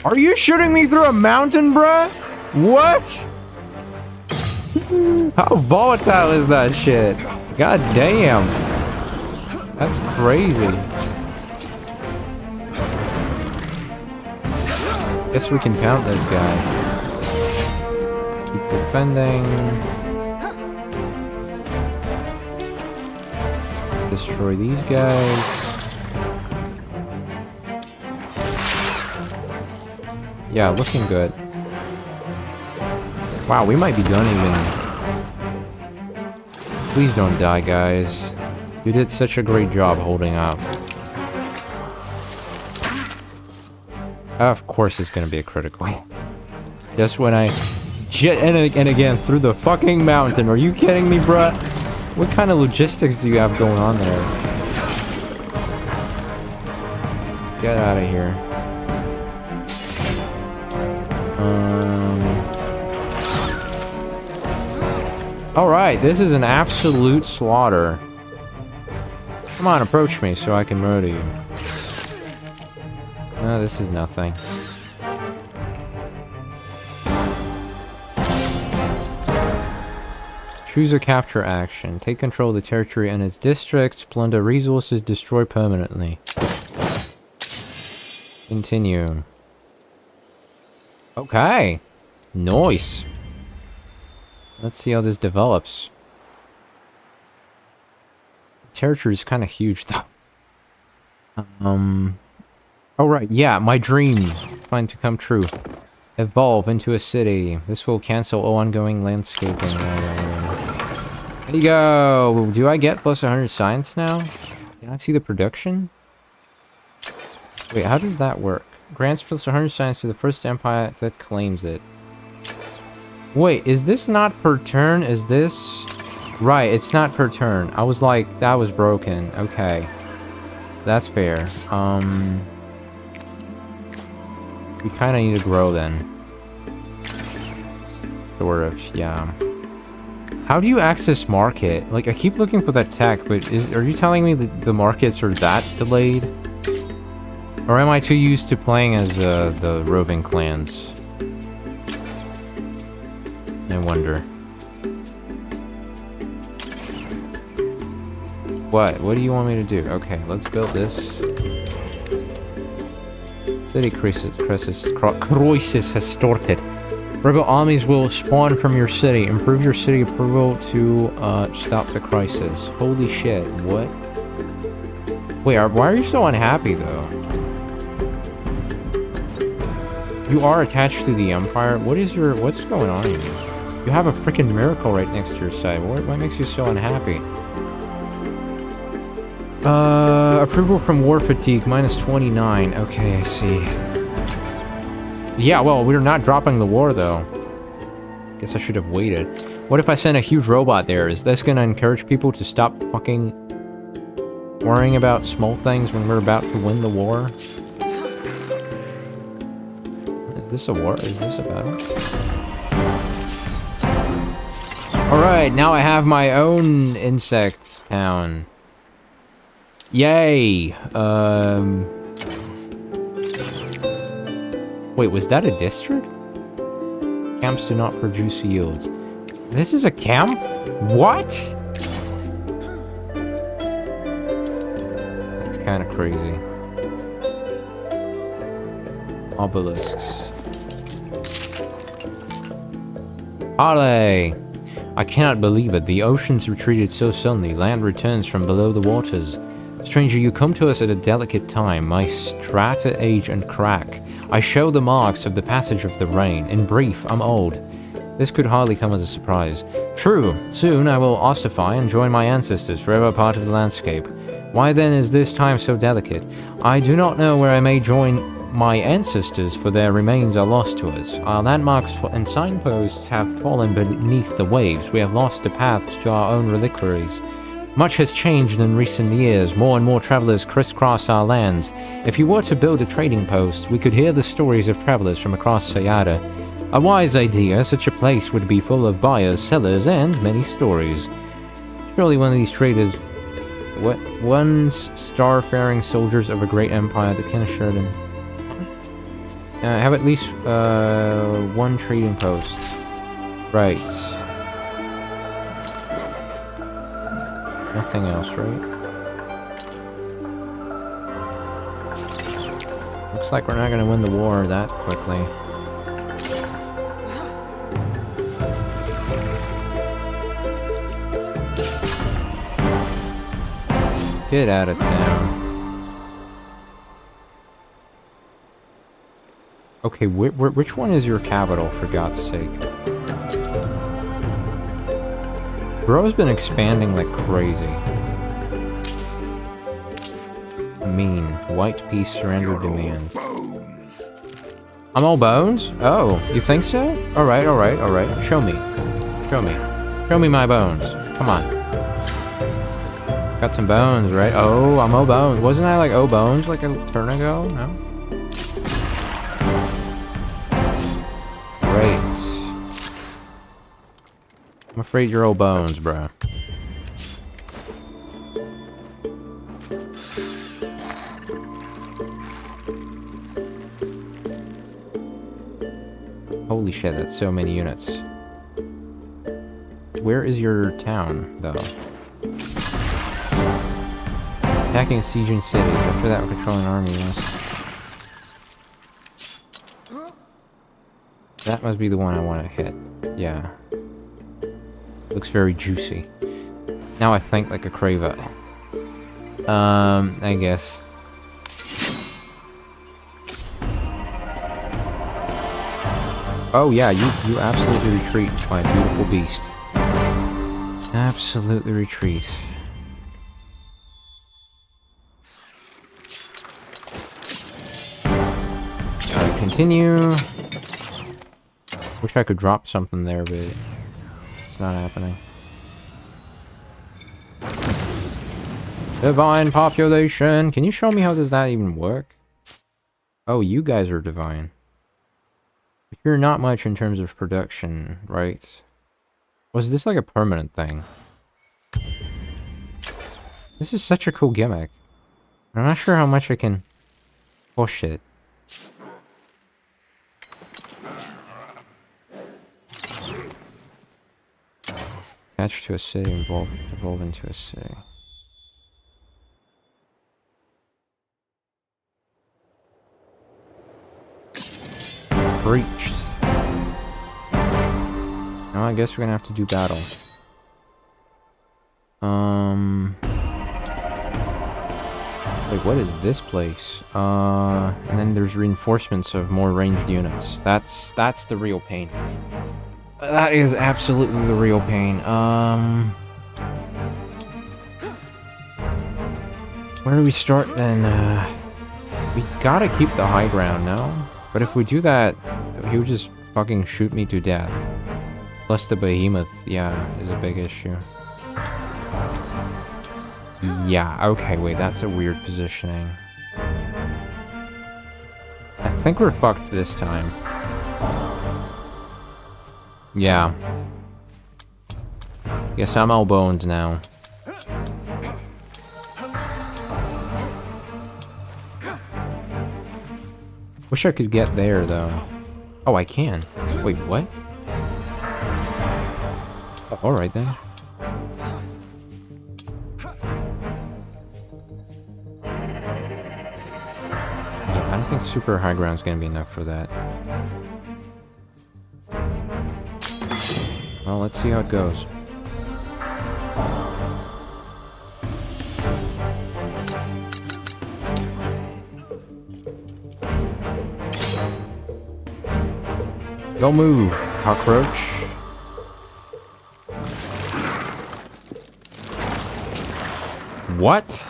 Are you shooting me through a mountain, bruh? What? How volatile is that shit? God damn. That's crazy. Guess we can pound this guy. Keep defending. Destroy these guys. Yeah, looking good. Wow, we might be done even. Please don't die, guys. You did such a great job holding up. Of course it's gonna be a critical. Just when I... And again, through the fucking mountain. Are you kidding me, bruh? What kind of logistics do you have going on there? Get out of here. Alright, this is an absolute slaughter. Come on, approach me so I can murder you. No, this is nothing. Choose a capture action. Take control of the territory and its districts. Plunder resources. Destroy permanently. Continue. Okay. Nice. Let's see how this develops. Territory is kind of huge, though. Oh, right. Yeah, my dream. Trying to come true. Evolve into a city. This will cancel all ongoing landscaping. There you go. Do I get plus 100 science now? Can I see the production? Wait, how does that work? Grants plus 100 science to the first empire that claims it. Wait, is this not per turn? Is this... Right, it's not per turn. I was like, that was broken. Okay. That's fair. We kind of need to grow then. Sort of, yeah. How do you access market? Like, I keep looking for that tech, but are you telling me that the markets are that delayed? Or am I too used to playing as the roving clans? I wonder. What? What do you want me to do? Okay, let's build this. City crisis has started. Rebel armies will spawn from your city. Improve your city approval to stop the crisis. Holy shit, what? Wait, why are you so unhappy, though? You are attached to the Empire? What's going on here? You have a freaking miracle right next to your side. What makes you so unhappy? Approval from war fatigue, minus 29. Okay, I see. Yeah, well, we're not dropping the war, though. Guess I should have waited. What if I send a huge robot there? Is this gonna encourage people to stop fucking worrying about small things when we're about to win the war? Is this a war? Is this a battle? Alright, now I have my own insect town. Yay! Wait, was that a district? Camps do not produce yields. This is a camp? What? That's kind of crazy. Obelisks. Ale! I cannot believe it. The oceans retreated so suddenly. Land returns from below the waters. Stranger, you come to us at a delicate time. My strata age and crack. I show the marks of the passage of the rain. In brief, I'm old. This could hardly come as a surprise. True, soon I will ossify and join my ancestors, forever part of the landscape. Why then is this time so delicate? I do not know where I may join my ancestors, for their remains are lost to us. Our landmarks and signposts have fallen beneath the waves. We have lost the paths to our own reliquaries. Much has changed in recent years. More and more travelers crisscross our lands. If you were to build a trading post, we could hear the stories of travelers from across Sayada. A wise idea. Such a place would be full of buyers, sellers, and many stories. Surely one of these traders What? Once star-faring soldiers of a great empire, the kin of Sheridan. Have at least one trading post. Right. Nothing else, right? Looks like we're not gonna win the war that quickly. Get out of town. Okay, which one is your capital, for God's sake? Bro's been expanding like crazy. Mean. White peace surrender demand. I'm all bones? Oh, you think so? Alright, alright, alright. Show me. Show me. Show me my bones. Come on. Got some bones, right? Oh, I'm all bones. Wasn't I like oh bones like a turn ago? No? Great. I'm afraid you're all bones, bro. Holy shit, that's so many units. Where is your town, though? Attacking a sieging city. After that, we're controlling army, yes. That must be the one I want to hit. Yeah. Looks very juicy. Now I think like a Crava. I guess. Oh yeah, you absolutely retreat, my beautiful beast. Absolutely retreat. Continue. Wish I could drop something there, but it's not happening. Divine population. Can you show me how does that even work? Oh, you guys are divine. But you're not much in terms of production, right? Was this like a permanent thing? This is such a cool gimmick. I'm not sure how much I can push it. Attach to a city, evolve into a city. Breached. Now I guess we're gonna have to do battle. Wait, what is this place? And then there's reinforcements of more ranged units. That's the real pain. That is absolutely the real pain. Where do we start then? We gotta keep the high ground, no? But if we do that, he would just fucking shoot me to death. Plus the behemoth, yeah, is a big issue. Yeah, okay, wait, that's a weird positioning. I think we're fucked this time. Yeah. Guess I'm all bones now. Wish I could get there, though. Oh, I can. Wait, what? Oh, alright then. Yeah, I don't think super high ground's gonna be enough for that. Well, let's see how it goes. Don't move, cockroach. What?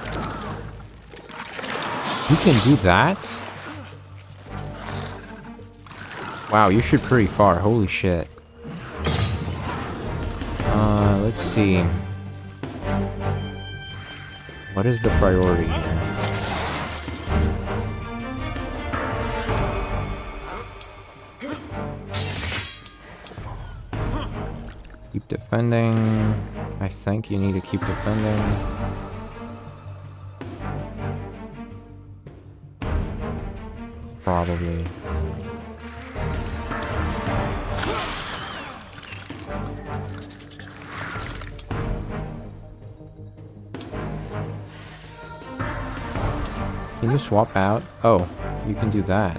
You can do that? Wow, you shoot pretty far. Holy shit. Let's see. What is the priority here? Keep defending. I think you need to keep defending. probably. Can you swap out? Oh, you can do that.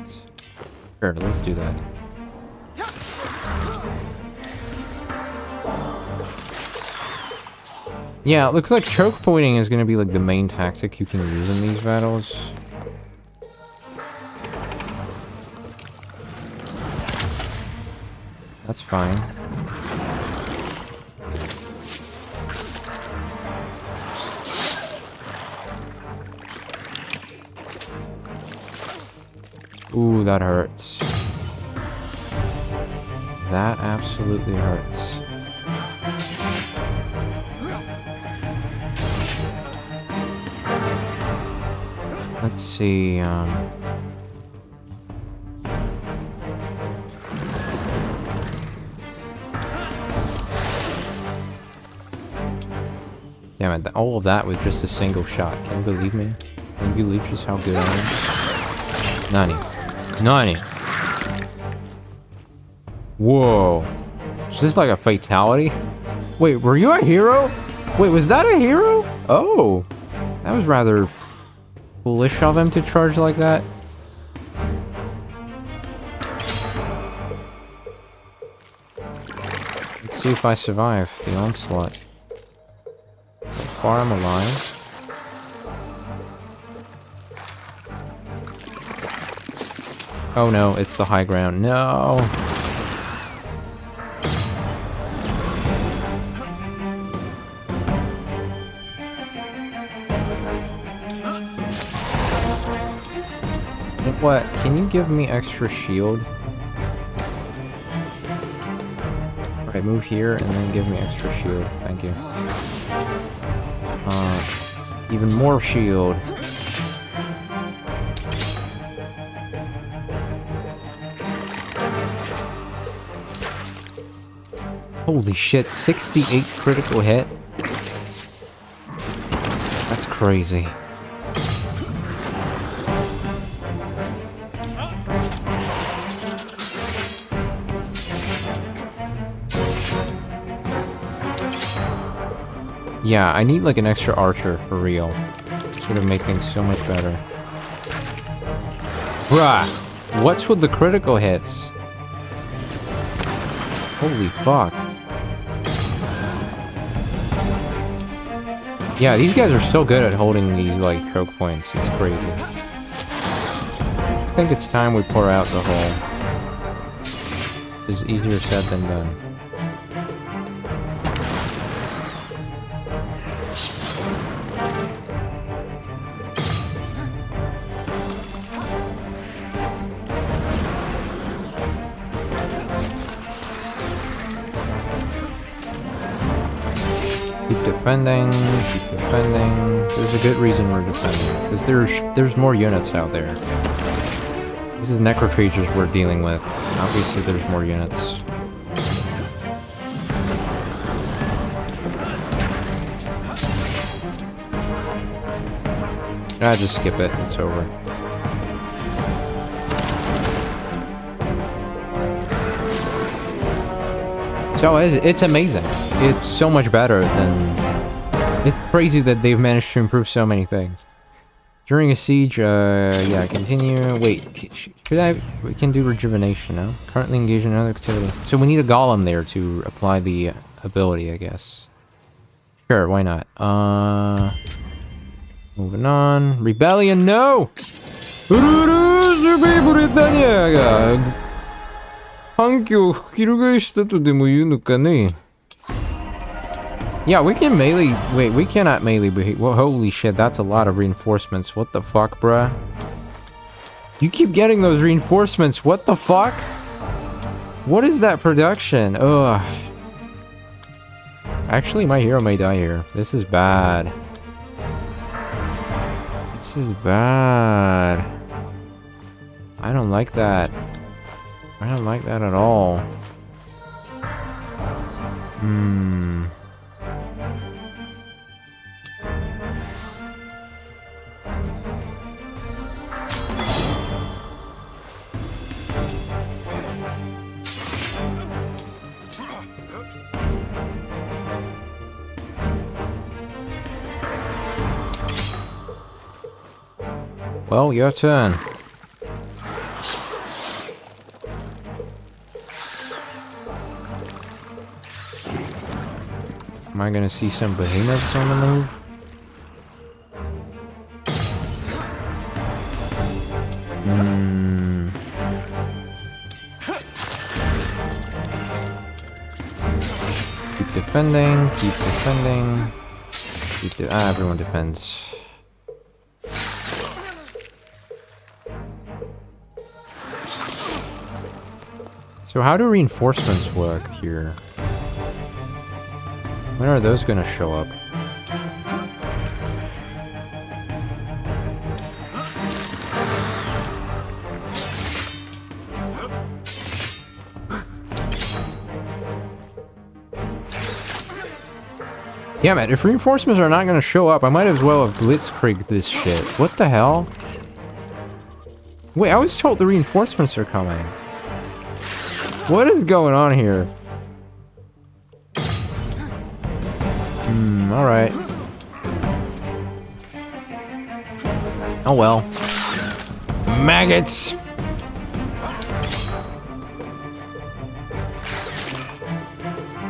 Sure, let's do that. Yeah, it looks like choke pointing is gonna be like the main tactic you can use in these battles. That's fine. Ooh, that hurts. That absolutely hurts. Let's see, damn it, all of that was just a single shot. Can you believe me? Can you believe just how good I am? Nani. Nani. Whoa. Is this like a fatality? Wait, were you a hero? Wait, was that a hero? Oh. That was rather foolish of him to charge like that. Let's see if I survive the onslaught. So far I'm alive. Oh no, it's the high ground. No! What? Can you give me extra shield? Alright, move here and then give me extra shield. Thank you. Even more shield. Holy shit, 68 critical hit? That's crazy. Yeah, I need like an extra archer for real. Sort of make things so much better. Bruh! What's with the critical hits? Holy fuck. Yeah, these guys are so good at holding these like choke points. It's crazy. I think it's time we pour out the whole. It's easier said than done. Defending, keep defending. There's a good reason we're defending, because there's more units out there. This is necrotrages we're dealing with. Obviously there's more units. Ah, just skip it, it's over. So it's amazing. It's so much better than... It's crazy that they've managed to improve so many things. During a siege, yeah, continue... Wait, should I... We can do rejuvenation now. Currently engaged in another activity. So we need a golem there to apply the ability, I guess. Sure, why not? Moving on. Rebellion, no! Yeah, we can melee. Wait, we cannot melee. Well, holy shit, that's a lot of reinforcements. What the fuck, bruh? You keep getting those reinforcements. What the fuck? What is that production? Ugh. Actually, my hero may die here. This is bad. This is bad. I don't like that. I don't like that at all. Well, your turn. Am I gonna see some behemoths on the move? Keep defending, keep defending. Everyone defends. So how do reinforcements work here? When are those gonna show up? Damn it, if reinforcements are not gonna show up, I might as well have blitzkrieged this shit. What the hell? Wait, I was told the reinforcements are coming. What is going on here? Alright. Oh well. Maggots!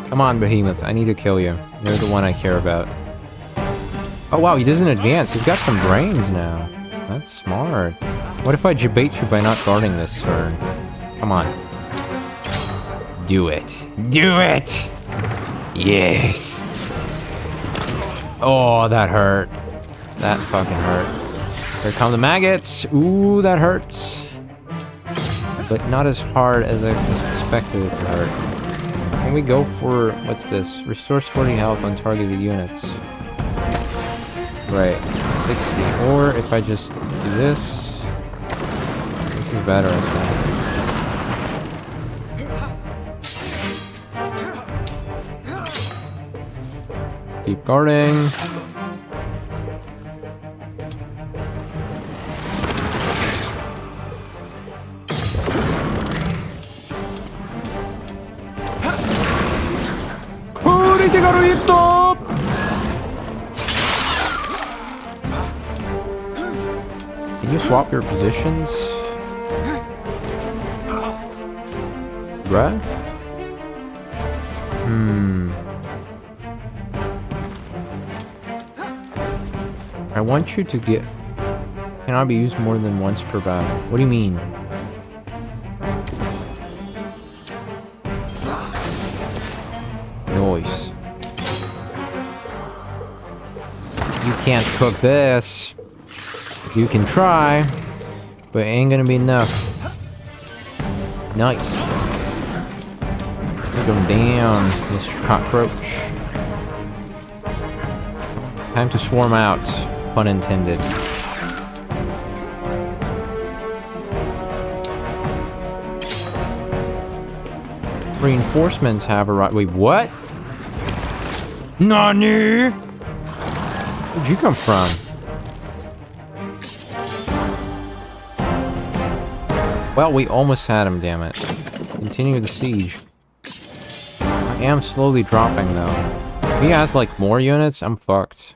Come on, Behemoth. I need to kill you. You're the one I care about. Oh wow, he doesn't advance. He's got some brains now. That's smart. What if I debate you by not guarding this turn? Come on. Do it. Do it! Yes! Oh, that hurt. That fucking hurt. Here come the maggots. Ooh, that hurts. But not as hard as I expected it to hurt. Can we go for... what's this? Restores 40 health on targeted units. Right. 60. Or if I just do this... this is better, I think. Keep guarding. Can you swap your positions? Bruh? I want you to get... cannot be used more than once per battle. What do you mean? Nice. You can't cook this. You can try, but it ain't gonna be enough. Nice. Go down, Mr. Cockroach. Time to swarm out. Pun intended. Reinforcements have arrived. Wait, what? Nani? Where'd you come from? Well, we almost had him, damn it. Continue the siege. I am slowly dropping, though. If he has, like, more units, I'm fucked.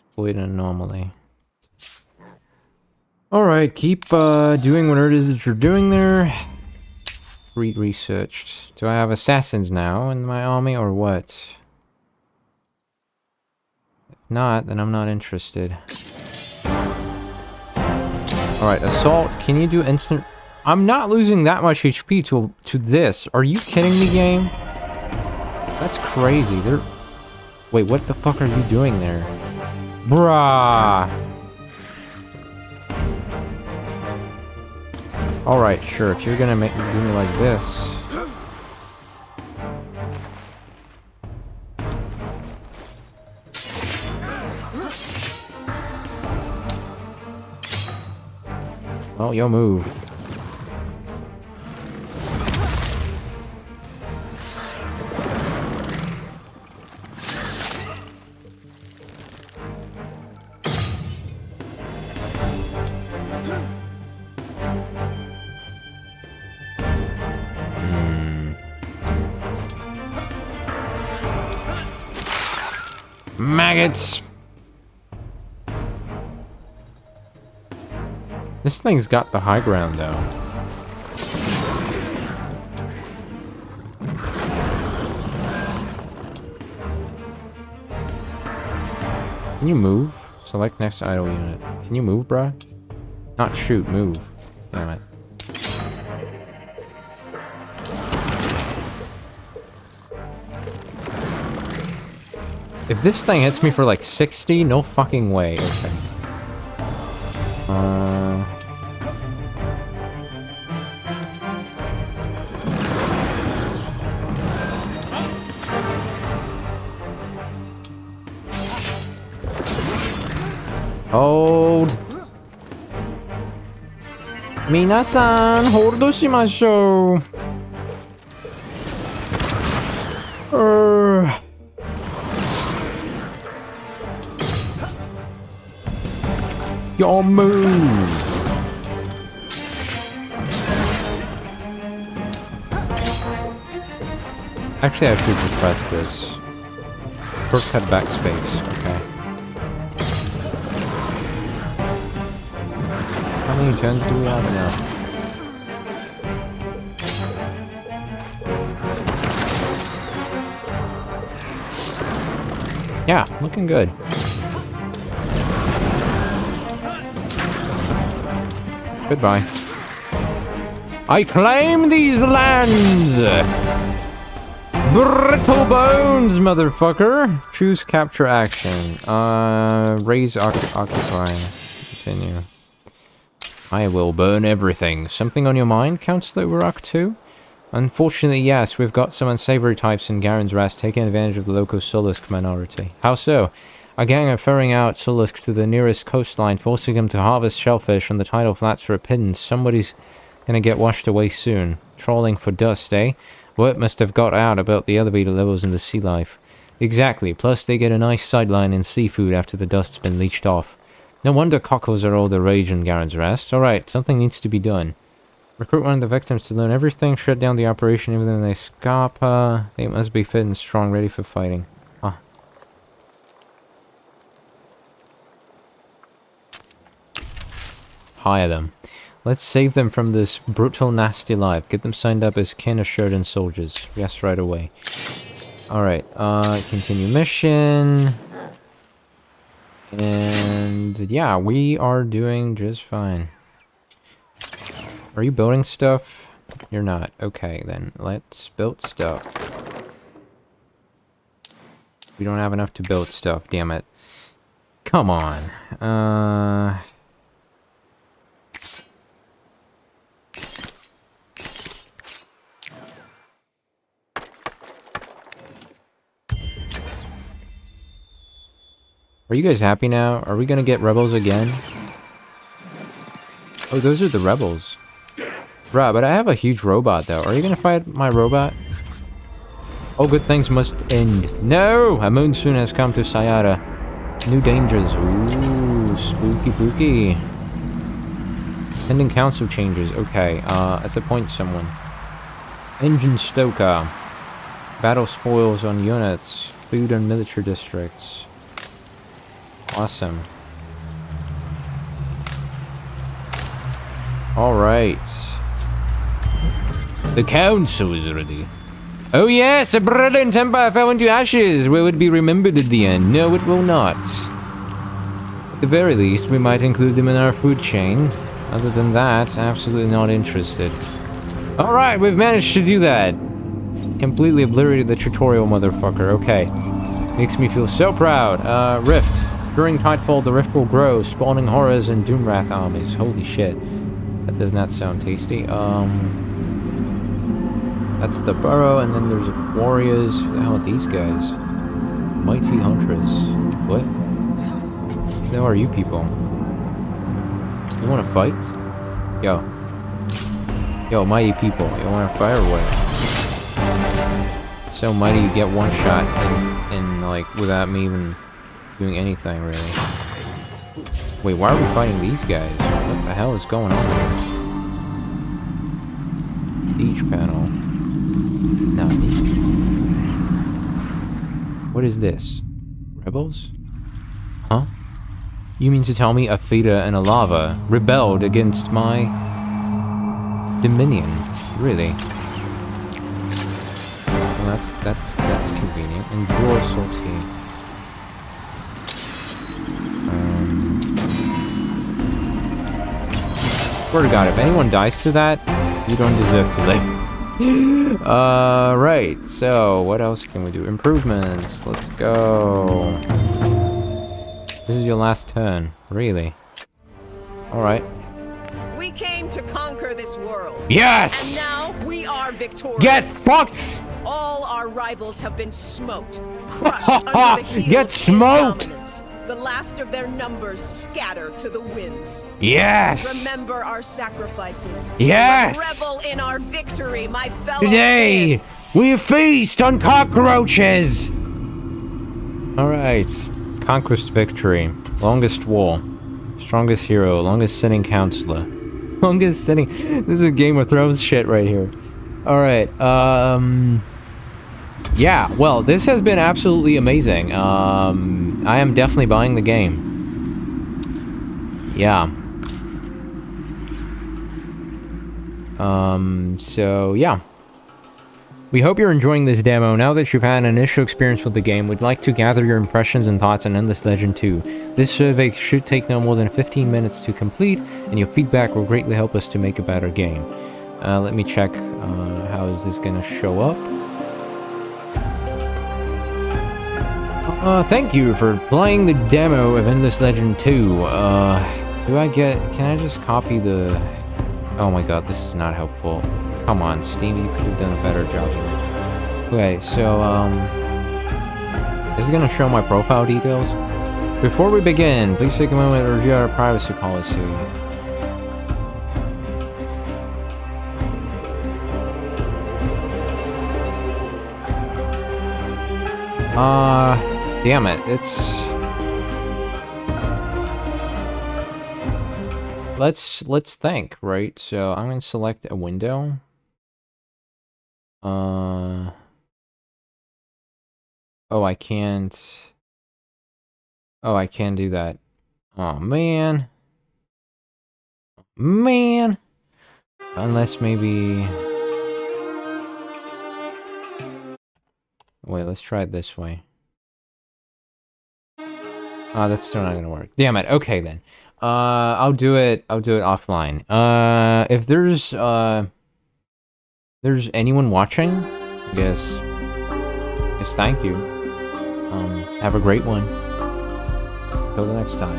Exploit an anomaly. Alright, keep doing whatever it is that you're doing there. Researched. Do I have assassins now in my army, or what? If not, then I'm not interested. Alright, assault. Can you do instant... I'm not losing that much HP to this. Are you kidding me, game? That's crazy. They're... wait, what the fuck are you doing there? Bruh! Alright, sure. If you're gonna make me do me like this... well, you'll move. Maggots! This thing's got the high ground, though. Can you move? Select next idle unit. Can you move, bruh? Not shoot, move. Damn it. If this thing hits me for like 60, no fucking way. Okay. Hold. Minasan, hold shimashou. Your move. Actually, I should just press this. First head backspace. Okay. How many turns do we have now? Yeah, looking good. Goodbye. I claim these lands! Brittle bones, motherfucker! Choose capture action. Raise occupy. Continue. I will burn everything. Something on your mind, Councillor Uruk 2? Unfortunately, yes. We've got some unsavory types in Garen's Rest taking advantage of the local Sulusk minority. How so? A gang are ferrying out Sulusk to the nearest coastline, forcing them to harvest shellfish from the tidal flats for a pittance. Somebody's gonna get washed away soon. Trawling for dust, eh? Word must have got out about the elevator levels in the sea life. Exactly. Plus, they get a nice sideline in seafood after the dust's been leached off. No wonder cockles are all the rage in Garen's Rest. Alright, something needs to be done. Recruit one of the victims to learn everything, shut down the operation even though they escape. They must be fit and strong, ready for fighting. Huh. Hire them. Let's save them from this brutal, nasty life. Get them signed up as kin assured and soldiers. Yes, right away. Alright, continue mission. And yeah, we are doing just fine. Are you building stuff? You're not. Okay, then let's build stuff. We don't have enough to build stuff, damn it. Come on. Are you guys happy now? Are we gonna get rebels again? Oh, those are the rebels. Bruh, but I have a huge robot, though. Are you gonna fight my robot? All good things must end. No! A monsoon has come to Sayada. New dangers. Ooh, spooky pooky. Pending council changes. Okay, let's appoint someone. Engine stoker. Battle spoils on units. Food and military districts. Awesome. Alright. The council is ready. Oh yes, a brilliant empire fell into ashes. Will it be remembered at the end? No, it will not. At the very least, we might include them in our food chain. Other than that, absolutely not interested. Alright, we've managed to do that. Completely obliterated the tutorial, motherfucker. Okay. Makes me feel so proud. Rift. During Tidefall, the rift will grow, spawning horrors and Doomwrath armies. Holy shit. That does not sound tasty. That's the burrow, and then there's warriors. Who the hell are these guys? Mighty Huntress. What? Who the hell are you people? You wanna fight? Yo. Yo, mighty people. You wanna fight or what? So mighty you get one shot and like, without me even doing anything, really. Wait, why are we fighting these guys? What the hell is going on here? Siege panel. Nani? What is this? Rebels? Huh? You mean to tell me a Theta and a Lava rebelled against my dominion? Really? Well, that's convenient. Endure salty. Swear to God, if anyone dies to that, you don't deserve to live. Right. So, what else can we do? Improvements. Let's go. This is your last turn. Really? Alright. We came to conquer this world. Yes! And now we are victorious. Get fucked! All our rivals have been smoked, crushed under the heel Get of smoked! dominance. The last of their numbers scattered to the winds. Yes! Remember our sacrifices. Yes! Revel in our victory, my fellow. Today, kin. we feast on cockroaches! Alright. Conquest victory. Longest war. Strongest hero. Longest sitting counselor. Longest sitting... This is a Game of Thrones shit right here. Alright, yeah, well, this has been absolutely amazing. I am definitely buying the game. Yeah. So, yeah. We hope you're enjoying this demo. Now that you've had an initial experience with the game, we'd like to gather your impressions and thoughts on Endless Legend 2. This survey should take no more than 15 minutes to complete, and your feedback will greatly help us to make a better game. Let me check, how is this gonna show up? Thank you for playing the demo of Endless Legend 2. Can I just copy the... Oh my god, this is not helpful. Come on, Steam, you could have done a better job here. Okay, so, is it gonna show my profile details? Before we begin, please take a moment to review our privacy policy. Damn it, it's... Let's think, right? So I'm gonna select a window. Oh, I can't... Oh, I can do that. Oh, man. Man! Unless maybe... Wait, let's try it this way. Oh, that's still not gonna work. Damn it. Okay then. I'll do it offline. If there's anyone watching, I guess thank you. Have a great one. Till the next time.